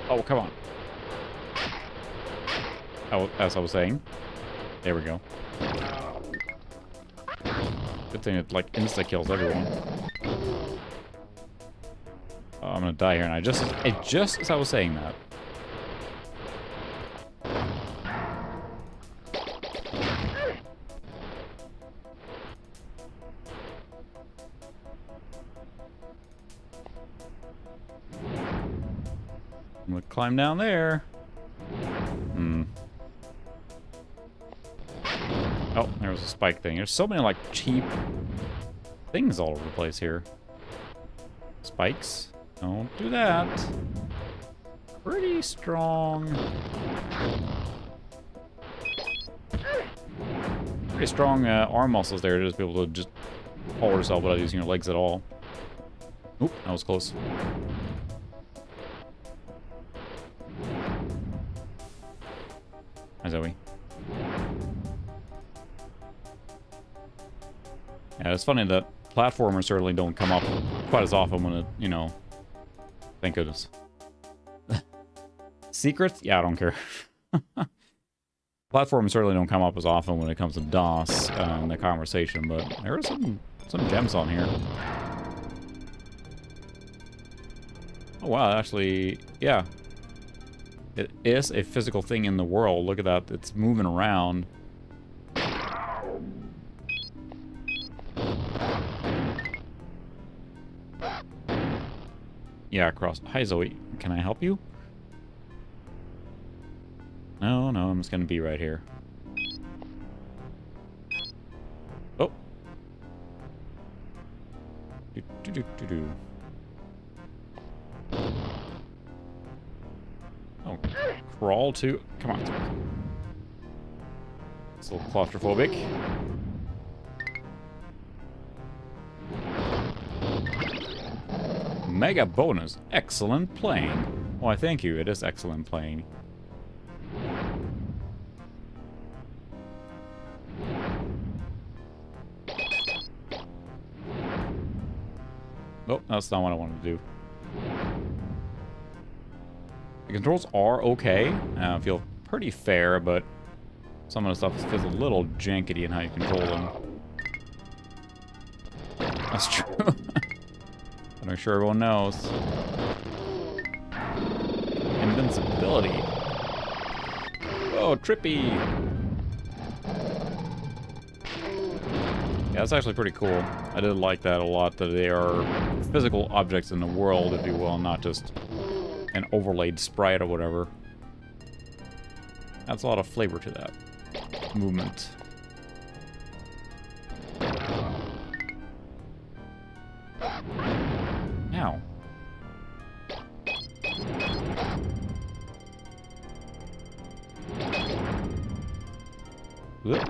Speaker 1: Oh, come on. Oh, as I was saying. There we go. Good thing it, like, insta-kills everyone. Oh, I'm gonna die here, and just as I was saying that. I'm gonna climb down there. Oh, there was a spike thing. There's so many, like, cheap things all over the place here. Spikes. Don't do that. Pretty strong. Pretty strong arm muscles there to just be able to just hold yourself without using your legs at all. Oop, that was close. Hi, Zoe. Yeah, it's funny that platformers certainly don't come up quite as often when it, you know... Thank goodness. Secrets? Yeah, I don't care. Platforms certainly don't come up as often when it comes to DOS in the conversation, but there are some gems on here. Oh wow, actually, yeah. It is a physical thing in the world. Look at that, it's moving around. Yeah, across. Hi, Zoe. Can I help you? No, I'm just gonna be right here. Oh. Oh, crawl to... Come on. It's a little claustrophobic. Mega bonus. Excellent playing. Why, thank you. It is excellent playing. Oh, that's not what I wanted to do. The controls are okay. I feel pretty fair, but some of the stuff feels a little jankety in how you control them. That's true. But I'm sure everyone knows. Invincibility. Oh, trippy. Yeah, that's actually pretty cool. I did like that a lot, that they are physical objects in the world, if you will, not just an overlaid sprite or whatever. That's a lot of flavor to that movement. Ow. Whoop.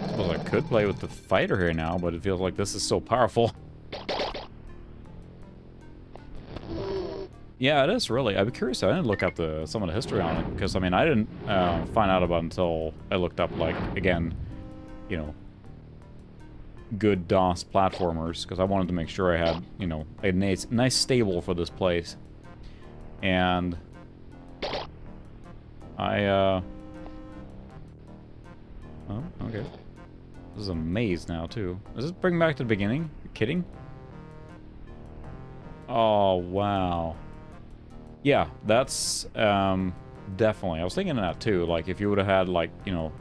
Speaker 1: Suppose I could play with the fighter here now, but it feels like this is so powerful. Yeah, it is really. I'd be curious. I didn't look up some of the history on it because I mean I didn't find out about it until I looked up like again, you know, good DOS platformers because I wanted to make sure I had a nice stable for this place, and oh okay. This is a maze now too. Does this bring back to the beginning? You're kidding? Oh wow. Yeah, that's definitely. I was thinking of that too. Like if you would have had like,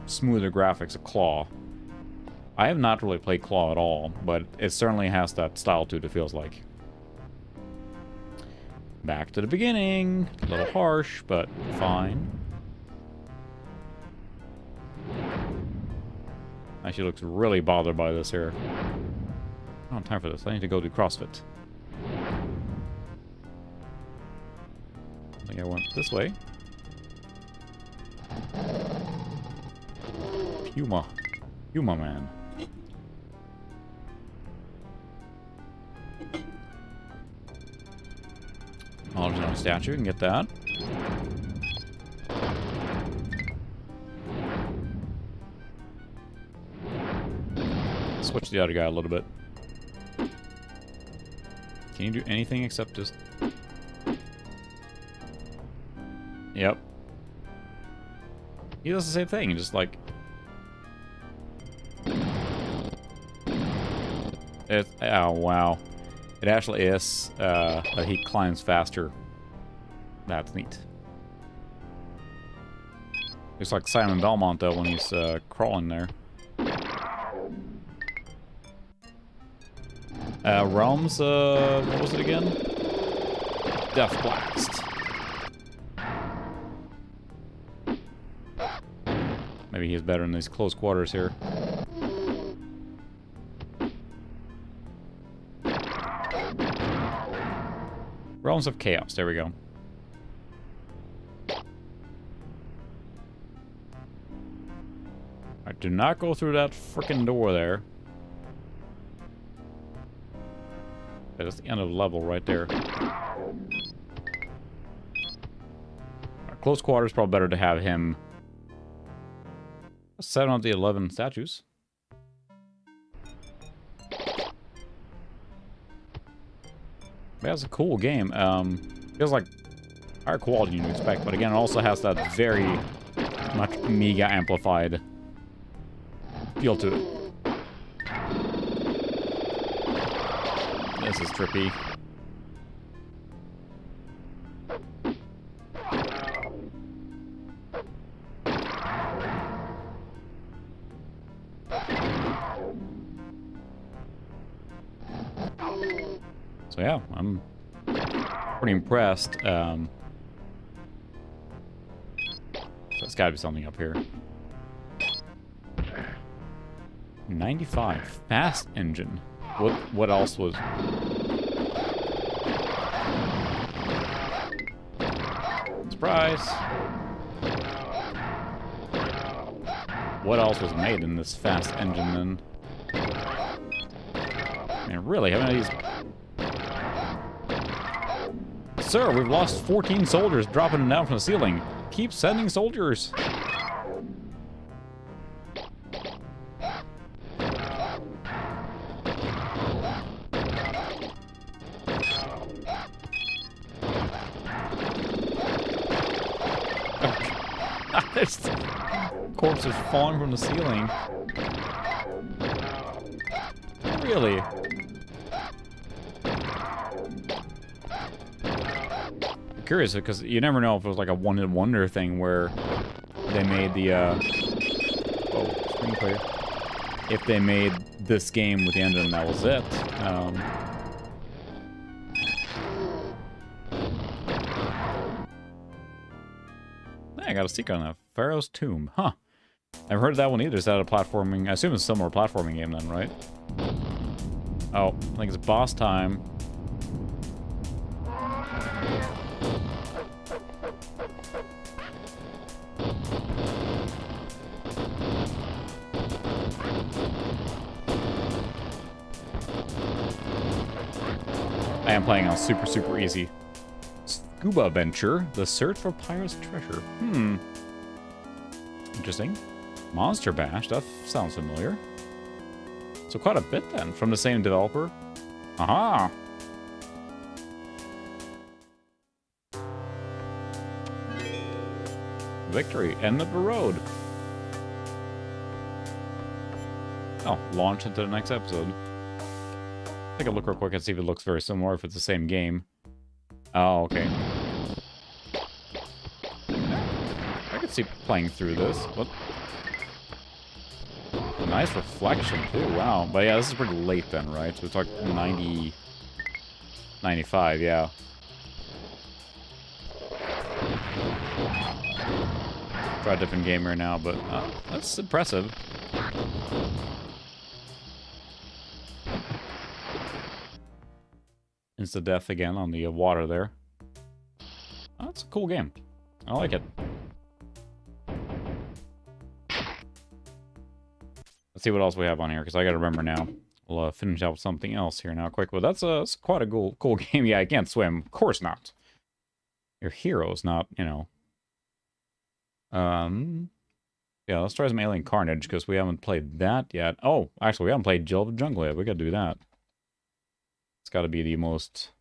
Speaker 1: smoother graphics of Claw. I have not really played Claw at all, but it certainly has that style to it, it feels like. Back to the beginning. A little harsh, but fine. She looks really bothered by this here. I don't have time for this. I need to go do CrossFit. I think I went this way. Puma man. Oh, there's another statue. You can get that. Switch the other guy a little bit. Can you do anything except just... Yep. He does the same thing, just like... Oh, wow. It actually is, that he climbs faster. That's neat. Looks like Simon Belmont, though, when he's, crawling there. Realms, what was it again? Death Blast. Maybe he's better in these close quarters here. Realms of Chaos, there we go. Alright, do not go through that frickin' door there. That's the end of the level right there. Close quarters, probably better to have him. 7 of the 11 statues. That's a cool game. Feels like higher quality than you expect, but again, it also has that very much Amiga amplified feel to it. This is trippy. So yeah, I'm pretty impressed. So it's gotta be something up here. 95. Fast engine. What else was... Surprise! What else was made in this fast engine then? I mean, really, how many of these... Sir, we've lost 14 soldiers dropping them down from the ceiling. Keep sending soldiers. There's corpses falling from the ceiling. Really? I'm curious because you never know if it was like a one-hit wonder thing where they made the screen clear. If they made this game with the engine and that was it. I got a secret on that. Pharaoh's Tomb. Huh. I've heard of that one either. Is that a platforming... I assume it's a similar platforming game then, right? Oh, I think it's boss time. I am playing on super, super easy. Scuba Venture, The Search for Pirate's Treasure. Interesting. Monster Bash, that sounds familiar. So quite a bit then, from the same developer. Aha! Victory, end of the road. Oh, launch into the next episode. Take a look real quick and see if it looks very similar, if it's the same game. Oh, okay. I could see playing through this. What? A nice reflection, too. Wow. But yeah, this is pretty late then, right? So it's like 90... 95, yeah. Try a different game right now, but that's impressive. Insta-death again on the water there. Oh, that's a cool game. I like it. Let's see what else we have on here, because I gotta remember now. We'll finish out with something else here now quick. But that's quite a cool game. Yeah, I can't swim. Of course not. Your hero's not, you know. Yeah, let's try some Alien Carnage, because we haven't played that yet. Oh, actually, we haven't played Jill of the Jungle yet. We gotta do that. It's gotta be the most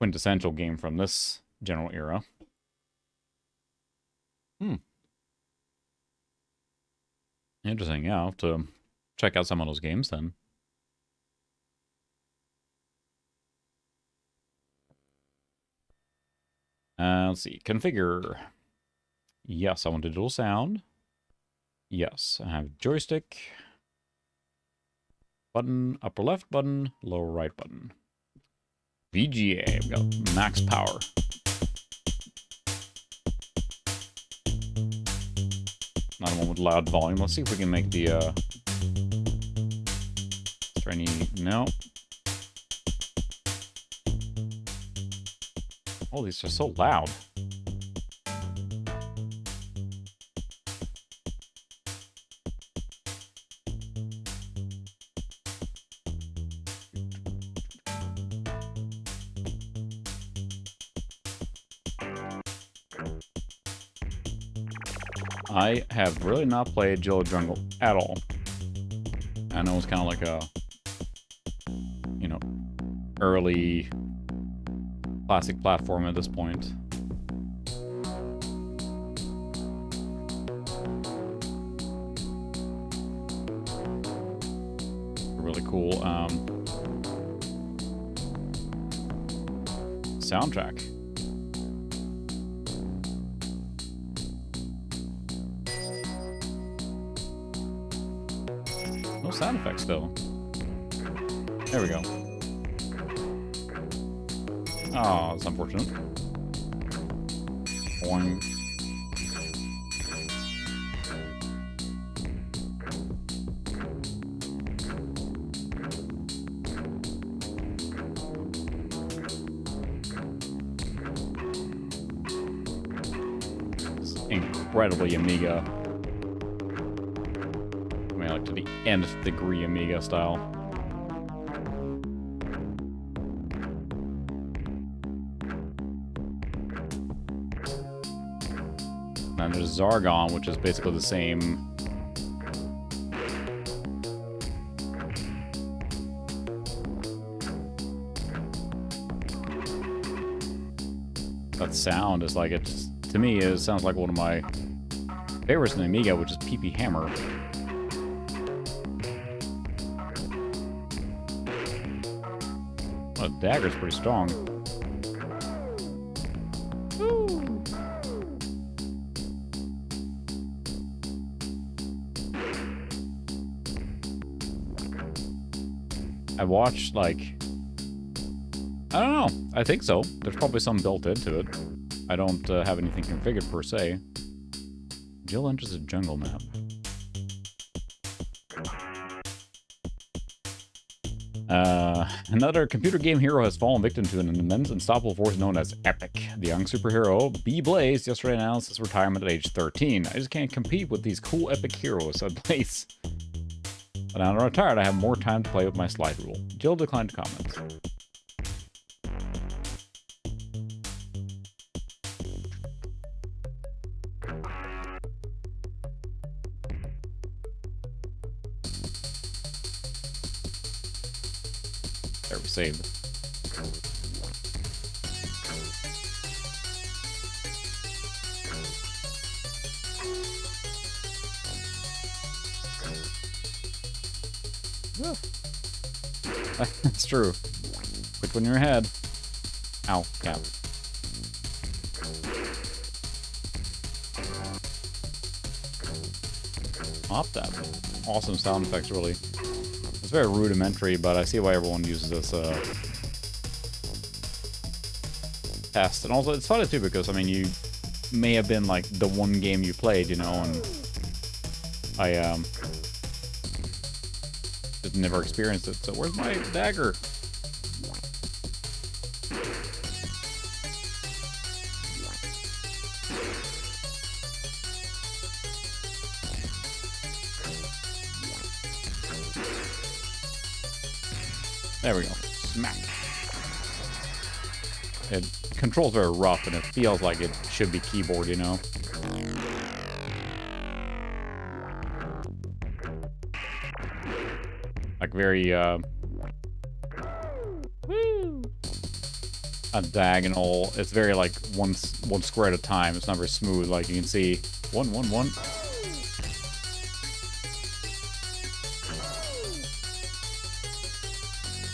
Speaker 1: quintessential game from this general era. Interesting, yeah, I'll have to check out some of those games then. Let's see, configure. Yes, I want digital sound. Yes, I have joystick. Button, upper left button, lower right button. VGA, we got max power. Not one with loud volume. Let's see if we can make the, try any, no. Oh, these are so loud. I have really not played Jill of the Jungle at all. I know it's kind of like a, you know, early classic platform at this point. Really cool soundtrack. No sound effects, though. There we go. Oh, that's unfortunate. Boing. It's incredibly Amiga. I mean, like to the nth degree Amiga style. And there's Zargon, which is basically the same. That sound is like, it's, to me, it sounds like one of my favorites in the Amiga, which is PP Hammer. Well, the dagger's pretty strong. Woo. I watched, like, I don't know. I think so. There's probably some built into it. I don't have anything configured per se. Jill enters a jungle map. Another computer game hero has fallen victim to an immense unstoppable force known as Epic. The young superhero, B. Blaze, yesterday announced his retirement at age 13. I just can't compete with these cool epic heroes, said Blaze. But now that I'm retired, I have more time to play with my slide rule. Jill declined to comment. There, we saved. That's true. Quick when you're ahead. Ow, cap. Pop that. Awesome sound effects, really. It's very rudimentary, but I see why everyone uses this test. And also, it's funny too, because, I mean, you may have been, like, the one game you played, you know, and I, just never experienced it. So where's my dagger? There we go. Smack. It controls very rough, and it feels like it should be keyboard, you know? Like very, woo! A diagonal. It's very, like, one square at a time. It's not very smooth. Like, you can see, one.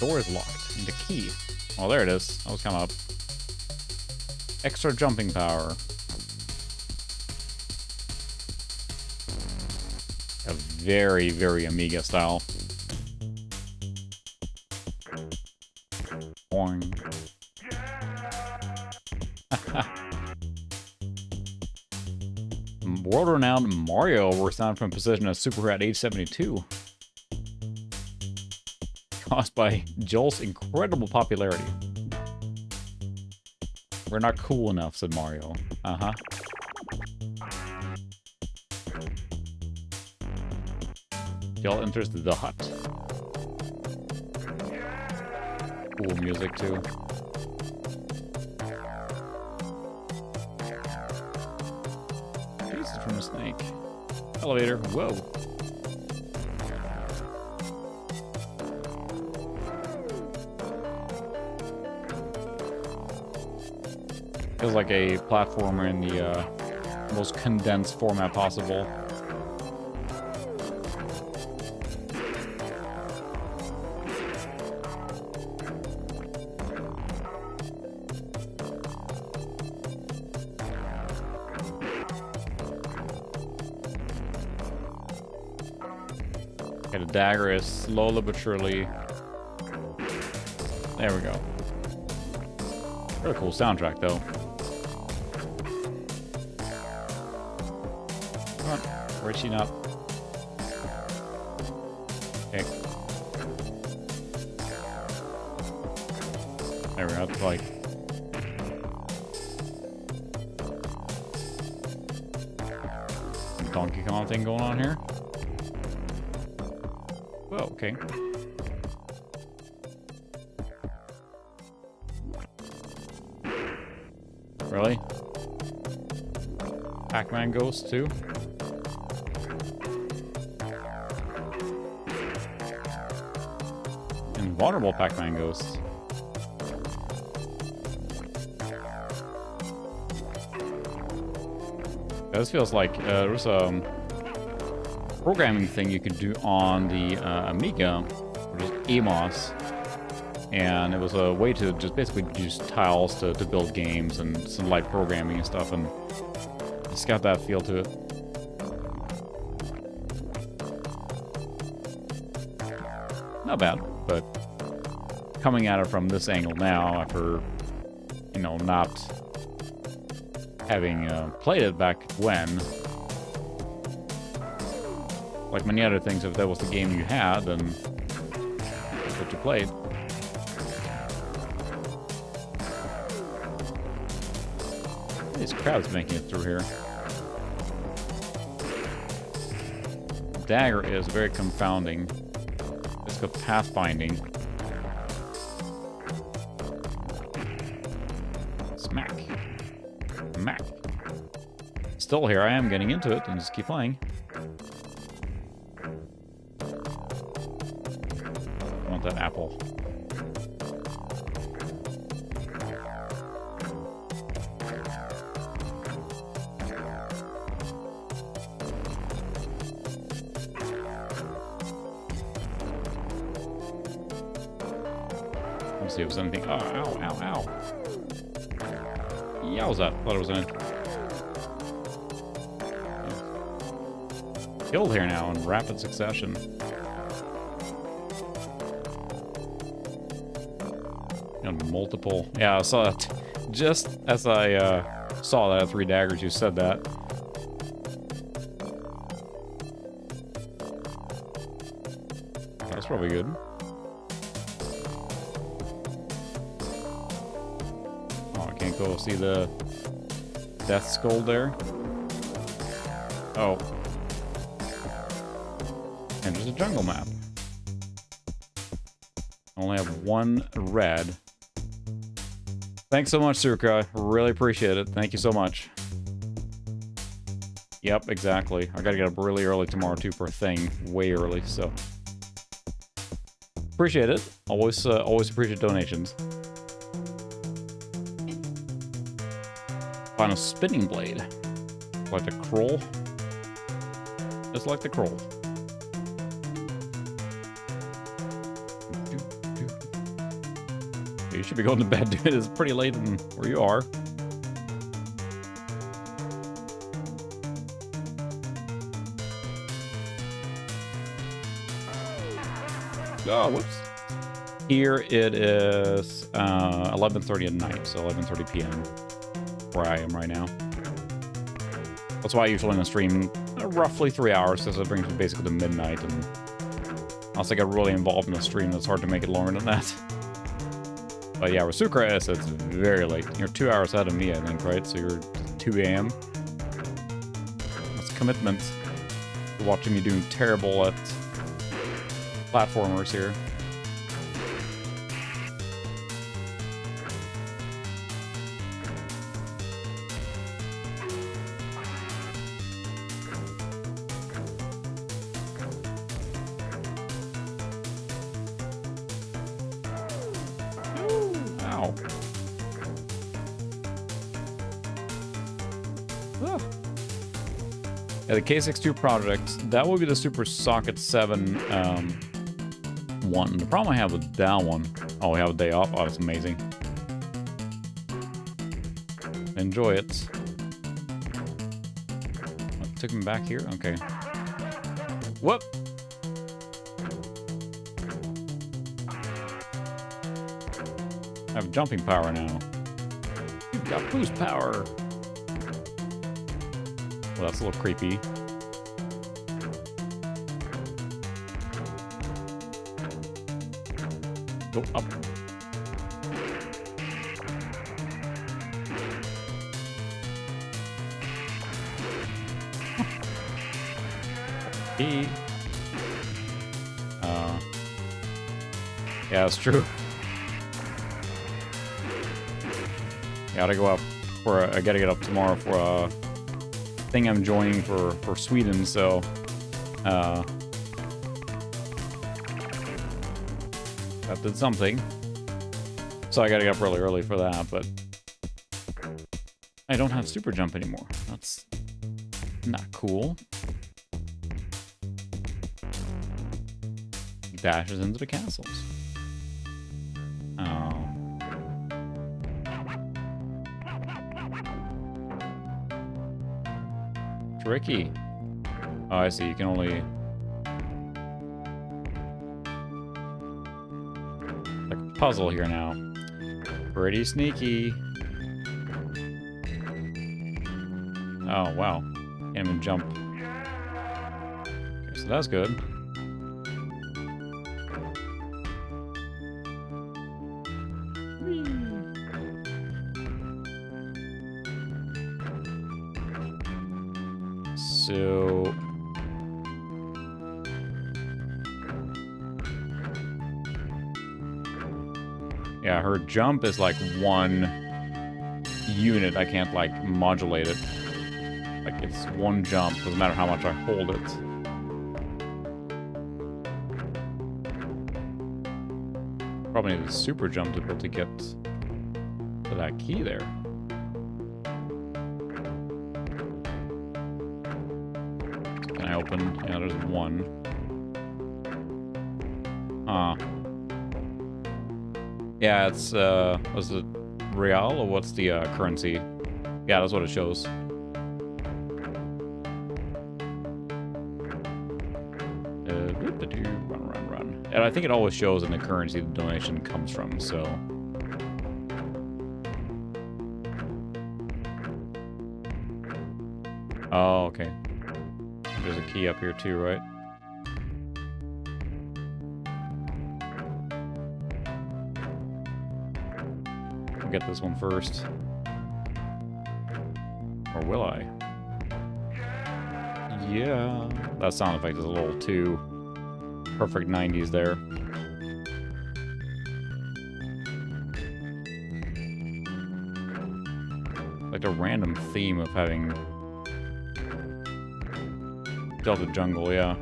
Speaker 1: Door is locked. Need a key. Oh, there it is. That was kind of up. Extra jumping power. A very, very Amiga style. Boing. World-renowned Mario were signed from position as Super at age 72. Caused by Joel's incredible popularity. We're not cool enough, said Mario. Uh-huh. Joel enters the hut. Cool music, too. This is from a snake. Elevator. Whoa. Feels like a platformer in the most condensed format possible. Okay, the dagger is slowly but surely. There we go. Very cool soundtrack, though. Where's she not? Okay. There we go. It's like Donkey Kong thing going on here. Well, okay. Really? Pac-Man Ghost too? Invulnerable Pac-Man Ghosts. This feels like there's a programming thing you could do on the Amiga, which is Amos, and it was a way to just basically use tiles to build games and some light programming and stuff, and it's got that feel to it. Not bad, but coming at it from this angle now, after, you know, not having played it back when, like many other things, if that was the game you had, then that's what you played. These crowds making it through here. Dagger is very confounding. It's got pathfinding. Smack. Mac. Still here, I am getting into it, and just keep playing. I want that apple. see if there's anything. Oh, ow, ow, ow. Yowza. Thought it was in. Killed here now in rapid succession. And multiple. Yeah, I saw that. Just as I saw that at 3 daggers, you said that. That's probably good. Oh, I can't go see the death skull there. Oh. And there's a jungle map. I only have 1 red. Thanks so much, Suka. Really appreciate it. Thank you so much. Yep, exactly. I gotta get up really early tomorrow, too, for a thing. Way early, so... Appreciate it. Always appreciate donations. Find a spinning blade. Like the Kroll. Just like the Kroll. You should be going to bed, dude. It's pretty late in where you are. Oh, whoops. Here it is 11:30 at night, so 11:30 p.m. where I am right now. That's why I usually in the stream roughly 3 hours, because it brings me basically to midnight, and unless I get really involved in the stream, it's hard to make it longer than that. But yeah, with Sucra S, it's very late. You're 2 hours ahead of me, I think, right? So you're 2 a.m. That's commitment to watching me doing terrible at platformers here. Yeah, the K62 project, that will be the Super Socket 7 one. The problem I have with that one... Oh, we have a day off? Oh, that's amazing. Enjoy it. Oh, took him back here? Okay. Whoop! I have jumping power now. You've got boost power! Well, that's a little creepy. Go up. E. Yeah, it's true. Gotta go up for I gotta get up tomorrow for a thing I'm joining for Sweden, so that did something. So I gotta get up really early for that, but I don't have super jump anymore. That's not cool. Dashes into the castles. Oh. Tricky. Oh, I see. You can only... like a puzzle here now. Pretty sneaky. Oh, wow. Can't even jump. Okay, so that's good. So... yeah, her jump is like one unit. I can't like modulate it. Like it's one jump, doesn't matter how much I hold it. Probably need a super jump to be able to get to that key there. Can I open? Yeah, there's one. Yeah, it's, was it real or what's the currency? Yeah, that's what it shows. Run. And I think it always shows in the currency the donation comes from, so. Oh, okay. There's a key up here too, right? I'll get this one first. Or will I? Yeah. That sound effect is a little too perfect 90s there. Like a random theme of having Delta Jungle, yeah.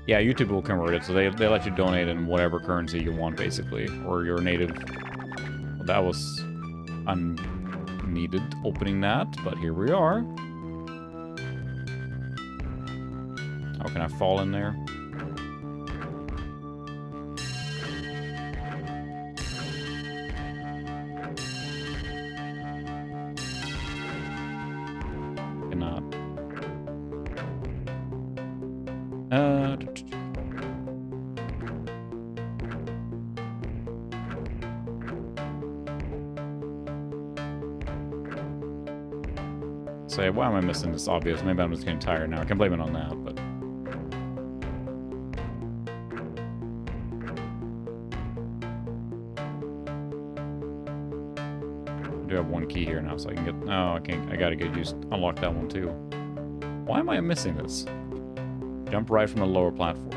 Speaker 1: Yeah, YouTube will convert it, so they let you donate in whatever currency you want, basically. Or your native. Well, that was unneeded opening that, but here we are. How can I fall in there? Cannot. Say, why am I missing this? Obvious. Maybe I'm just getting tired now. I can blame it on that, but. I do have one key here now, so I can get. Oh, I can't. I gotta get used. Unlock that one too. Why am I missing this? Jump right from the lower platform.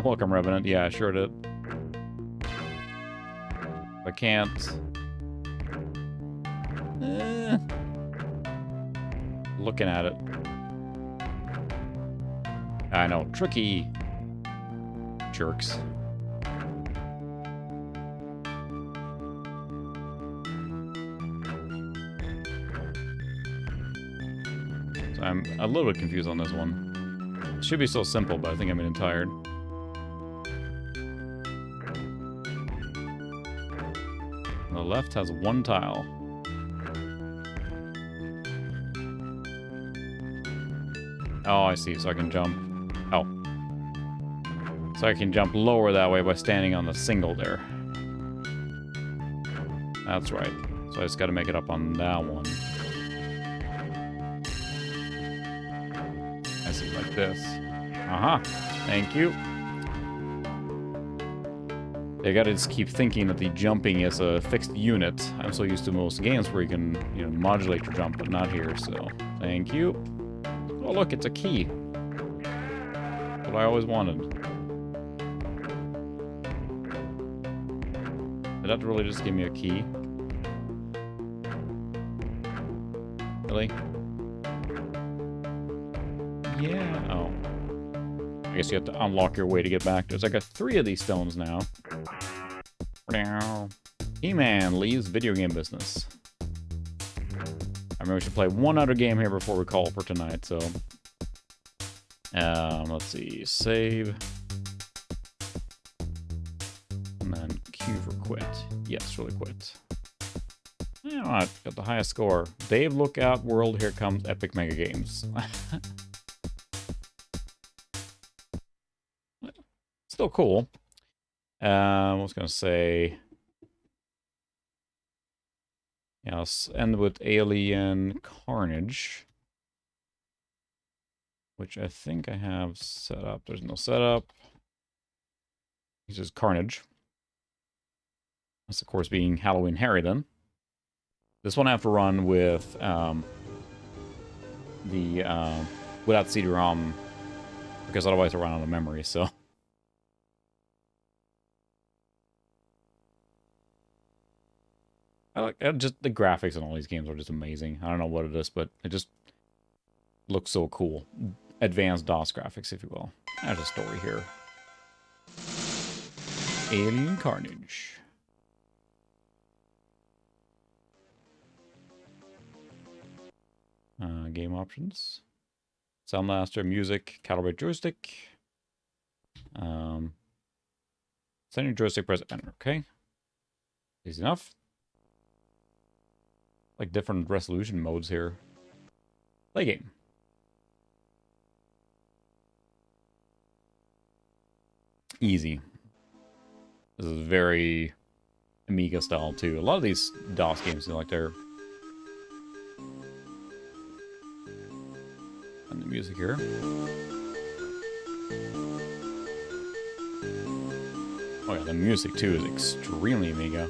Speaker 1: Welcome, Revenant. Yeah, I sure did. I can't. Looking at it. I know. Tricky. Jerks. So I'm a little bit confused on this one. It should be so simple, but I think I'm getting tired. The left has one tile. Oh, I see. So I can jump. Oh. So I can jump lower that way by standing on the single there. That's right. So I just got to make it up on that one. I see, like this. Aha. Thank you. You gotta just keep thinking that the jumping is a fixed unit. I'm so used to most games where you can, you know, modulate your jump, but not here, so thank you. Oh, look, it's a key. What I always wanted. Did that really just give me a key? Really? Yeah. Oh. I guess you have to unlock your way to get back. There's like 3 of these stones now. He-Man leaves video game business. I remember we should play one other game here before we call for tonight, so... let's see. Save. And then Q for quit. Yes, really quit. Alright, got the highest score. Dave, look out, world, here comes Epic Mega Games. Still cool. I was gonna say... Yeah, let's end with Alien Carnage. Which I think I have set up. There's no setup. This is Carnage. That's, of course, being Halloween Harry, then. This one I have to run with without CD-ROM, because otherwise I'll run out of memory, so... I like just the graphics in all these games are just amazing. I don't know what it is, but it just looks so cool. Advanced DOS graphics, if you will. There's a story here. Alien Carnage. Game options. Sound Master, music, calibrate joystick. Send your joystick, press enter. Okay. Easy enough. Like different resolution modes here. Play game. Easy. This is very Amiga style too. A lot of these DOS games seem like they're... And the music here. Oh yeah, the music too is extremely Amiga.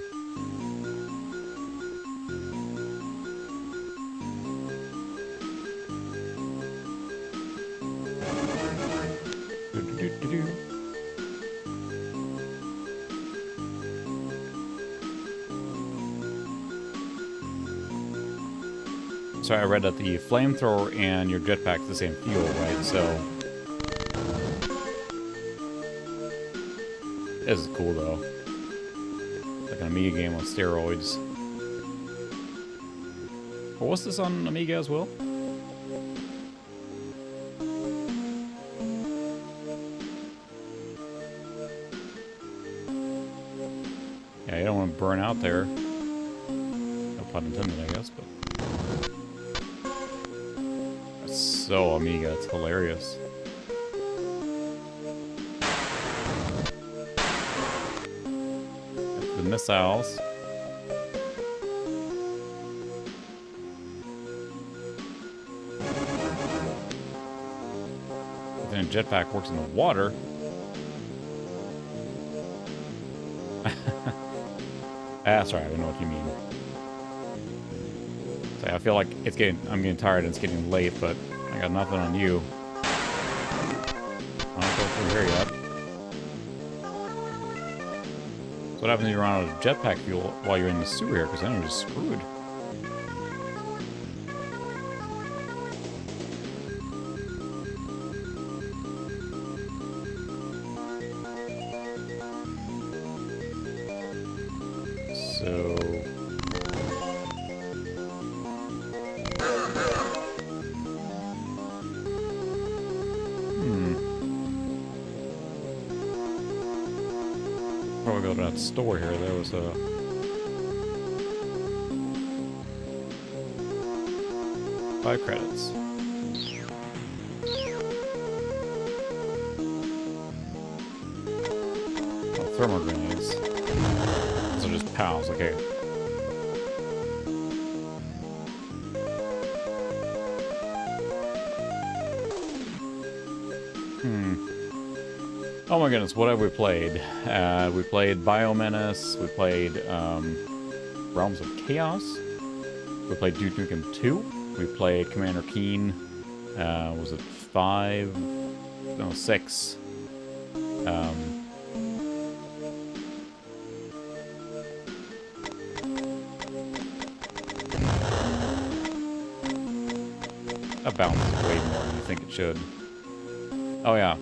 Speaker 1: So I read that the flamethrower and your jetpack is the same fuel, right? So this is cool though. Like an Amiga game on steroids. Or was this on Amiga as well? Yeah, you don't want to burn out there. No pun intended, I guess, but... That's so Amiga, it's hilarious. The missiles. Then a jetpack works in the water. That's right, I know what you mean. So I feel like I'm getting tired and it's getting late, but I got nothing on you. I don't go through here yet. So what happens if you run out of jetpack fuel while you're in the sewer here? Because then you're just screwed. So... Before we go to that store here, there was a... 5 credits. Oh, thermal grenades. Those are just pals, okay. Oh my goodness, what have we played? We played Menace, we played Realms of Chaos, we played Duke Nukem 2, we played Commander Keen, was it 5? No, 6. That bounces way more than you think it should. Oh yeah,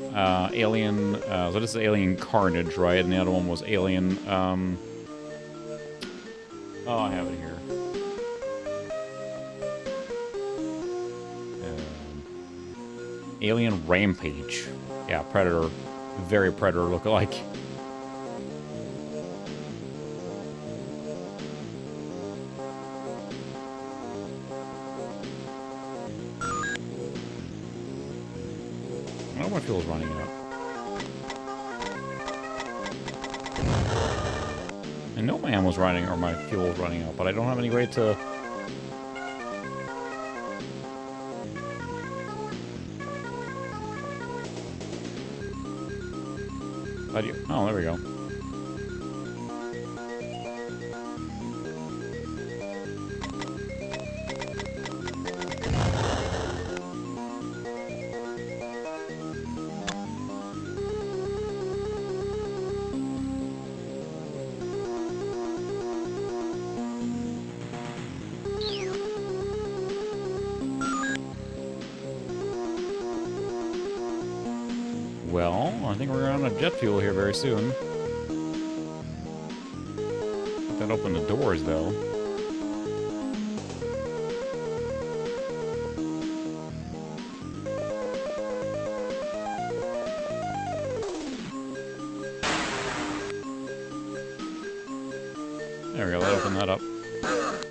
Speaker 1: Alien, so this is Alien Carnage, right? And the other one was Alien, oh, I have it here. Alien Rampage. Yeah, Predator. Very Predator look-alike. I know my fuel's running out. I know my ammo's running, or my fuel's running out, but I don't have any way to... How do you... Oh, there we go. Well, I think we're on a jet fuel here very soon. That opened the doors, though.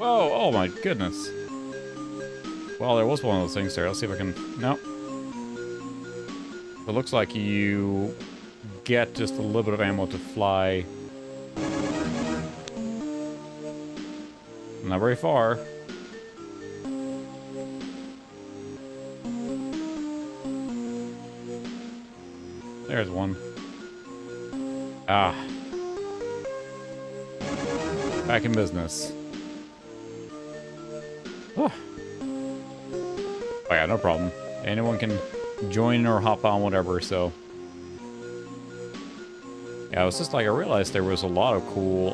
Speaker 1: Whoa, oh my goodness. Well, there was one of those things there. Let's see if I can... Nope. It looks like you get just a little bit of ammo to fly. Not very far. There's one. Ah. Back in business. Oh. Oh yeah, no problem. Anyone can join or hop on, whatever, so... Yeah, it was just like, I realized there was a lot of cool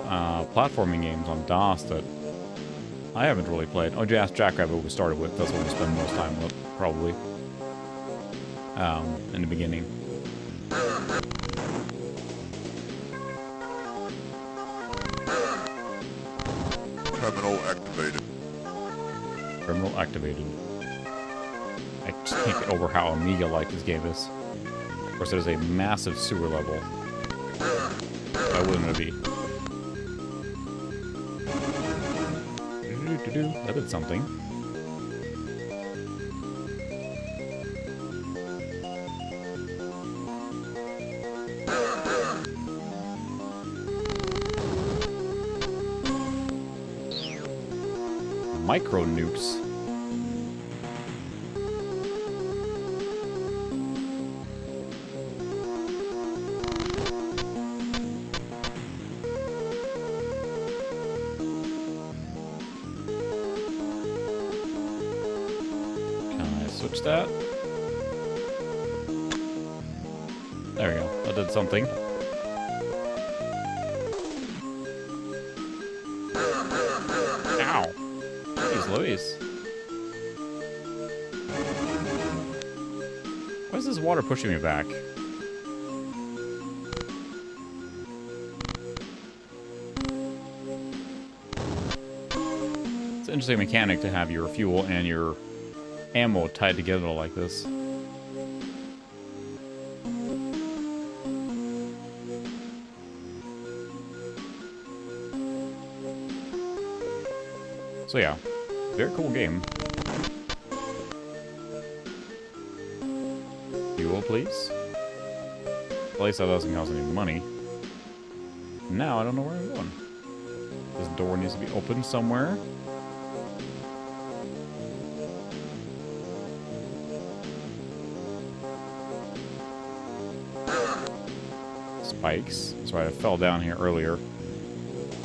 Speaker 1: platforming games on DOS that I haven't really played. Oh, Jackrabbit we started with. That's what we spend most time with, probably. In the beginning.
Speaker 2: Terminal activated.
Speaker 1: Terminal activated. I just can't get over how Amiga-like this game is. Of course, there's a massive sewer level. Why wouldn't it be? That did something. Micro nukes. Switch that. There we go. That did something. Ow. Jeez Louise. Why is this water pushing me back? It's an interesting mechanic to have your fuel and your ammo tied together like this. So yeah, very cool game. Fuel, please. At least that doesn't cost any money. Now I don't know where I'm going. This door needs to be opened somewhere. Spikes. That's right, I fell down here earlier.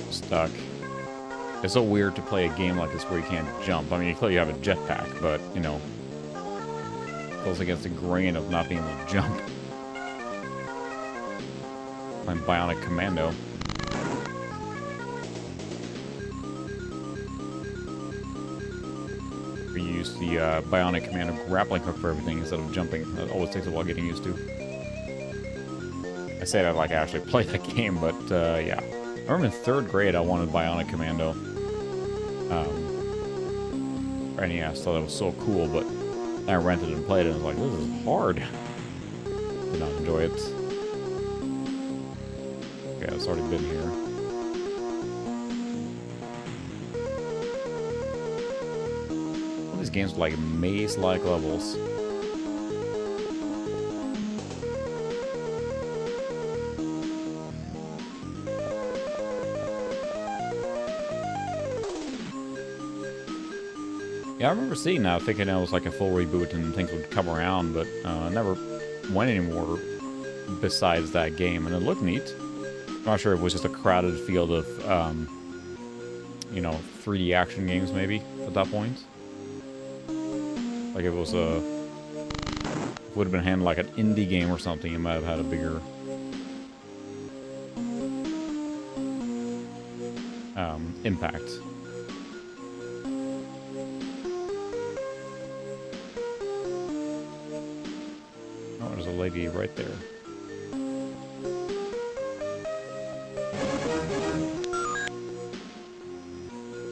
Speaker 1: Stuck. It's so weird to play a game like this where you can't jump. I mean, you clearly have a jetpack, but, you know, goes against the grain of not being able to jump. Playing Bionic Commando. We use the Bionic Commando grappling hook for everything instead of jumping. That always takes a while getting used to. I say that like I actually played that game, but yeah. I remember in 3rd grade I wanted Bionic Commando. Or NES, thought it was so cool, but I rented it and played it and was like, this is hard. Did not enjoy it. Okay, it's already been here. All these games are like maze-like levels. Yeah, I remember seeing that, thinking it was like a full reboot and things would come around, but I never went anymore besides that game, and it looked neat. I'm not sure if it was just a crowded field of, you know, 3D action games, maybe, at that point. Like, if it was a... would have been handled like an indie game or something, it might have had a bigger... impact. There's a lady right there.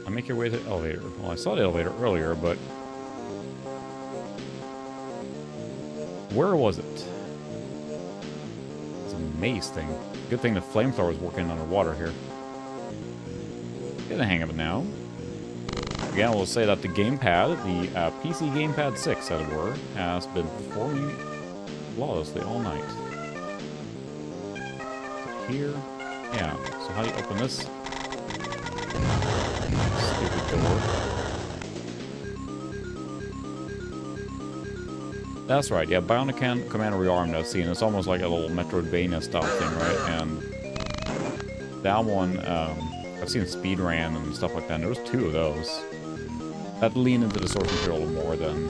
Speaker 1: I'll make your way to the elevator. Well, I saw the elevator earlier, but... where was it? It's a maze thing. Good thing the flamethrower is working underwater here. Get the hang of it now. Again, we'll say that the gamepad, the PC Gamepad 6, as it were, has been performing flawlessly all night. Here, yeah. So how do you open this stupid door? That's right, yeah. Bionic Commando rearmed I've seen. It's almost like a little Metroidvania style thing, right? And that one, I've seen speedran and stuff like that. And there was 2 of those. That lean into the source material more than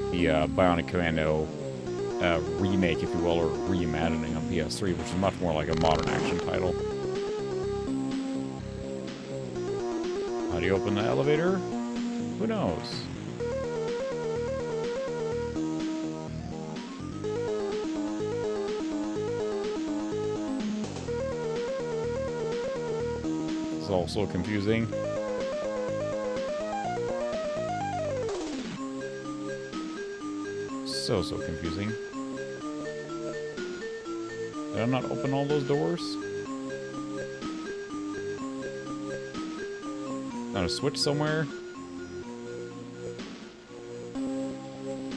Speaker 1: the Bionic Commando remake, if you will, or reimagining on PS3, which is much more like a modern action title. How do you open the elevator? Who knows? This is also confusing. So confusing. Did I not open all those doors? Not a switch somewhere?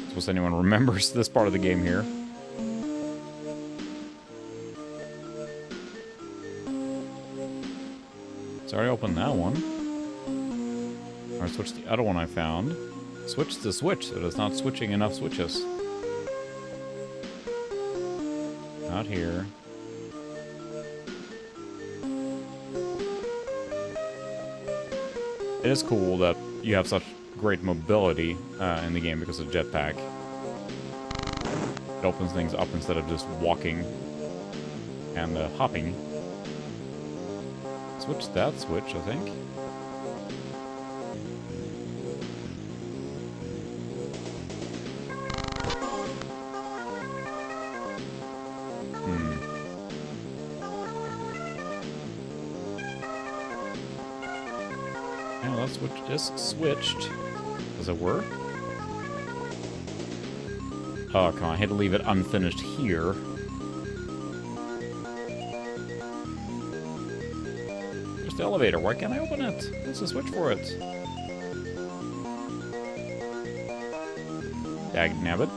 Speaker 1: Suppose anyone remembers this part of the game here. So I already opened that one. Or switch the other one I found. Switch the switch, so it's not switching enough switches. Not here. It is cool that you have such great mobility in the game because of jetpack. It opens things up instead of just walking and hopping. Switch that switch, I think. That switch is switched, as it were. Oh, come on, I had to leave it unfinished here. There's the elevator. Why can't I open it? What's the switch for it? Dagnabbit.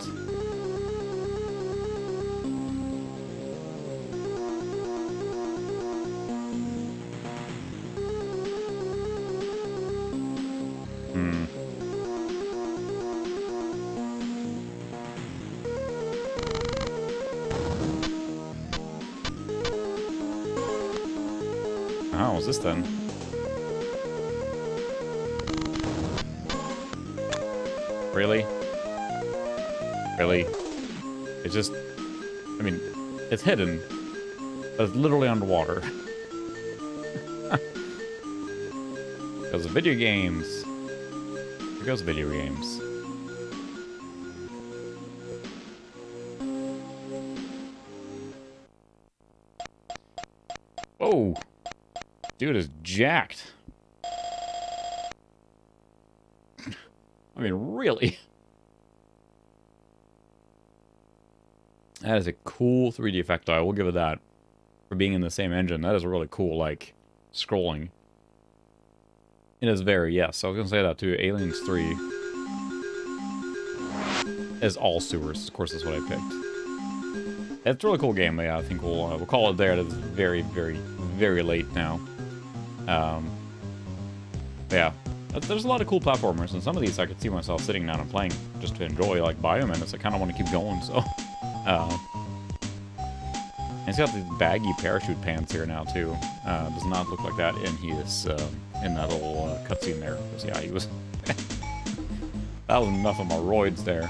Speaker 1: Oh, what's this then? Really? Really? It's just... I mean, it's hidden. But it's literally underwater. Because of video games. Because of video games. Whoa! Dude is jacked. I mean, really? That is a cool 3D effect, though. I will give it that. For being in the same engine, that is really cool, like, scrolling. It is very, yes. I was gonna say that, too. Aliens 3 is all sewers. Of course, that's what I picked. It's a really cool game, but yeah, I think we'll call it there. It's very, very, very late now. Yeah, there's a lot of cool platformers, and some of these I could see myself sitting down and playing just to enjoy, like Menace. I kind of want to keep going, so. And he's got these baggy parachute pants here now, too. Does not look like that in his, in that little cutscene there. Because, yeah, he was... That was enough of my roids there.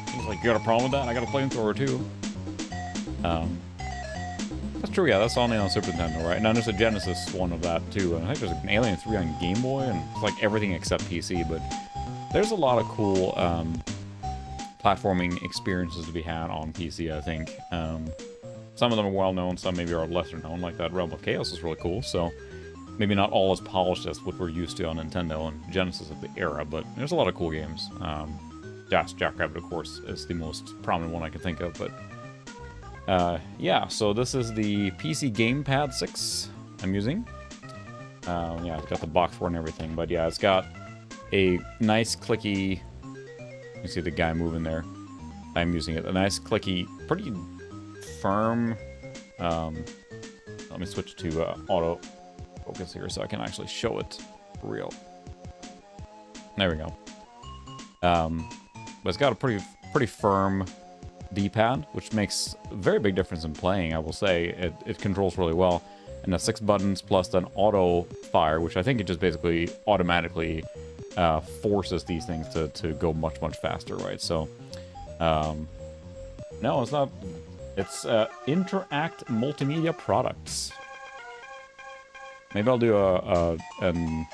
Speaker 1: He's like, you got a problem with that? I got a flamethrower, too. That's true, yeah, that's only on Super Nintendo, right? And then there's a Genesis one of that, too. And I think there's an Alien 3 on Game Boy, and it's like everything except PC, but there's a lot of cool platforming experiences to be had on PC, I think. Some of them are well-known, some maybe are lesser-known, like that Realm of Chaos is really cool, so maybe not all as polished as what we're used to on Nintendo and Genesis of the era, but there's a lot of cool games. Jackrabbit, of course, is the most prominent one I can think of, but yeah, so this is the PC Gamepad 6 I'm using. Yeah, it's got the box for it and everything, but yeah, it's got a nice clicky... You see the guy moving there. I'm using it. A nice clicky, pretty firm... let me switch to auto focus here so I can actually show it real. There we go. But it's got a pretty firm D-pad, which makes a very big difference in playing, I will say. It controls really well. And the 6 buttons plus an auto fire, which I think it just basically automatically forces these things to go much faster, right? So, no, it's not. It's Interact Multimedia Products. Maybe I'll do an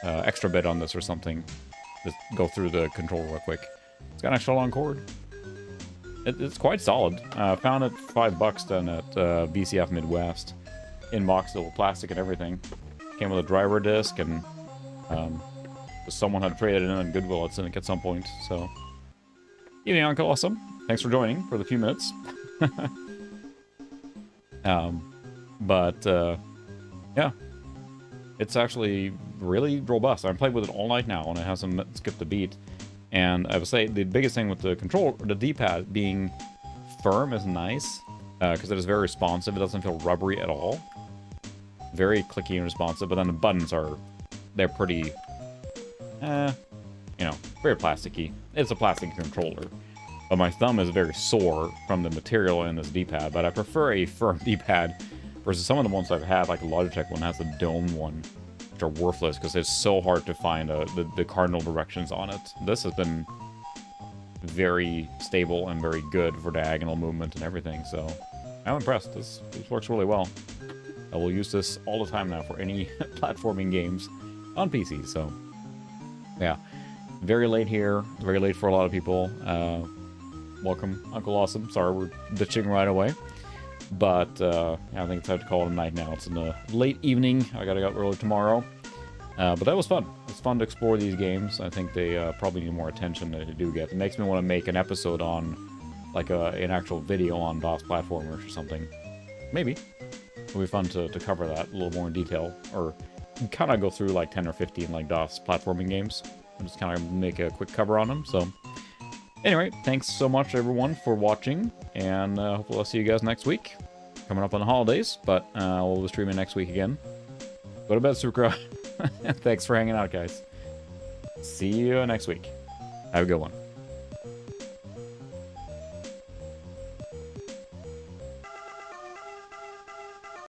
Speaker 1: extra bit on this or something. Just go through the controller real quick. It's got an extra long cord. It's quite solid. Found it $5 then at BCF Midwest. In box, little plastic and everything. Came with a driver disc, and someone had traded it in on Goodwill at some point. So, evening, Uncle Awesome. Thanks for joining for the few minutes. Yeah, it's actually really robust. I've played with it all night now, and it hasn't skipped a beat. And I would say the biggest thing with the control, the D-pad being firm is nice, because it is very responsive. It doesn't feel rubbery at all. Very clicky and responsive, but then the buttons they're pretty, very plasticky. It's a plastic controller. But my thumb is very sore from the material in this D-pad, but I prefer a firm D-pad versus some of the ones I've had, like the Logitech one has the dome one, which are worthless because it's so hard to find the cardinal directions on it. This has been very stable and very good for diagonal movement and everything, so I'm impressed. This works really well. I will use this all the time now for any platforming games on PC, so yeah. Very late here, very late for a lot of people. Welcome, Uncle Awesome. Sorry, we're ditching right away. But yeah, I think it's time to call it a night now. It's in the late evening. I gotta get up early tomorrow. But that was fun. It's fun to explore these games. I think they probably need more attention than they do get. It makes me want to make an episode on, like, an actual video on DOS platformers or something. Maybe. It'll be fun to cover that a little more in detail. Or kind of go through, like, 10 or 15, like, DOS platforming games. And just kind of make a quick cover on them, so... Anyway, thanks so much, everyone, for watching, and hopefully I'll see you guys next week. Coming up on the holidays, but we'll be streaming next week again. Go to bed, Supercrow. Thanks for hanging out, guys. See you next week. Have a good one.